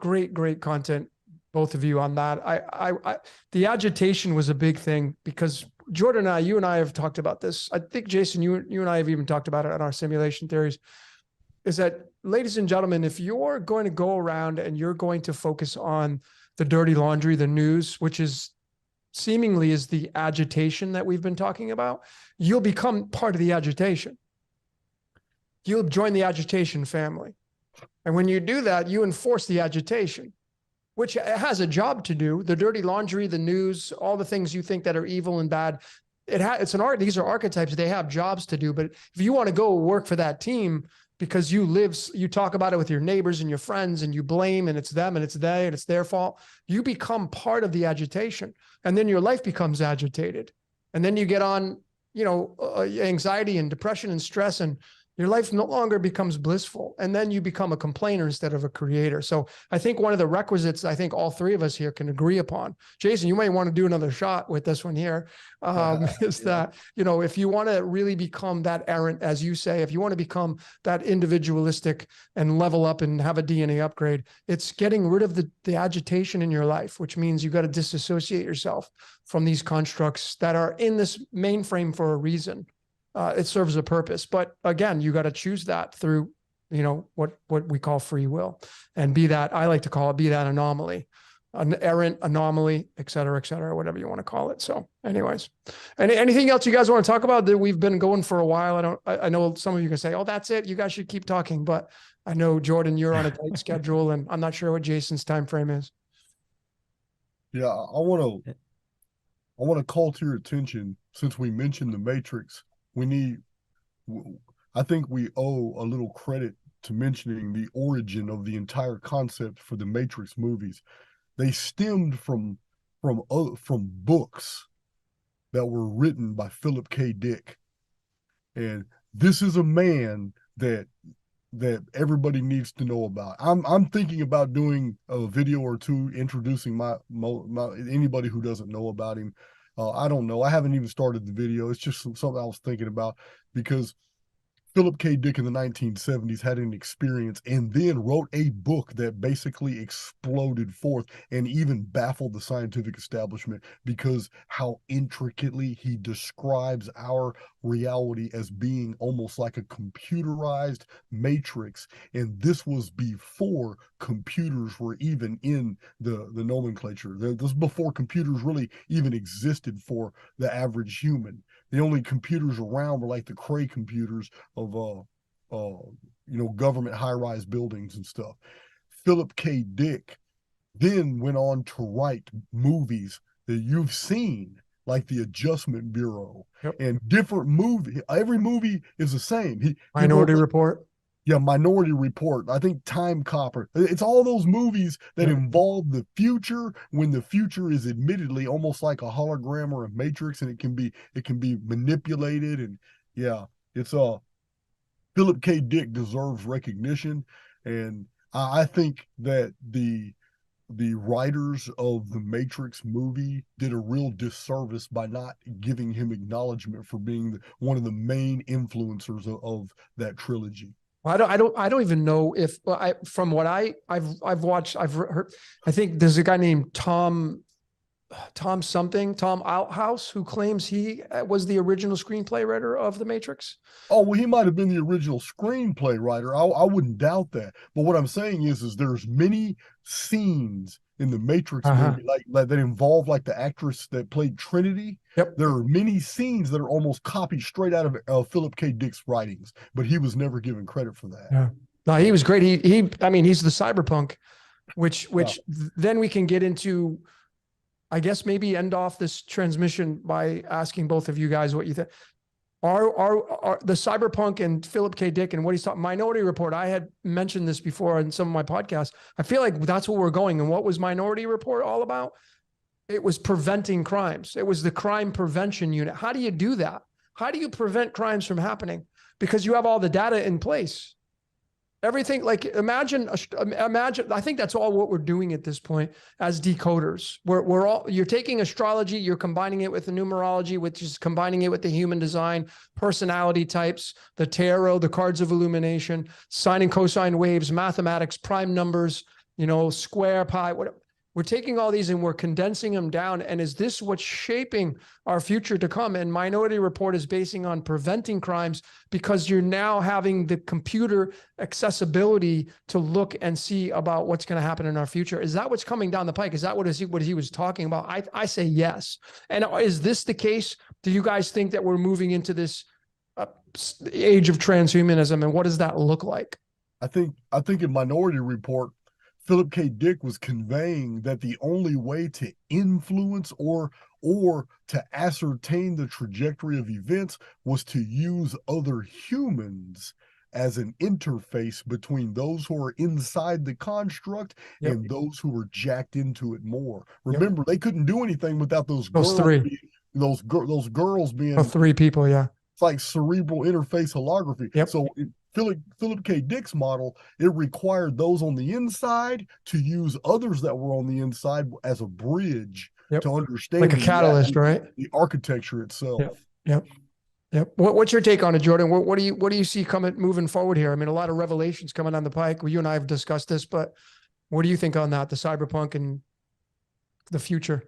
content, both of you, on that. The agitation was a big thing, because Jordan and you and I have talked about this. I think, Jason, you and I have even talked about it on our simulation theories, is that, ladies and gentlemen, if you're going to go around and you're going to focus on the dirty laundry, the news, which is seemingly is the agitation that we've been talking about, you'll become part of the agitation. You'll join the agitation family. And when you do that, you enforce the agitation, which has a job to do. The dirty laundry, the news, all the things you think that are evil and bad, it's an art. These are archetypes. They have jobs to do. But if you want to go work for that team, because you talk about it with your neighbors and your friends, and you blame, and it's them and it's they and it's their fault, you become part of the agitation, and then your life becomes agitated, and then you get on, anxiety and depression and stress, and your life no longer becomes blissful. And then you become a complainer instead of a creator. So I think one of the requisites, I think all three of us here can agree upon, Jason, you might want to do another shot with this one here, is that, if you want to really become that errant, as you say, if you want to become that individualistic and level up and have a DNA upgrade, it's getting rid of the agitation in your life, which means you got to disassociate yourself from these constructs that are in this mainframe for a reason. It serves a purpose, but again, you got to choose that through, what we call free will, and be that, I like to call it, be that anomaly. an errant anomaly, et cetera, whatever you want to call it. So anyways, anything else you guys want to talk about that we've been going for a while? I know some of you can say, oh, that's it. You guys should keep talking, but I know Jordan, you're on a tight schedule and I'm not sure what Jason's time frame is. Yeah, I want to call to your attention, since we mentioned the Matrix, I think we owe a little credit to mentioning the origin of the entire concept for the Matrix movies. They stemmed from books that were written by Philip K. Dick. And this is a man that everybody needs to know about. I'm thinking about doing a video or two introducing my anybody who doesn't know about him. I don't know. I haven't even started the video. It's just something I was thinking about, because Philip K. Dick in the 1970s had an experience and then wrote a book that basically exploded forth and even baffled the scientific establishment, because how intricately he describes our reality as being almost like a computerized matrix. And this was before computers were even in the nomenclature. This was before computers really even existed for the average human. The only computers around were like the Cray computers of government high-rise buildings and stuff. Philip K. Dick then went on to write movies that you've seen, like The Adjustment Bureau. Yep. And different movie. Every movie is the same. Minority Report. Yeah, Minority Report. I think Time Copper. It's all those movies that involve the future, when the future is admittedly almost like a hologram or a matrix, and it can be manipulated. And yeah, it's Philip K. Dick deserves recognition, and I think that the writers of the Matrix movie did a real disservice by not giving him acknowledgement for being one of the main influencers of that trilogy. I don't even know if from what I've watched, I've heard, I think there's a guy named Tom Outhouse, who claims he was the original screenplay writer of The Matrix. Oh, well, he might have been the original screenplay writer. I wouldn't doubt that. But what I'm saying is there's many scenes in the Matrix movie like that involve like the actress that played Trinity. Yep. There are many scenes that are almost copied straight out of Philip K. Dick's writings, but he was never given credit for that. Yeah. No, he was great. I mean, he's the cyberpunk, which then we can get into, I guess, maybe end off this transmission by asking both of you guys what you think. Are the cyberpunk and Philip K. Dick and what he's talking, Minority Report, I had mentioned this before in some of my podcasts. I feel like that's where we're going. And what was Minority Report all about? It was preventing crimes. It was the crime prevention unit. How do you do that? How do you prevent crimes from happening? Because you have all the data in place. Everything, like imagine, I think that's all what we're doing at this point as decoders. You're taking astrology, you're combining it with the numerology, which is combining it with the human design, personality types, the tarot, the cards of illumination, sine and cosine waves, mathematics, prime numbers, square, pi, whatever. We're taking all these and we're condensing them down. And is this what's shaping our future to come? And Minority Report is basing on preventing crimes, because you're now having the computer accessibility to look and see about what's going to happen in our future. Is that what's coming down the pike? Is that what he was talking about? I say yes. And is this the case? Do you guys think that we're moving into this age of transhumanism? And what does that look like? I think in Minority Report, Philip K. Dick was conveying that the only way to influence or to ascertain the trajectory of events was to use other humans as an interface between those who are inside the construct and those who are jacked into it more. Remember, they couldn't do anything without those girls being three people. Yeah. It's like cerebral interface holography. Yep. So Philip K. Dick's model, it required those on the inside to use others that were on the inside as a bridge to understand, like a catalyst, right? The architecture itself. Yep. What's your take on it, Jordan? What do you see moving forward here? I mean, a lot of revelations coming down the pike. Well, you and I have discussed this, but what do you think on that? The cyberpunk and the future.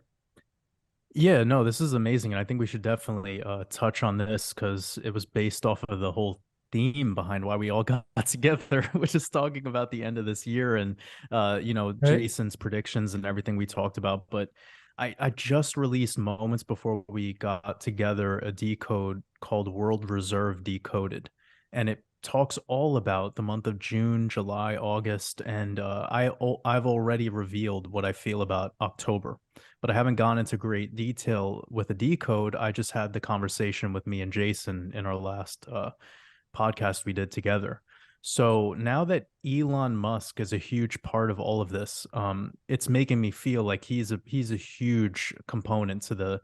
Yeah, no, this is amazing. And I think we should definitely touch on this, because it was based off of the whole theme behind why we all got together, which is talking about the end of this year and Right. Jason's predictions and everything we talked about. But I just released moments before we got together a decode called World Reserve Decoded, and it talks all about the month of June, July, August, and I've already revealed what I feel about October, but I haven't gone into great detail with a decode. I just had the conversation with me and Jason in our last podcast we did together. So now that Elon Musk is a huge part of all of this, it's making me feel like he's a huge component to the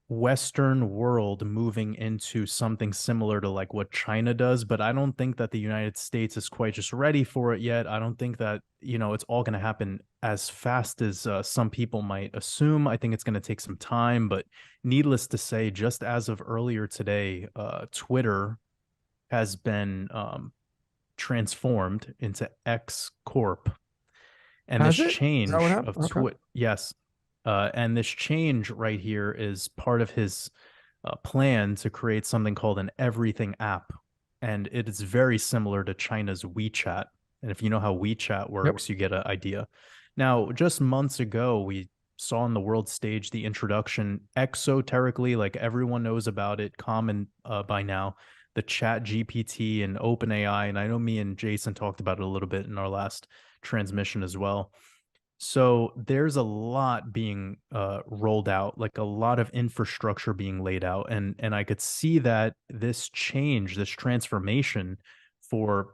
Western world moving into something similar to like what China does, but I don't think that the United States is quite just ready for it yet. I don't think that, it's all going to happen as fast as some people might assume. I think it's going to take some time, but needless to say, just as of earlier today, Twitter has been transformed into X Corp. And this Has it? Is that what change happened? of Okay. yes, and this change right here is part of his plan to create something called an everything app. And it is very similar to China's WeChat. And if you know how WeChat Yep. works, you get an idea. Now, just months ago, we saw on the world stage the introduction exoterically, like everyone knows about it, common by now, the Chat GPT and OpenAI. And I know me and Jason talked about it a little bit in our last transmission as well. So there's a lot being rolled out, like a lot of infrastructure being laid out, and I could see that this change, this transformation for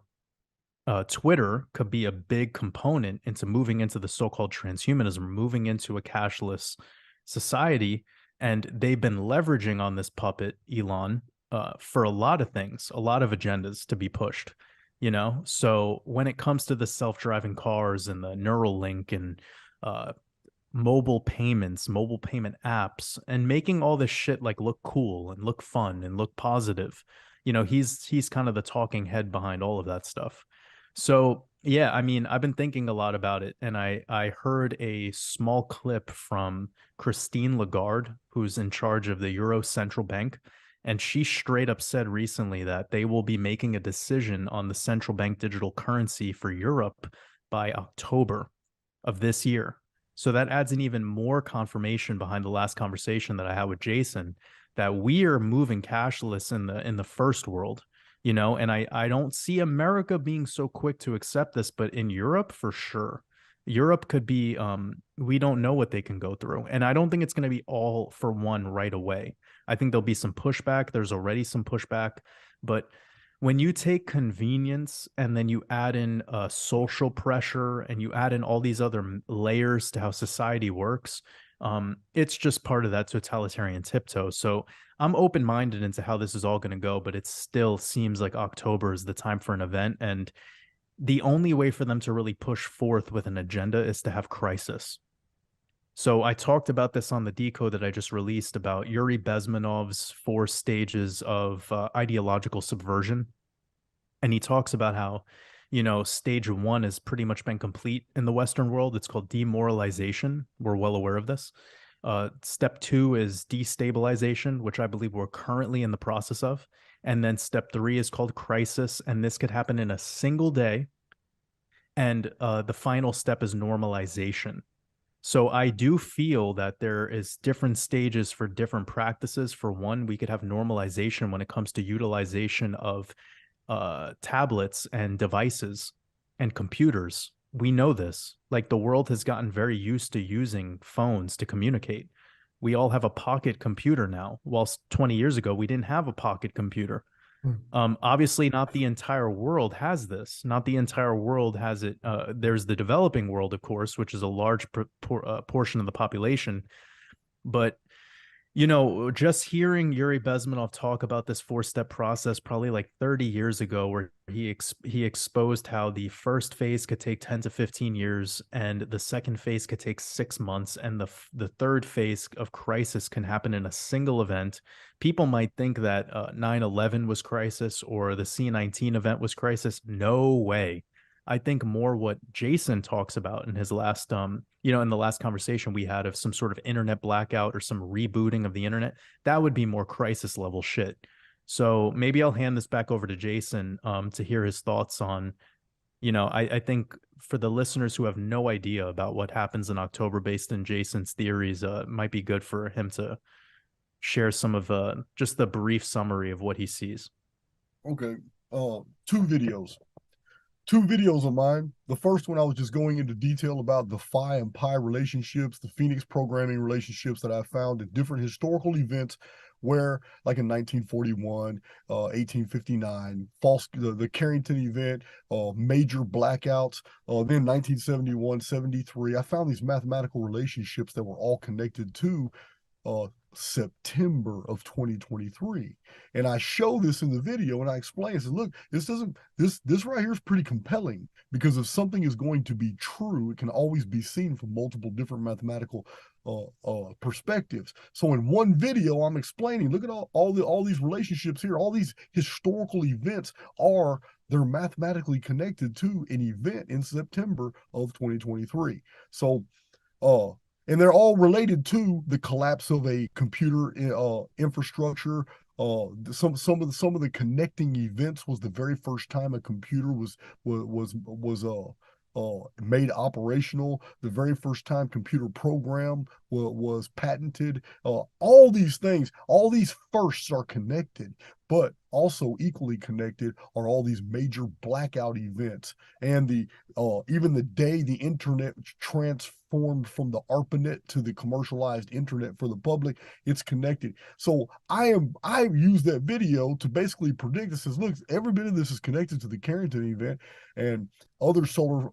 Twitter could be a big component into moving into the so-called transhumanism, moving into a cashless society, and they've been leveraging on this puppet, Elon, for a lot of things, a lot of agendas to be pushed. So when it comes to the self-driving cars and the Neuralink and uh, mobile payments, mobile payment apps, and making all this shit like look cool and look fun and look positive, he's kind of the talking head behind all of that stuff. So yeah, I mean, I've been thinking a lot about it, and I heard a small clip from Christine Lagarde, who's in charge of the Euro Central Bank, and she straight up said recently that they will be making a decision on the central bank digital currency for Europe by October of this year. So that adds an even more confirmation behind the last conversation that I had with Jason that we are moving cashless in the first world, and I don't see America being so quick to accept this, but in Europe for sure. Europe could be we don't know what they can go through. And I don't think it's going to be all for one right away. I think there'll be some pushback. There's already some pushback, but when you take convenience and then you add in social pressure and you add in all these other layers to how society works, it's just part of that totalitarian tiptoe. So I'm open minded into how this is all going to go, but it still seems like October is the time for an event. And the only way for them to really push forth with an agenda is to have crisis. So I talked about this on the decode that I just released about Yuri Bezmenov's 4 stages of ideological subversion. And he talks about how, stage 1 has pretty much been complete in the Western world. It's called demoralization. We're well aware of this. Step 2 is destabilization, which I believe we're currently in the process of. And then step 3 is called crisis. And this could happen in a single day. And the final step is normalization. So I do feel that there is different stages for different practices. For one, we could have normalization when it comes to utilization of tablets and devices and computers. We know this. Like the world has gotten very used to using phones to communicate. We all have a pocket computer now, whilst 20 years ago we didn't have a pocket computer. Obviously, not the entire world has this. Not the entire world has it. There's the developing world, of course, which is a large portion of the population. But just hearing Yuri Bezmenov talk about this 4-step process probably like 30 years ago, where he exposed how the first phase could take 10 to 15 years, and the second phase could take 6 months, and the third phase of crisis can happen in a single event. People might think that 9/11 was crisis or the C-19 event was crisis. No way. I think more what Jason talks about in his last, in the last conversation we had of some sort of internet blackout or some rebooting of the internet, that would be more crisis level shit. So maybe I'll hand this back over to Jason to hear his thoughts on, I think for the listeners who have no idea about what happens in October based in Jason's theories, it might be good for him to share some of just the brief summary of what he sees. Okay. Two videos. Two videos of mine. The first one, I was just going into detail about the phi and pi relationships, the Phoenix programming relationships that I found in different historical events where, like in 1941, 1859, the Carrington event, major blackouts, then 1971, 73. I found these mathematical relationships that were all connected to September of 2023. And I show this in the video and I explain, I said, look, this right here is pretty compelling, because if something is going to be true, it can always be seen from multiple different mathematical perspectives. So in one video, I'm explaining, look at all these relationships here, all these historical events they're mathematically connected to an event in September of 2023. So and they're all related to the collapse of a computer infrastructure. Some of the connecting events was the very first time a computer was made operational. The very first time computer program was patented. All these things, all these firsts are connected, but also equally connected are all these major blackout events, and even the day the internet transformed from the ARPANET to the commercialized internet for the public, it's connected. So I use that video to basically predict. It says, look, every bit of this is connected to the Carrington event and other solar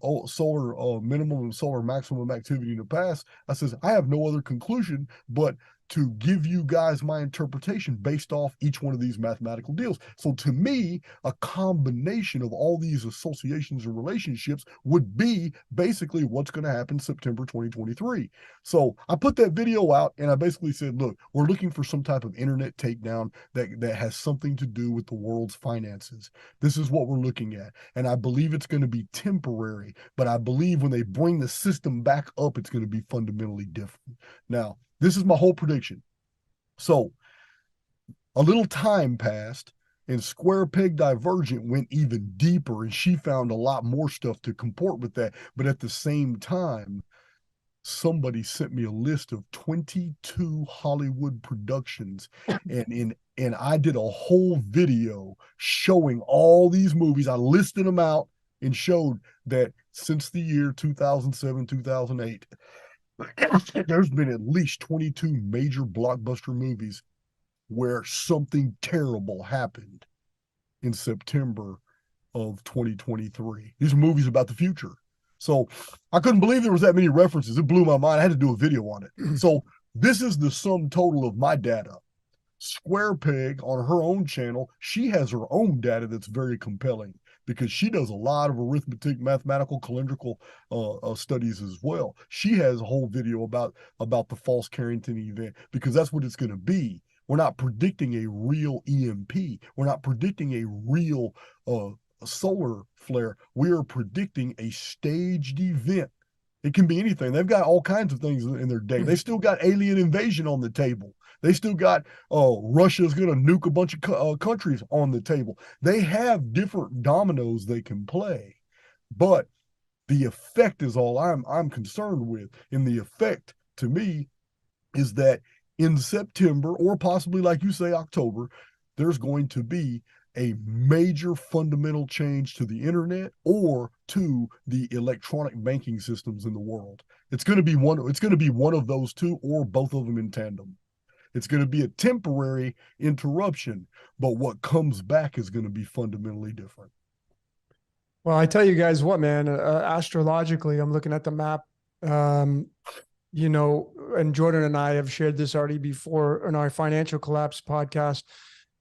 minimum and solar maximum activity in the past. I says, I have no other conclusion but to give you guys my interpretation based off each one of these mathematical deals. So to me, a combination of all these associations and relationships would be basically what's going to happen September 2023. So I put that video out and I basically said, look, we're looking for some type of internet takedown that has something to do with the world's finances. This is what we're looking at. And I believe it's going to be temporary, but I believe when they bring the system back up, it's going to be fundamentally different. Now, this is my whole prediction. So a little time passed and Square Peg Divergent went even deeper, and she found a lot more stuff to comport with that. But at the same time, somebody sent me a list of 22 Hollywood productions, and I did a whole video showing all these movies. I listed them out and showed that since the year 2007, 2008, there's been at least 22 major blockbuster movies where something terrible happened in September of 2023. These are movies about the future. So I couldn't believe there was that many references. It blew my mind. I had to do a video on it. So this is the sum total of my data. Square Peg on her own channel, she has her own data that's very compelling, because she does a lot of arithmetic, mathematical, calendrical studies as well. She has a whole video about the false Carrington event, because that's what it's going to be. We're not predicting a real EMP. We're not predicting a real solar flare. We are predicting a staged event. It can be anything. They've got all kinds of things in their data. They still got alien invasion on the table. They still got Russia's going to nuke a bunch of countries on the table. They have different dominoes they can play, but the effect is all I'm concerned with. And the effect to me is that in September, or possibly like you say, October, there's going to be a major fundamental change to the internet or to the electronic banking systems in the world. It's going to be one of those two, or both of them in tandem. It's going to be a temporary interruption, but what comes back is going to be fundamentally different. Well, I tell you guys what, man, astrologically, I'm looking at the map, and Jordan and I have shared this already before in our financial collapse podcast.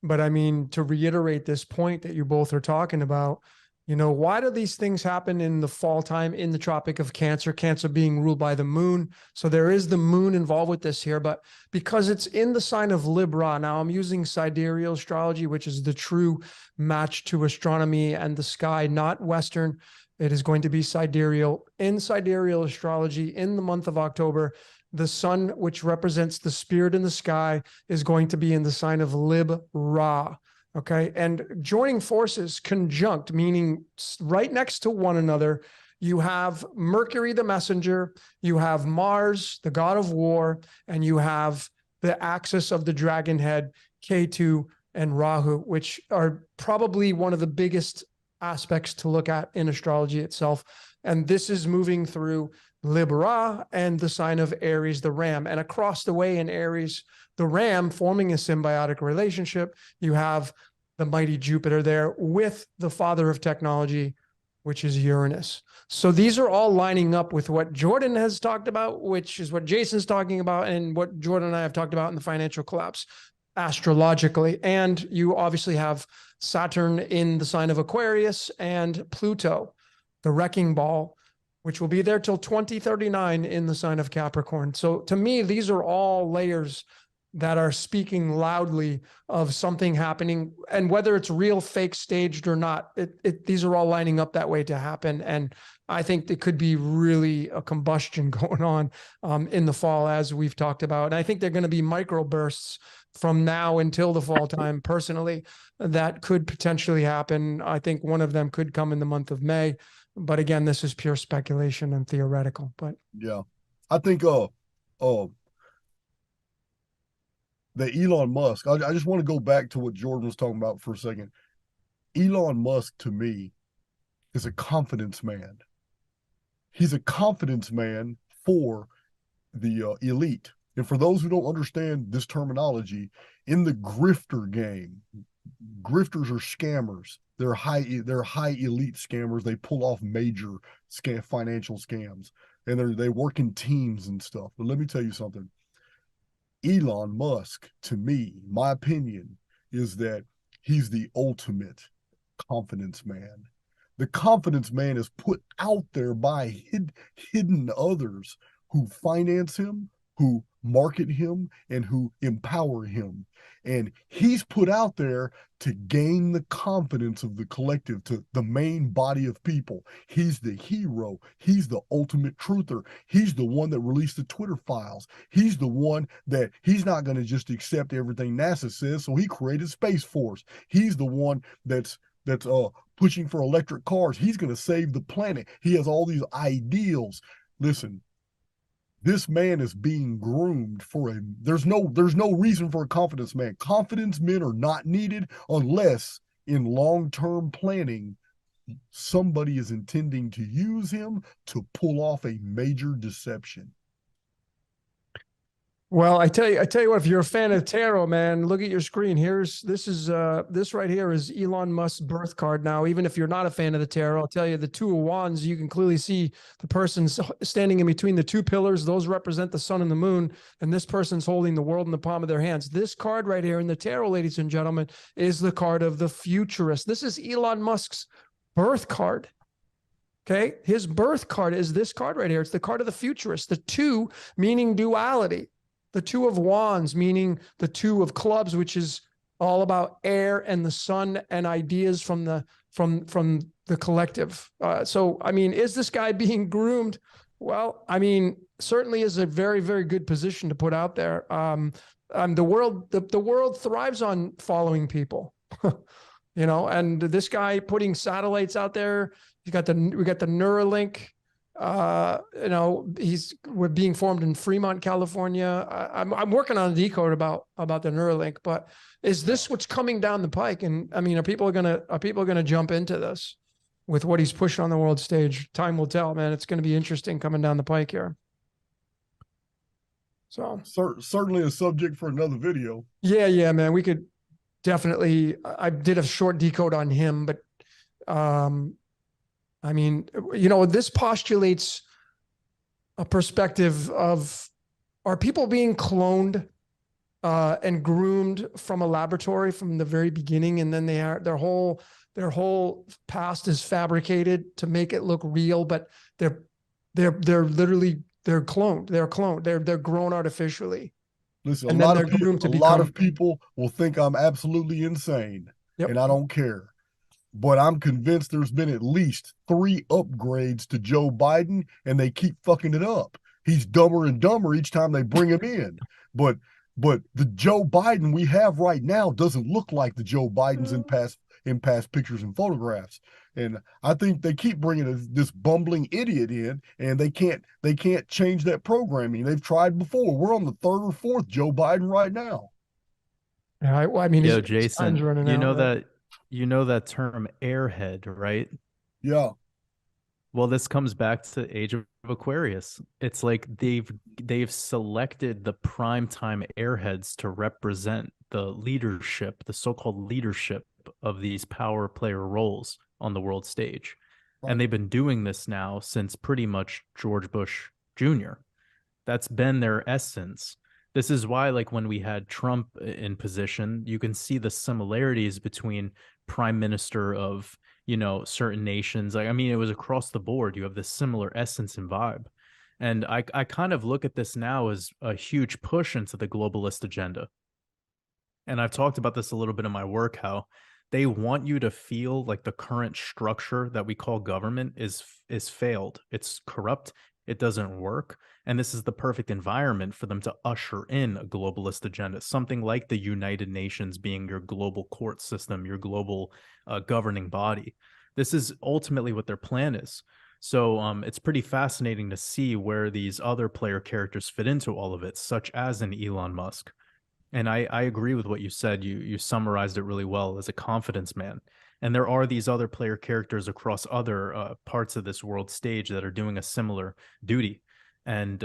But I mean, to reiterate this point that you both are talking about, why do these things happen in the fall time in the Tropic of Cancer, Cancer being ruled by the moon? So there is the moon involved with this here, but because it's in the sign of Libra, now I'm using sidereal astrology, which is the true match to astronomy and the sky, not Western. It is going to be sidereal. In sidereal astrology, in the month of October, the sun, which represents the spirit in the sky, is going to be in the sign of Libra. Okay. And joining forces, conjunct, meaning right next to one another, you have Mercury, the messenger, you have Mars, the god of war, and you have the axis of the dragon head, K2 and Rahu, which are probably one of the biggest aspects to look at in astrology itself. And this is moving through Libra and the sign of Aries, the ram. And across the way in Aries, the ram, forming a symbiotic relationship, you have the mighty Jupiter there with the father of technology, which is Uranus. So these are all lining up with what Jordan has talked about, which is what Jason's talking about, and what Jordan and I have talked about in the financial collapse astrologically. And you obviously have Saturn in the sign of Aquarius and Pluto, the wrecking ball, which will be there till 2039 in the sign of Capricorn. So to me, these are all layers that are speaking loudly of something happening, and whether it's real, fake, staged or not, these are all lining up that way to happen. And I think there could be really a combustion going on in the fall, as we've talked about. And I think they're going to be microbursts from now until the fall time, personally, that could potentially happen. I think one of them could come in the month of May. But again, this is pure speculation and theoretical. But yeah, I think that Elon Musk, I just want to go back to what Jordan was talking about for a second. Elon Musk, to me, is a confidence man. He's a confidence man for the elite. And for those who don't understand this terminology, in the grifter game, grifters are scammers. They're high elite scammers. They pull off major financial scams, and they work in teams and stuff. But let me tell you something. Elon Musk, to me, my opinion is that he's the ultimate confidence man. The confidence man is put out there by hidden others who finance him, who market him, and who empower him. And he's put out there to gain the confidence of the collective, to the main body of people. He's the hero. He's the ultimate truther. He's the one that released the Twitter files. He's the one that he's not going to just accept everything NASA says, so he created Space Force. He's the one that's pushing for electric cars. He's going to save the planet. He has all these ideals. Listen, this man is being groomed there's no reason for a confidence man. Confidence men are not needed unless in long-term planning, somebody is intending to use him to pull off a major deception. well, I tell you what, if you're a fan of tarot, man, look at your screen. This right here is Elon Musk's birth card. Now, even if you're not a fan of the tarot, I'll tell you the Two of Wands, you can clearly see the person standing in between the two pillars. Those represent the sun and the moon, and this person's holding the world in the palm of their hands. This card right here in the tarot, ladies and gentlemen, is the card of the futurist. This is Elon Musk's birth card. Okay, his birth card is this card right here. It's the card of the futurist. The two meaning duality. The Two of Wands, meaning the Two of Clubs, which is all about air and the sun and ideas from the collective. So, I mean, is this guy being groomed? Well, I mean, certainly is a very, very good position to put out there. The world thrives on following people, and this guy putting satellites out there. We got the Neuralink. We're being formed in Fremont, California. I'm working on a decode about the Neuralink, but is this what's coming down the pike? And I mean, are people gonna jump into this with what he's pushing on the world stage? Time will tell, man. It's going to be interesting coming down the pike here. So certainly a subject for another video. Yeah, man. We could definitely. I did a short decode on him, but I mean, this postulates a perspective of, are people being cloned and groomed from a laboratory from the very beginning, and then their whole past is fabricated to make it look real, but they're literally cloned. They're grown artificially. Listen, a lot of people will think I'm absolutely insane, and I don't care. But I'm convinced there's been at least 3 upgrades to Joe Biden, and they keep fucking it up. He's dumber and dumber each time they bring him in. But But the Joe Biden we have right now doesn't look like the Joe Bidens in past pictures and photographs. And I think they keep bringing this bumbling idiot in, and they can't change that programming. They've tried before. We're on the third or fourth Joe Biden right now. Yeah, I mean, Yo, his time's Jason, running you out, know right? that term airhead, right? Yeah, Well, this comes back to Age of Aquarius. It's like they've selected the primetime airheads to represent the leadership, the so-called leadership of these power player roles on the world stage. And right. they've been doing this now since pretty much George Bush Jr. That's been their essence. This is why, like, when we had Trump in position, you can see the similarities between prime minister of, certain nations. Like, I mean, it was across the board. You have this similar essence and vibe. And I kind of look at this now as a huge push into the globalist agenda. And I've talked about this a little bit in my work, how they want you to feel like the current structure that we call government is failed. It's corrupt. It doesn't work. And this is the perfect environment for them to usher in a globalist agenda, something like the United Nations being your global court system, your global governing body. This is ultimately what their plan is. So it's pretty fascinating to see where these other player characters fit into all of it, such as an Elon Musk. And I agree with what you said. You summarized it really well as a confidence man. And there are these other player characters across other parts of this world stage that are doing a similar duty. And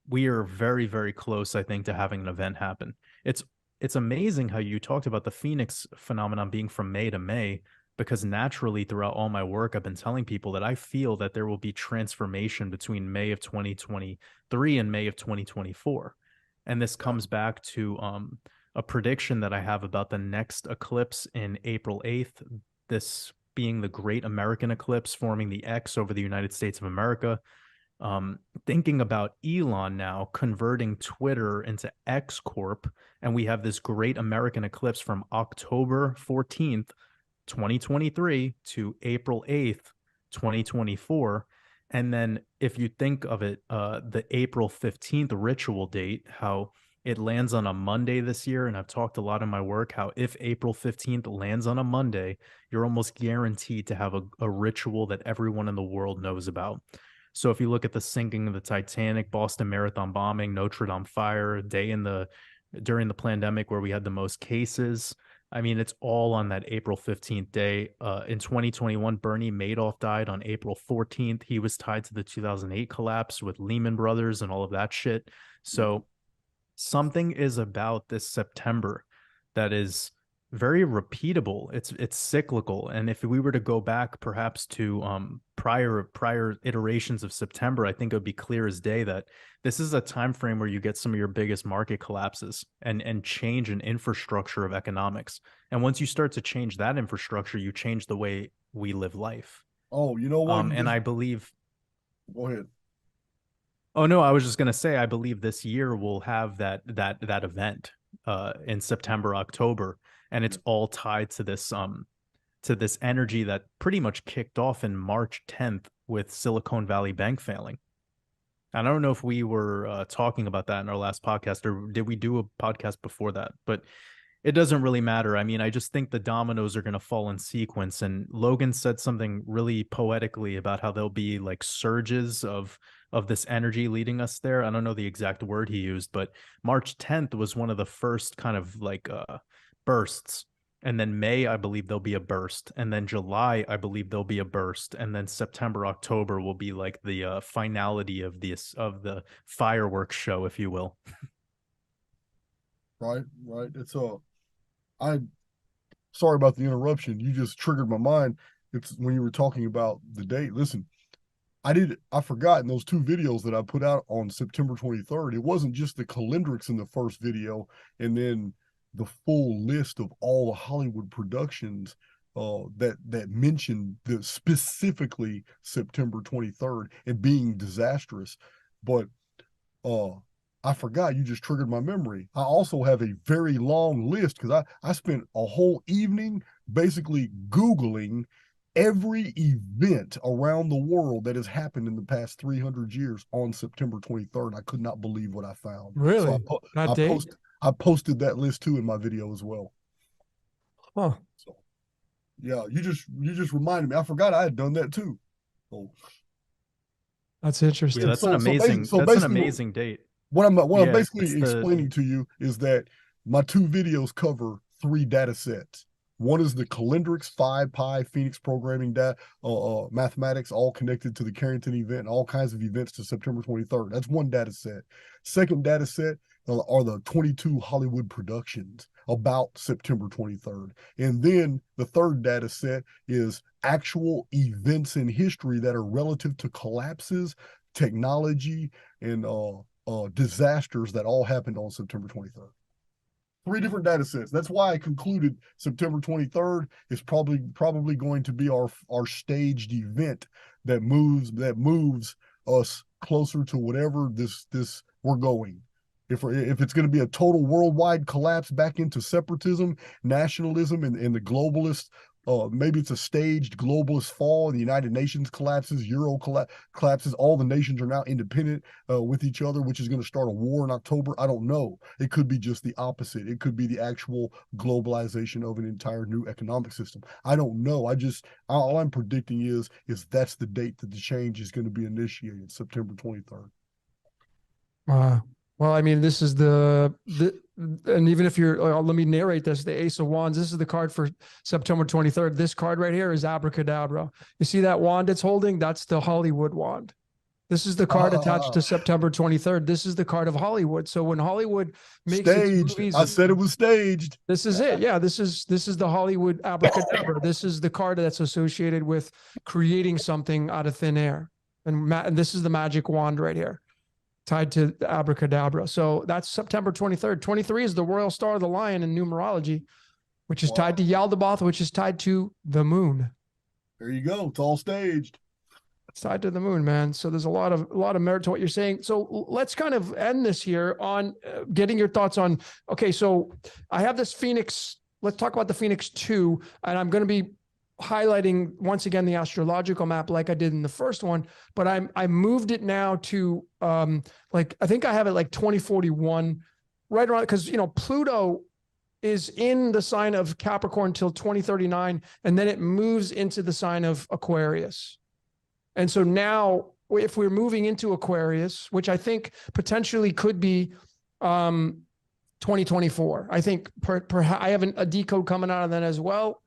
we are very, very close, I think, to having an event happen. It's amazing how you talked about the Phoenix phenomenon being from May to May, because naturally throughout all my work, I've been telling people that I feel that there will be transformation between May of 2023 and May of 2024. And this comes back to a prediction that I have about the next eclipse in April 8th, this being the Great American Eclipse, forming the X over the United States of America. Thinking about Elon now converting Twitter into X Corp, and we have this Great American Eclipse from October 14th, 2023 to April 8th, 2024. And then if you think of it, the April 15th ritual date, how it lands on a Monday this year. And I've talked a lot in my work how if April 15th lands on a Monday, you're almost guaranteed to have a ritual that everyone in the world knows about. So if you look at the sinking of the Titanic, Boston Marathon bombing, Notre Dame fire, during the pandemic where we had the most cases, I mean, it's all on that April 15th day. In 2021, Bernie Madoff died on April 14th. He was tied to the 2008 collapse with Lehman Brothers and all of that shit. So something is about this September that is very repeatable. It's cyclical. And if we were to go back perhaps to prior iterations of September, I think it would be clear as day that this is a time frame where you get some of your biggest market collapses and change an infrastructure of economics. And once you start to change that infrastructure, you change the way we live life. Oh, you know what? And I believe. Go ahead. Oh no, I was just gonna say I believe this year we'll have that event in September, October, and it's all tied to this energy that pretty much kicked off in March 10th with Silicon Valley Bank failing. And I don't know if we were talking about that in our last podcast, or did we do a podcast before that? But it doesn't really matter. I mean, I just think the dominoes are going to fall in sequence. And Logan said something really poetically about how there'll be like surges of this energy leading us there. I don't know the exact word he used, but March 10th was one of the first kind of like bursts. And then May, I believe there'll be a burst. And then July, I believe there'll be a burst. And then September, October will be like the finality of the fireworks show, if you will. Right. It's I sorry about the interruption. You just triggered my mind. It's when you were talking about the date. Listen, I forgot in those two videos that I put out on September 23rd, it wasn't just the calendrics in the first video and then the full list of all the Hollywood productions that mentioned the specifically September 23rd and being disastrous. But uh I forgot, you just triggered my memory. I also have a very long list because I spent a whole evening basically Googling every event around the world that has happened in the past 300 years on September 23rd. I could not believe what I found. So Really? That I date? post I posted that list too in my video as well. Huh. So yeah, you just reminded me. I forgot I had done that too. So That's interesting. Yeah, that's so, an amazing. so That's an basically, amazing date. what I'm Yeah, basically it's the explaining to you is that my two videos cover 3 data sets. One is the Calendrix 5 pi Phoenix programming mathematics, all connected to the Carrington event and all kinds of events to September 23rd. That's one data set. Second data set are the 22 Hollywood productions about September 23rd. And then the third data set is actual events in history that are relative to collapses, technology, and disasters that all happened on September 23rd. 3 different data sets. That's why I concluded September 23rd is probably going to be our staged event that moves us closer to whatever this we're going. If it's going to be a total worldwide collapse back into separatism, nationalism, and the globalist, maybe it's a staged globalist fall. The United Nations collapses, Euro collapses. All the nations are now independent with each other, which is going to start a war in October. I don't know. It could be just the opposite. It could be the actual globalization of an entire new economic system. I don't know. All I'm predicting is that's the date that the change is going to be initiated, September 23rd. Well, I mean, this is and even if you're, let me narrate this, the Ace of Wands, this is the card for September 23rd. This card right here is Abracadabra. You see that wand it's holding? That's the Hollywood wand. This is the card attached to September 23rd. This is the card of Hollywood. So when Hollywood makes its movies, I said it was staged. This is it. Yeah, this is the Hollywood Abracadabra. This is the card that's associated with creating something out of thin air. And this is the magic wand right here, tied to the Abracadabra. So that's September 23rd. 23 is the royal star of the lion in numerology, which is tied to Yaldabaoth, which is tied to the moon. There you go. It's all staged. It's tied to the moon, man. So there's a lot of merit to what you're saying. So let's kind of end this here on getting your thoughts on, okay, so I have this Phoenix. Let's talk about the Phoenix 2, and I'm going to be highlighting once again the astrological map like I did in the first one, but I moved it now to like I think I have it like 2041, right around, because Pluto is in the sign of Capricorn till 2039, and then it moves into the sign of Aquarius. And so now if we're moving into Aquarius, which I think potentially could be 2024, I think I have a decode coming out of that as well.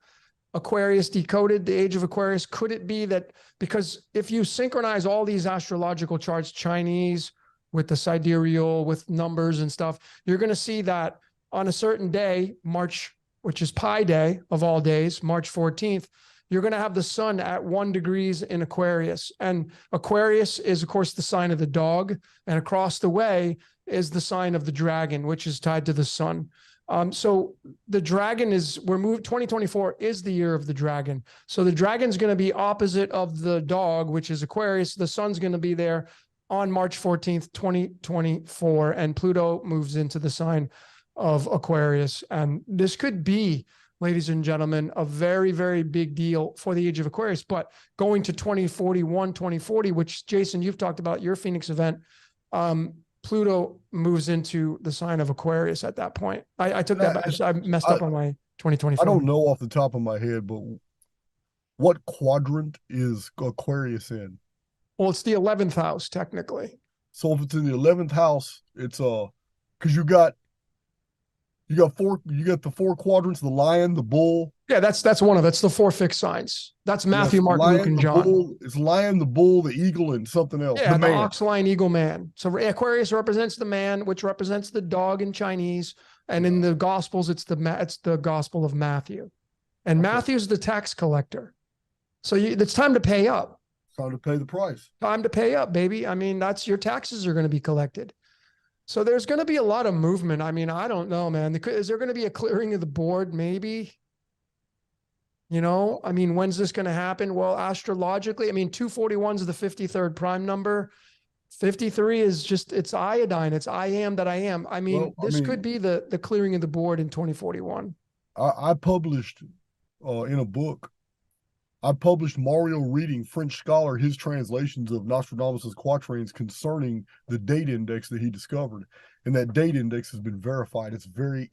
Aquarius decoded, the age of Aquarius. Could it be that, because if you synchronize all these astrological charts, Chinese with the sidereal, with numbers and stuff, you're going to see that on a certain day, March, which is Pi Day of all days, March 14th, you're going to have the sun at 1 degree in Aquarius. And Aquarius is, of course, the sign of the dog. And across the way is the sign of the dragon, which is tied to the sun. So the dragon 2024 is the year of the dragon. So the dragon's going to be opposite of the dog, which is Aquarius. The sun's going to be there on March 14th, 2024, and Pluto moves into the sign of Aquarius. And this could be, ladies and gentlemen, a very, very big deal for the age of Aquarius. But going to 2041, 2040, which Jason, you've talked about your Phoenix event, Pluto moves into the sign of Aquarius at that point. I took that back. I messed up on my 2024. I don't know off the top of my head, but what quadrant is Aquarius in? Well, it's the 11th house, technically. So if it's in the 11th house, it's because you got the 4 quadrants, the lion, the bull. Yeah, that's one of that's the 4 fixed signs. That's Matthew, Mark, lion, Luke, and John. Bull, it's lion, the bull, the eagle, and something else. Yeah, the ox, lion, eagle, man. So Aquarius represents the man, which represents the dog in Chinese, and in the Gospels, it's the Gospel of Matthew, and Matthew's the tax collector. So it's time to pay up. Time to pay the price. Time to pay up, baby. I mean, that's your taxes are going to be collected. So there's going to be a lot of movement. I mean, I don't know, man. Is there going to be a clearing of the board? Maybe. I mean, when's this going to happen? Well, astrologically, I mean, 241 is the 53rd prime number. 53 is just, it's iodine. It's I am that I am. I mean, this could be the clearing of the board in 2041. I published in a book, I published Mario Reading, French scholar, his translations of Nostradamus' quatrains concerning the date index that he discovered. and that date index has been verified. It's very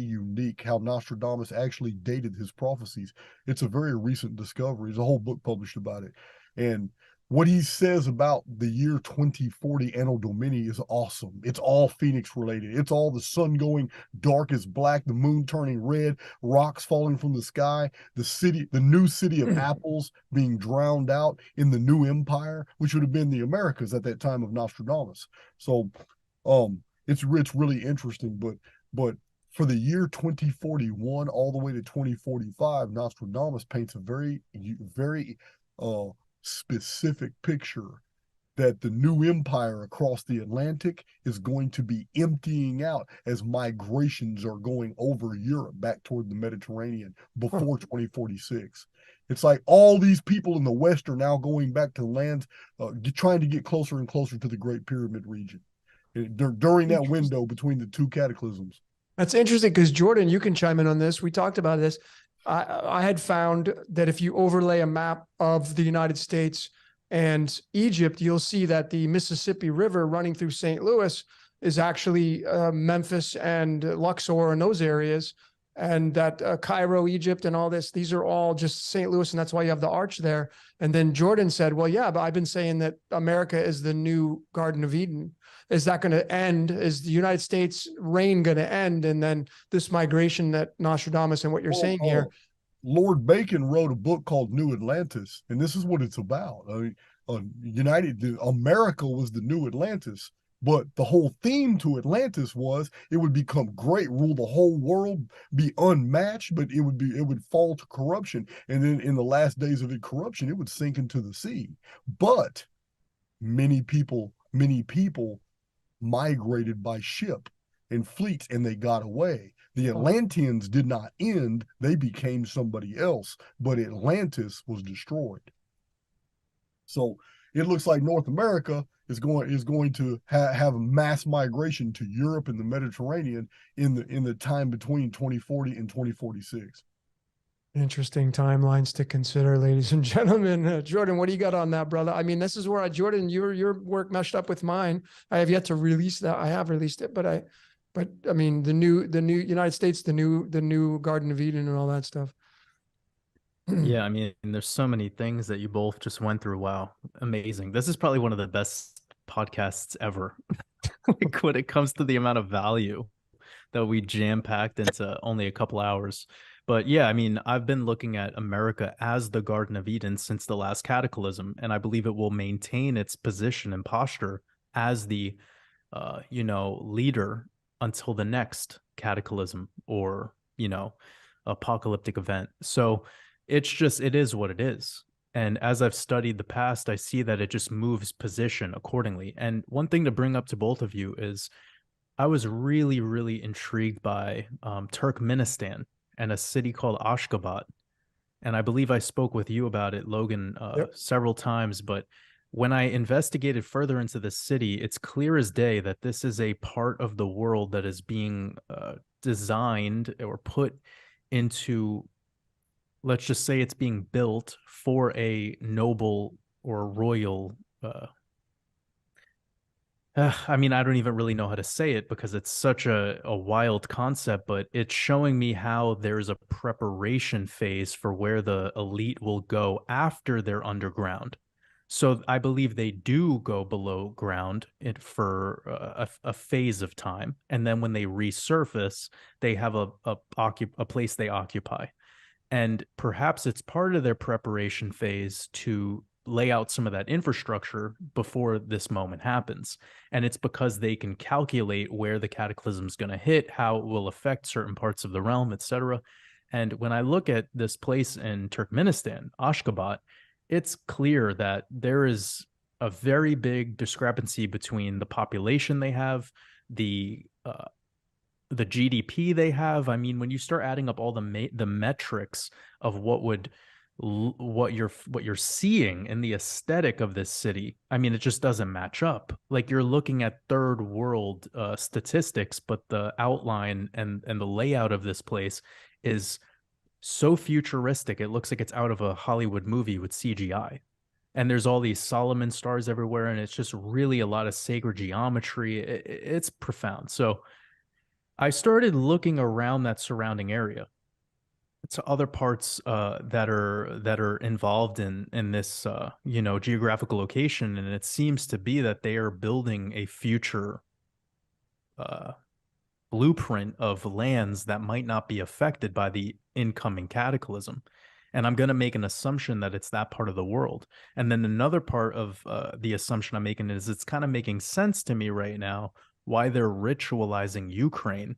unique how Nostradamus actually dated his prophecies. It's a very recent discovery. There's a whole book published about it. And what he says about the year 2040 Anno Domini is awesome. It's all Phoenix related. It's all the sun going dark as black, the moon turning red, rocks falling from the sky, the new city of apples being drowned out in the new empire, which would have been the Americas at that time of Nostradamus. So it's really interesting, but for the year 2041 all the way to 2045, Nostradamus paints a very specific picture that the new empire across the Atlantic is going to be emptying out as migrations are going over Europe back toward the Mediterranean before 2046. It's like all these people in the West are now going back to lands, trying to get closer and closer to the Great Pyramid region during that window between the two cataclysms. That's interesting because Jordan, you can chime in on this. We talked about this. I had found that if you overlay a map of the United States and Egypt, you'll see that the Mississippi River running through St. Louis is actually Memphis and Luxor and those areas. And that Cairo, Egypt and all this, these are all just St. Louis. And that's why you have the arch there. And then Jordan said, well, yeah, but I've been saying that America is the new Garden of Eden. Is that going to end? Is the United States reign going to end? And then this migration that Nostradamus and what you're saying here. Lord Bacon wrote a book called New Atlantis, and this is what it's about. I mean, America was the new Atlantis, but the whole theme to Atlantis was it would become great, rule the whole world, be unmatched, but it would fall to corruption. And then in the last days of corruption, it would sink into the sea. But many people migrated by ship and fleets, and they got away. The Atlanteans did not end. They became somebody else, but Atlantis was destroyed. So it looks like North America is going to have a mass migration to Europe and the Mediterranean in the time between 2040 and 2046. Interesting timelines to consider, ladies and gentlemen. Jordan, what do you got on that, brother? I mean, this is where Jordan, your work meshed up with mine. I have yet to release that. I have released it, but I mean, the new United States, the new Garden of Eden and all that stuff. Yeah, I mean, there's so many things that you both just went through. Wow, amazing. This is probably one of the best podcasts ever. Like when it comes to the amount of value that we jam-packed into only a couple hours. But yeah, I mean, I've been looking at America as the Garden of Eden since the last cataclysm, and I believe it will maintain its position and posture as the, leader until the next cataclysm or, apocalyptic event. So it is what it is. And as I've studied the past, I see that it just moves position accordingly. And one thing to bring up to both of you is I was really, really intrigued by Turkmenistan and a city called Ashgabat. And I believe I spoke with you about it, Logan, several times. But when I investigated further into this city, it's clear as day that this is a part of the world that is being designed or put into, let's just say it's being built for a noble or royal I mean, I don't even really know how to say it because it's such a wild concept, but it's showing me how there's a preparation phase for where the elite will go after they're underground. So I believe they do go below ground for a phase of time. And then when they resurface, they have a place they occupy. And perhaps it's part of their preparation phase to lay out some of that infrastructure before this moment happens. And it's because they can calculate where the cataclysm is going to hit, how it will affect certain parts of the realm, etc. And when I look at this place in Turkmenistan, Ashgabat, it's clear that there is a very big discrepancy between the population they have, the GDP they have. I mean, when you start adding up all the metrics of what you're seeing in the aesthetic of this city, I mean, it just doesn't match up. Like you're looking at third world statistics, but the outline and the layout of this place is so futuristic. It looks like it's out of a Hollywood movie with CGI. and there's all these Solomon stars everywhere, and it's just really a lot of sacred geometry. It's profound. So I started looking around that surrounding area to other parts that are involved in this geographical location, and it seems to be that they are building a future uh, blueprint of lands that might not be affected by the incoming cataclysm. And I'm going to make an assumption that it's that part of the world. And then another part of the assumption I'm making is it's kind of making sense to me right now why they're ritualizing Ukraine.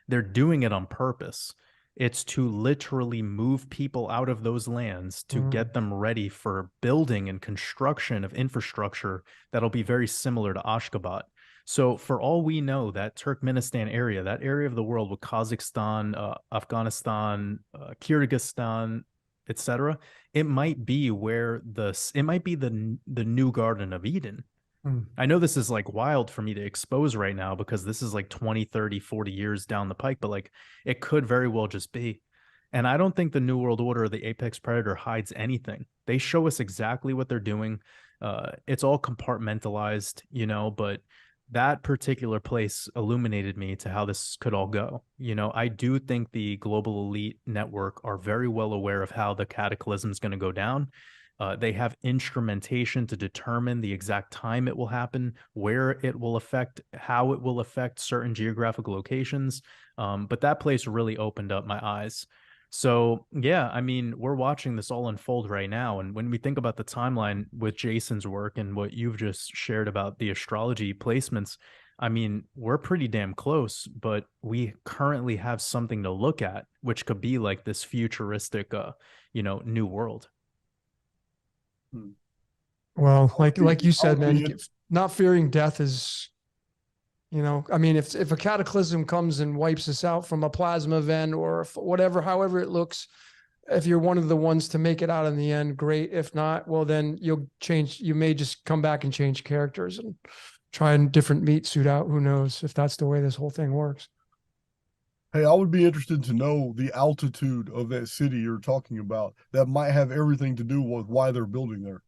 They're doing it on purpose. It's to literally move people out of those lands to get them ready for building and construction of infrastructure that'll be very similar to Ashgabat. So, for all we know, that Turkmenistan area, that area of the world with Kazakhstan, Afghanistan, Kyrgyzstan, etc., it might be the new Garden of Eden. I know this is like wild for me to expose right now because this is like 20, 30, 40 years down the pike, but like it could very well just be. And I don't think the New World Order or the Apex Predator hides anything. They show us exactly what they're doing. It's all compartmentalized, but that particular place illuminated me to how this could all go. I do think the global elite network are very well aware of how the cataclysm is going to go down. They have instrumentation to determine the exact time it will happen, where it will affect, how it will affect certain geographical locations. But that place really opened up my eyes. So, yeah, I mean, we're watching this all unfold right now. And when we think about the timeline with Jason's work and what you've just shared about the astrology placements, I mean, we're pretty damn close, but we currently have something to look at, which could be like this futuristic, new world. Well, like you said, man, not fearing death is, I mean, if a cataclysm comes and wipes us out from a plasma event or whatever, however it looks, if you're one of the ones to make it out in the end, great. If not, well, then you may just come back and change characters and try a different meat suit out. Who knows if that's the way this whole thing works. Hey, I would be interested to know the altitude of that city you're talking about. That might have everything to do with why they're building there.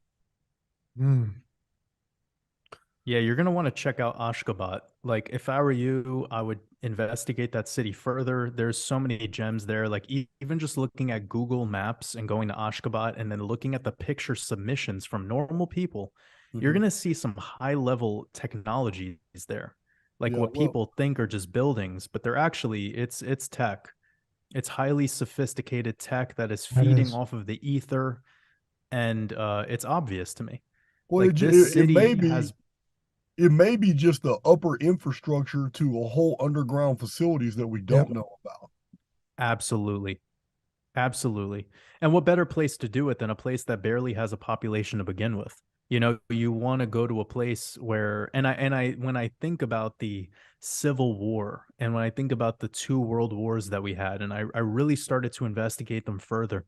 Yeah, you're going to want to check out Ashgabat. Like, if I were you, I would investigate that city further. There's so many gems there. Like, even just looking at Google Maps and going to Ashgabat and then looking at the picture submissions from normal people, you're going to see some high level technologies there. Like what people think are just buildings, but they're actually, it's tech. It's highly sophisticated tech that is feeding off of the ether. And it's obvious to me. Well, like this city it may be just the upper infrastructure to a whole underground facilities that we don't know about. Absolutely. Absolutely. And what better place to do it than a place that barely has a population to begin with? You want to go to a place where, and I when I think about the Civil War and when I think about the two world wars that we had, and I really started to investigate them further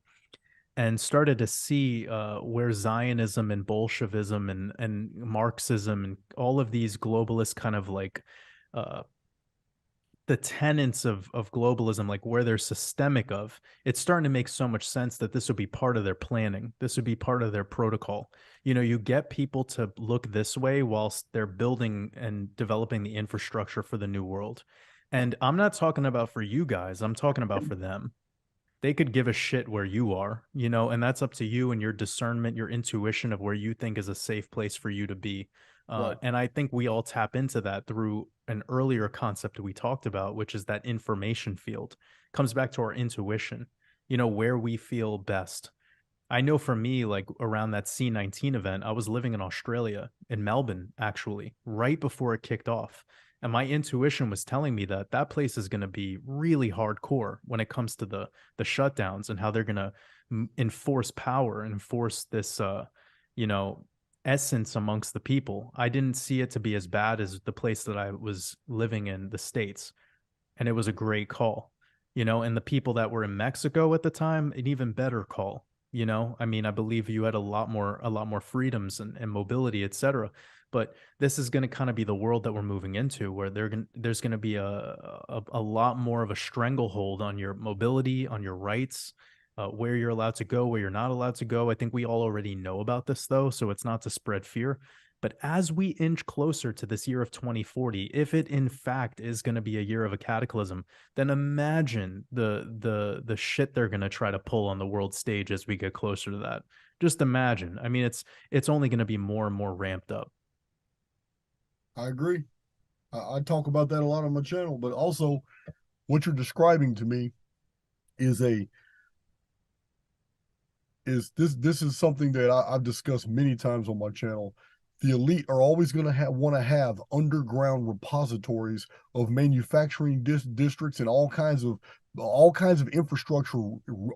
and started to see where Zionism and Bolshevism and Marxism and all of these globalist kind of like the tenets of globalism, like where they're systemic of, it's starting to make so much sense that this would be part of their planning. This would be part of their protocol. You get people to look this way whilst they're building and developing the infrastructure for the new world. And I'm not talking about for you guys. I'm talking about for them. They could give a shit where you are, and that's up to you and your discernment, your intuition of where you think is a safe place for you to be. Right. And I think we all tap into that through an earlier concept we talked about, which is that information field. Comes back to our intuition, where we feel best. I know for me, like around that C19 event, I was living in Australia, in Melbourne, actually, right before it kicked off. And my intuition was telling me that that place is going to be really hardcore when it comes to the shutdowns and how they're going to enforce power and enforce this, essence amongst the people. I didn't see it to be as bad as the place that I was living in, the States. And it was a great call, and the people that were in Mexico at the time, an even better call. I mean, I believe you had a lot more freedoms and mobility, etc. But this is going to kind of be the world that we're moving into, where there's going to be a lot more of a stranglehold on your mobility, on your rights. where you're allowed to go, where you're not allowed to go. I think we all already know about this, though, so it's not to spread fear. But as we inch closer to this year of 2040, if it in fact is going to be a year of a cataclysm, then imagine the shit they're going to try to pull on the world stage as we get closer to that. Just imagine. I mean, it's only going to be more and more ramped up. I agree. I talk about that a lot on my channel, but also what you're describing to me is this is something that I've discussed many times on my channel. The elite are always going to want to have underground repositories of manufacturing districts and all kinds of infrastructure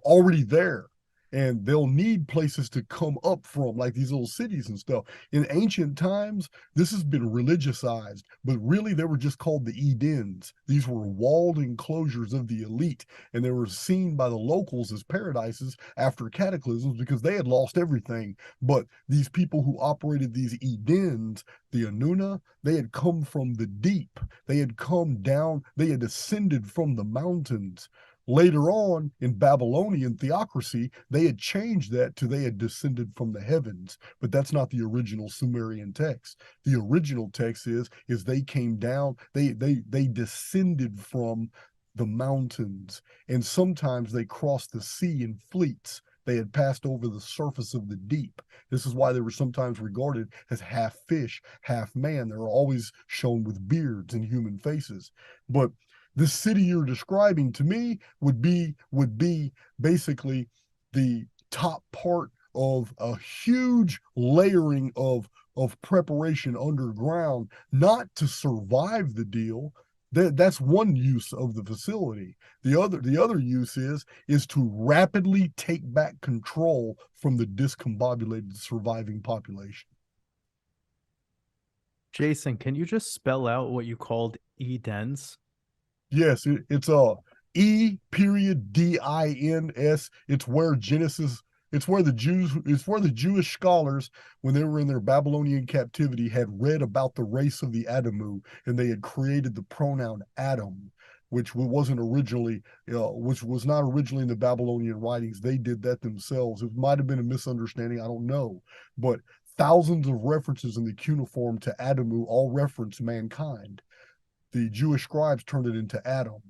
already there, and they'll need places to come up from, like these little cities and stuff. In ancient times, this has been religiousized, but really they were just called the Edens. These were walled enclosures of the elite, and they were seen by the locals as paradises after cataclysms because they had lost everything. But these people who operated these Edens, the Anuna, they had come from the deep. They had come down, they had ascended from the mountains. Later on, in Babylonian theocracy, they had changed that to they had descended from the heavens, but that's not the original Sumerian text. The original text is they came down, they descended from the mountains, and sometimes they crossed the sea in fleets. They had passed over the surface of the deep. This is why they were sometimes regarded as half fish, half man. They were always shown with beards and human faces. But this city you're describing to me would be basically the top part of a huge layering of preparation underground, not to survive the deal. That's one use of the facility. The other use is to rapidly take back control from the discombobulated surviving population. Jason, can you just spell out what you called Edens? Yes, it's a E.DINS. It's where Genesis. It's where the Jewish scholars, when they were in their Babylonian captivity, had read about the race of the Adamu, and they had created the pronoun Adam, which was not originally in the Babylonian writings. They did that themselves. It might have been a misunderstanding. I don't know, but thousands of references in the cuneiform to Adamu all reference mankind. The Jewish scribes turned it into Adam.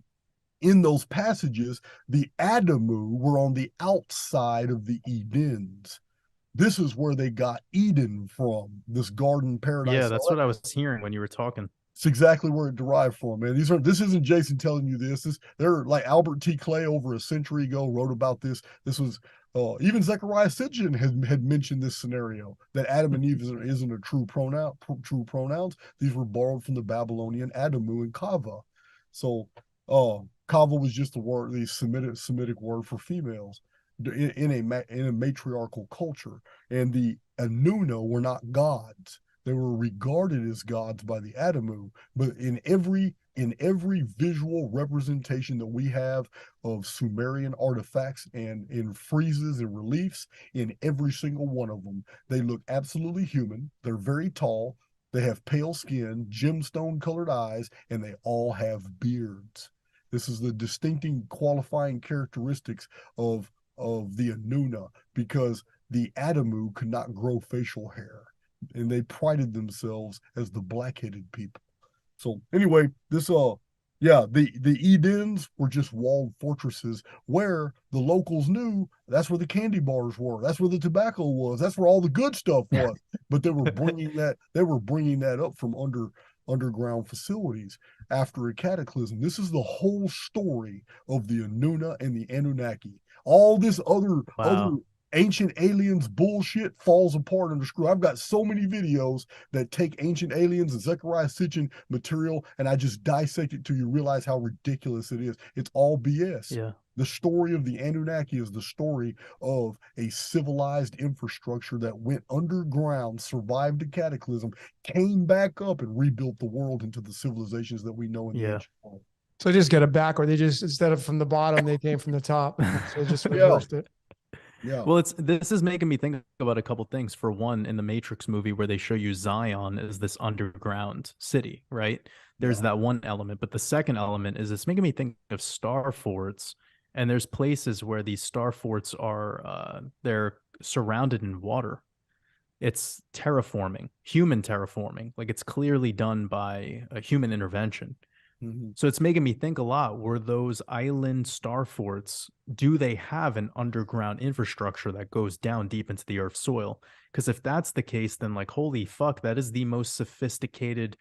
In those passages, the Adamu were on the outside of the Edens. This is where they got Eden from, this garden paradise. Yeah, that's what I was hearing when you were talking. It's exactly where it derived from, man. This isn't Jason telling you this. They're like Albert T. Clay over a century ago wrote about this. This was even Zechariah Sitchin had mentioned this scenario, that Adam and Eve isn't a true pronoun. True pronouns. These were borrowed from the Babylonian Adamu and Kava. So Kava was just the Semitic word for females in a matriarchal culture, and the Anuna were not gods. They were regarded as gods by the Adamu, but in every visual representation that we have of Sumerian artifacts and in friezes and reliefs, in every single one of them, they look absolutely human. They're very tall. They have pale skin, gemstone colored eyes, and they all have beards. This is the distincting qualifying characteristics of the Anuna, because the Adamu could not grow facial hair, and they prided themselves as the black-headed people. So anyway, the Edens were just walled fortresses where the locals knew that's where the candy bars were, that's where the tobacco was, that's where all the good stuff was. But they were bringing that up from underground facilities after a cataclysm. This is the whole story of the Anuna and the Anunnaki. All this other ancient aliens bullshit falls apart under screw. I've got so many videos that take ancient aliens and Zechariah Sitchin material, and I just dissect it till you realize how ridiculous it is. It's all BS. Yeah. The story of the Anunnaki is the story of a civilized infrastructure that went underground, survived a cataclysm, came back up, and rebuilt the world into the civilizations that we know in the ancient world. So just get it backward. They just, instead of from the bottom, they came from the top. So just reversed it. Yeah. Well, this is making me think about a couple things. For one, in the Matrix movie where they show you Zion as this underground city, right? There's that one element, but the second element is it's making me think of star forts And there's places where these star forts are they're surrounded in water. It's terraforming, human terraforming. Like it's clearly done by a human intervention. Mm-hmm. So it's making me think a lot. Were those island star forts, do they have an underground infrastructure that goes down deep into the Earth's soil? Because if that's the case, then like, holy fuck, that is the most sophisticated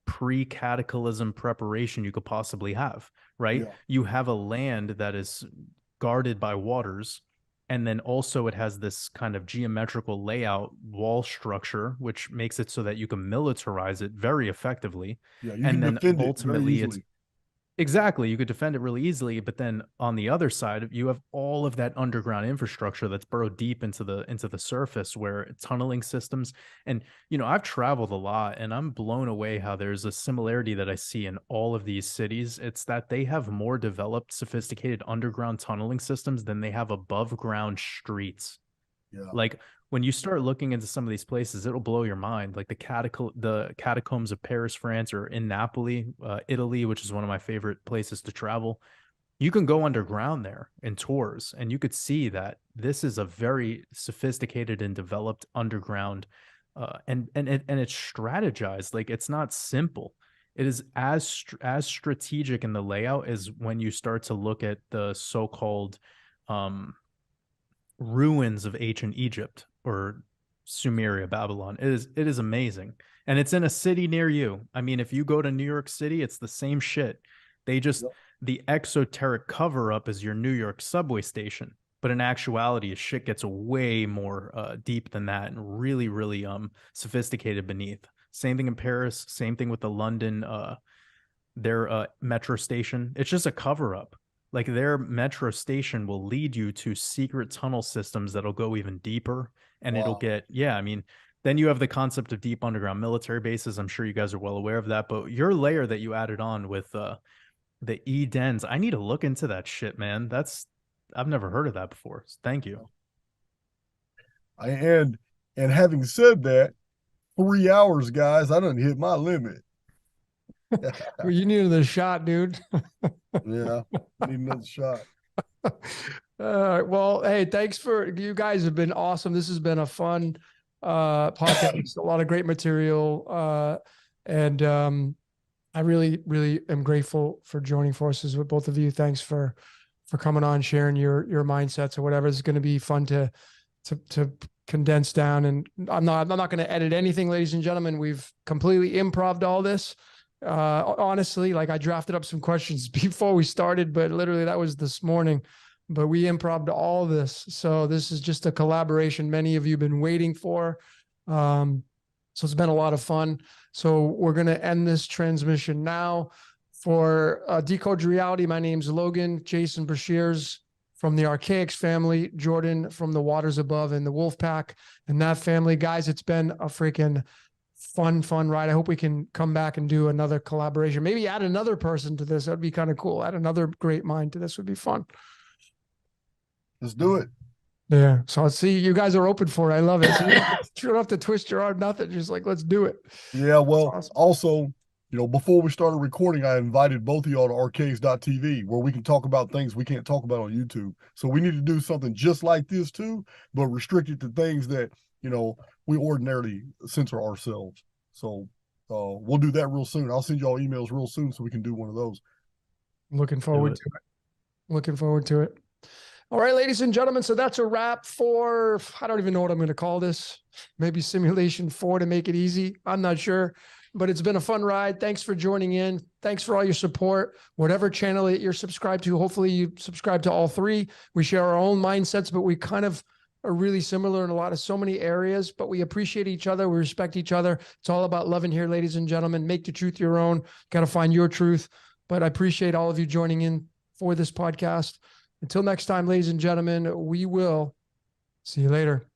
pre-cataclysm preparation you could possibly have, right? Yeah. You have a land that is guarded by waters, and then also it has this kind of geometrical layout wall structure, which makes it so that you can militarize it very effectively. Yeah, you And can then defend it very ultimately it's easily. exactly, you could defend it really easily, but then on the other side, you have all of that underground infrastructure that's burrowed deep into the surface, where tunneling systems. And I've traveled a lot, and I'm blown away how there's a similarity that I see in all of these cities. It's that they have more developed, sophisticated underground tunneling systems than they have above ground streets. Yeah. Like when you start looking into some of these places, it'll blow your mind. Like the catacombs of Paris, France, or in Napoli, Italy, which is one of my favorite places to travel. You can go underground there in tours, and you could see that this is a very sophisticated and developed underground, and it's strategized. Like it's not simple. It is as strategic in the layout as when you start to look at the so-called ruins of ancient Egypt or Sumeria, Babylon. It is amazing. And it's in a city near you. I mean, if you go to New York City, it's the same shit. They just Yep. the exoteric cover up is your New York subway station. But in actuality, shit gets way more deep than that and really, really sophisticated beneath. Same thing in Paris, same thing with the London their metro station. It's just a cover up. Like their metro station will lead you to secret tunnel systems that'll go even deeper, and it'll Wow. get, yeah, I mean, then you have the concept of deep underground military bases. I'm sure you guys are well aware of that, but your layer that you added on with the E-dens, I need to look into that shit, man. I've never heard of that before. So thank you. And having said that, 3 hours, guys, I done hit my limit. Well, you needed the shot, dude. Yeah, need another shot. Well, hey, thanks for you guys have been awesome. This has been a fun podcast, a lot of great material. And I really, really am grateful for joining forces with both of you. Thanks for coming on, sharing your mindsets or whatever. It's going to be fun to condense down. And I'm not going to edit anything, ladies and gentlemen. We've completely improv'd all this. Honestly, like I drafted up some questions before we started, but literally that was this morning. But we improv'd all this. So this is just a collaboration many of you have been waiting for. So it's been a lot of fun. So we're going to end this transmission now. For Decode Reality, my name's Logan, Jason Breshears from the Archaix family, Jordan from the Waters Above and the Wolf Pack and that family. Guys, it's been a freaking fun ride. I hope we can come back and do another collaboration. Maybe add another person to this. That'd be kind of cool. Add another great mind to this would be fun. Let's do it. Yeah. So let's see. You guys are open for it. I love it. So you don't have to twist your arm, nothing. Just like, let's do it. Yeah. Well, awesome. Also, before we started recording, I invited both of y'all to Archaix.tv where we can talk about things we can't talk about on YouTube. So we need to do something just like this too, but restricted to things that, we ordinarily censor ourselves. So we'll do that real soon. I'll send y'all emails real soon so we can do one of those. Looking forward to it. Looking forward to it. All right, ladies and gentlemen. So that's a wrap for, I don't even know what I'm going to call this. Maybe Simulation 4 to make it easy. I'm not sure, but it's been a fun ride. Thanks for joining in. Thanks for all your support. Whatever channel that you're subscribed to, hopefully you subscribe to all three. We share our own mindsets, but we kind of are really similar in so many areas, but we appreciate each other. We respect each other. It's all about loving here, ladies and gentlemen. Make the truth your own. Got to find your truth. But I appreciate all of you joining in for this podcast. Until next time, ladies and gentlemen, we will see you later.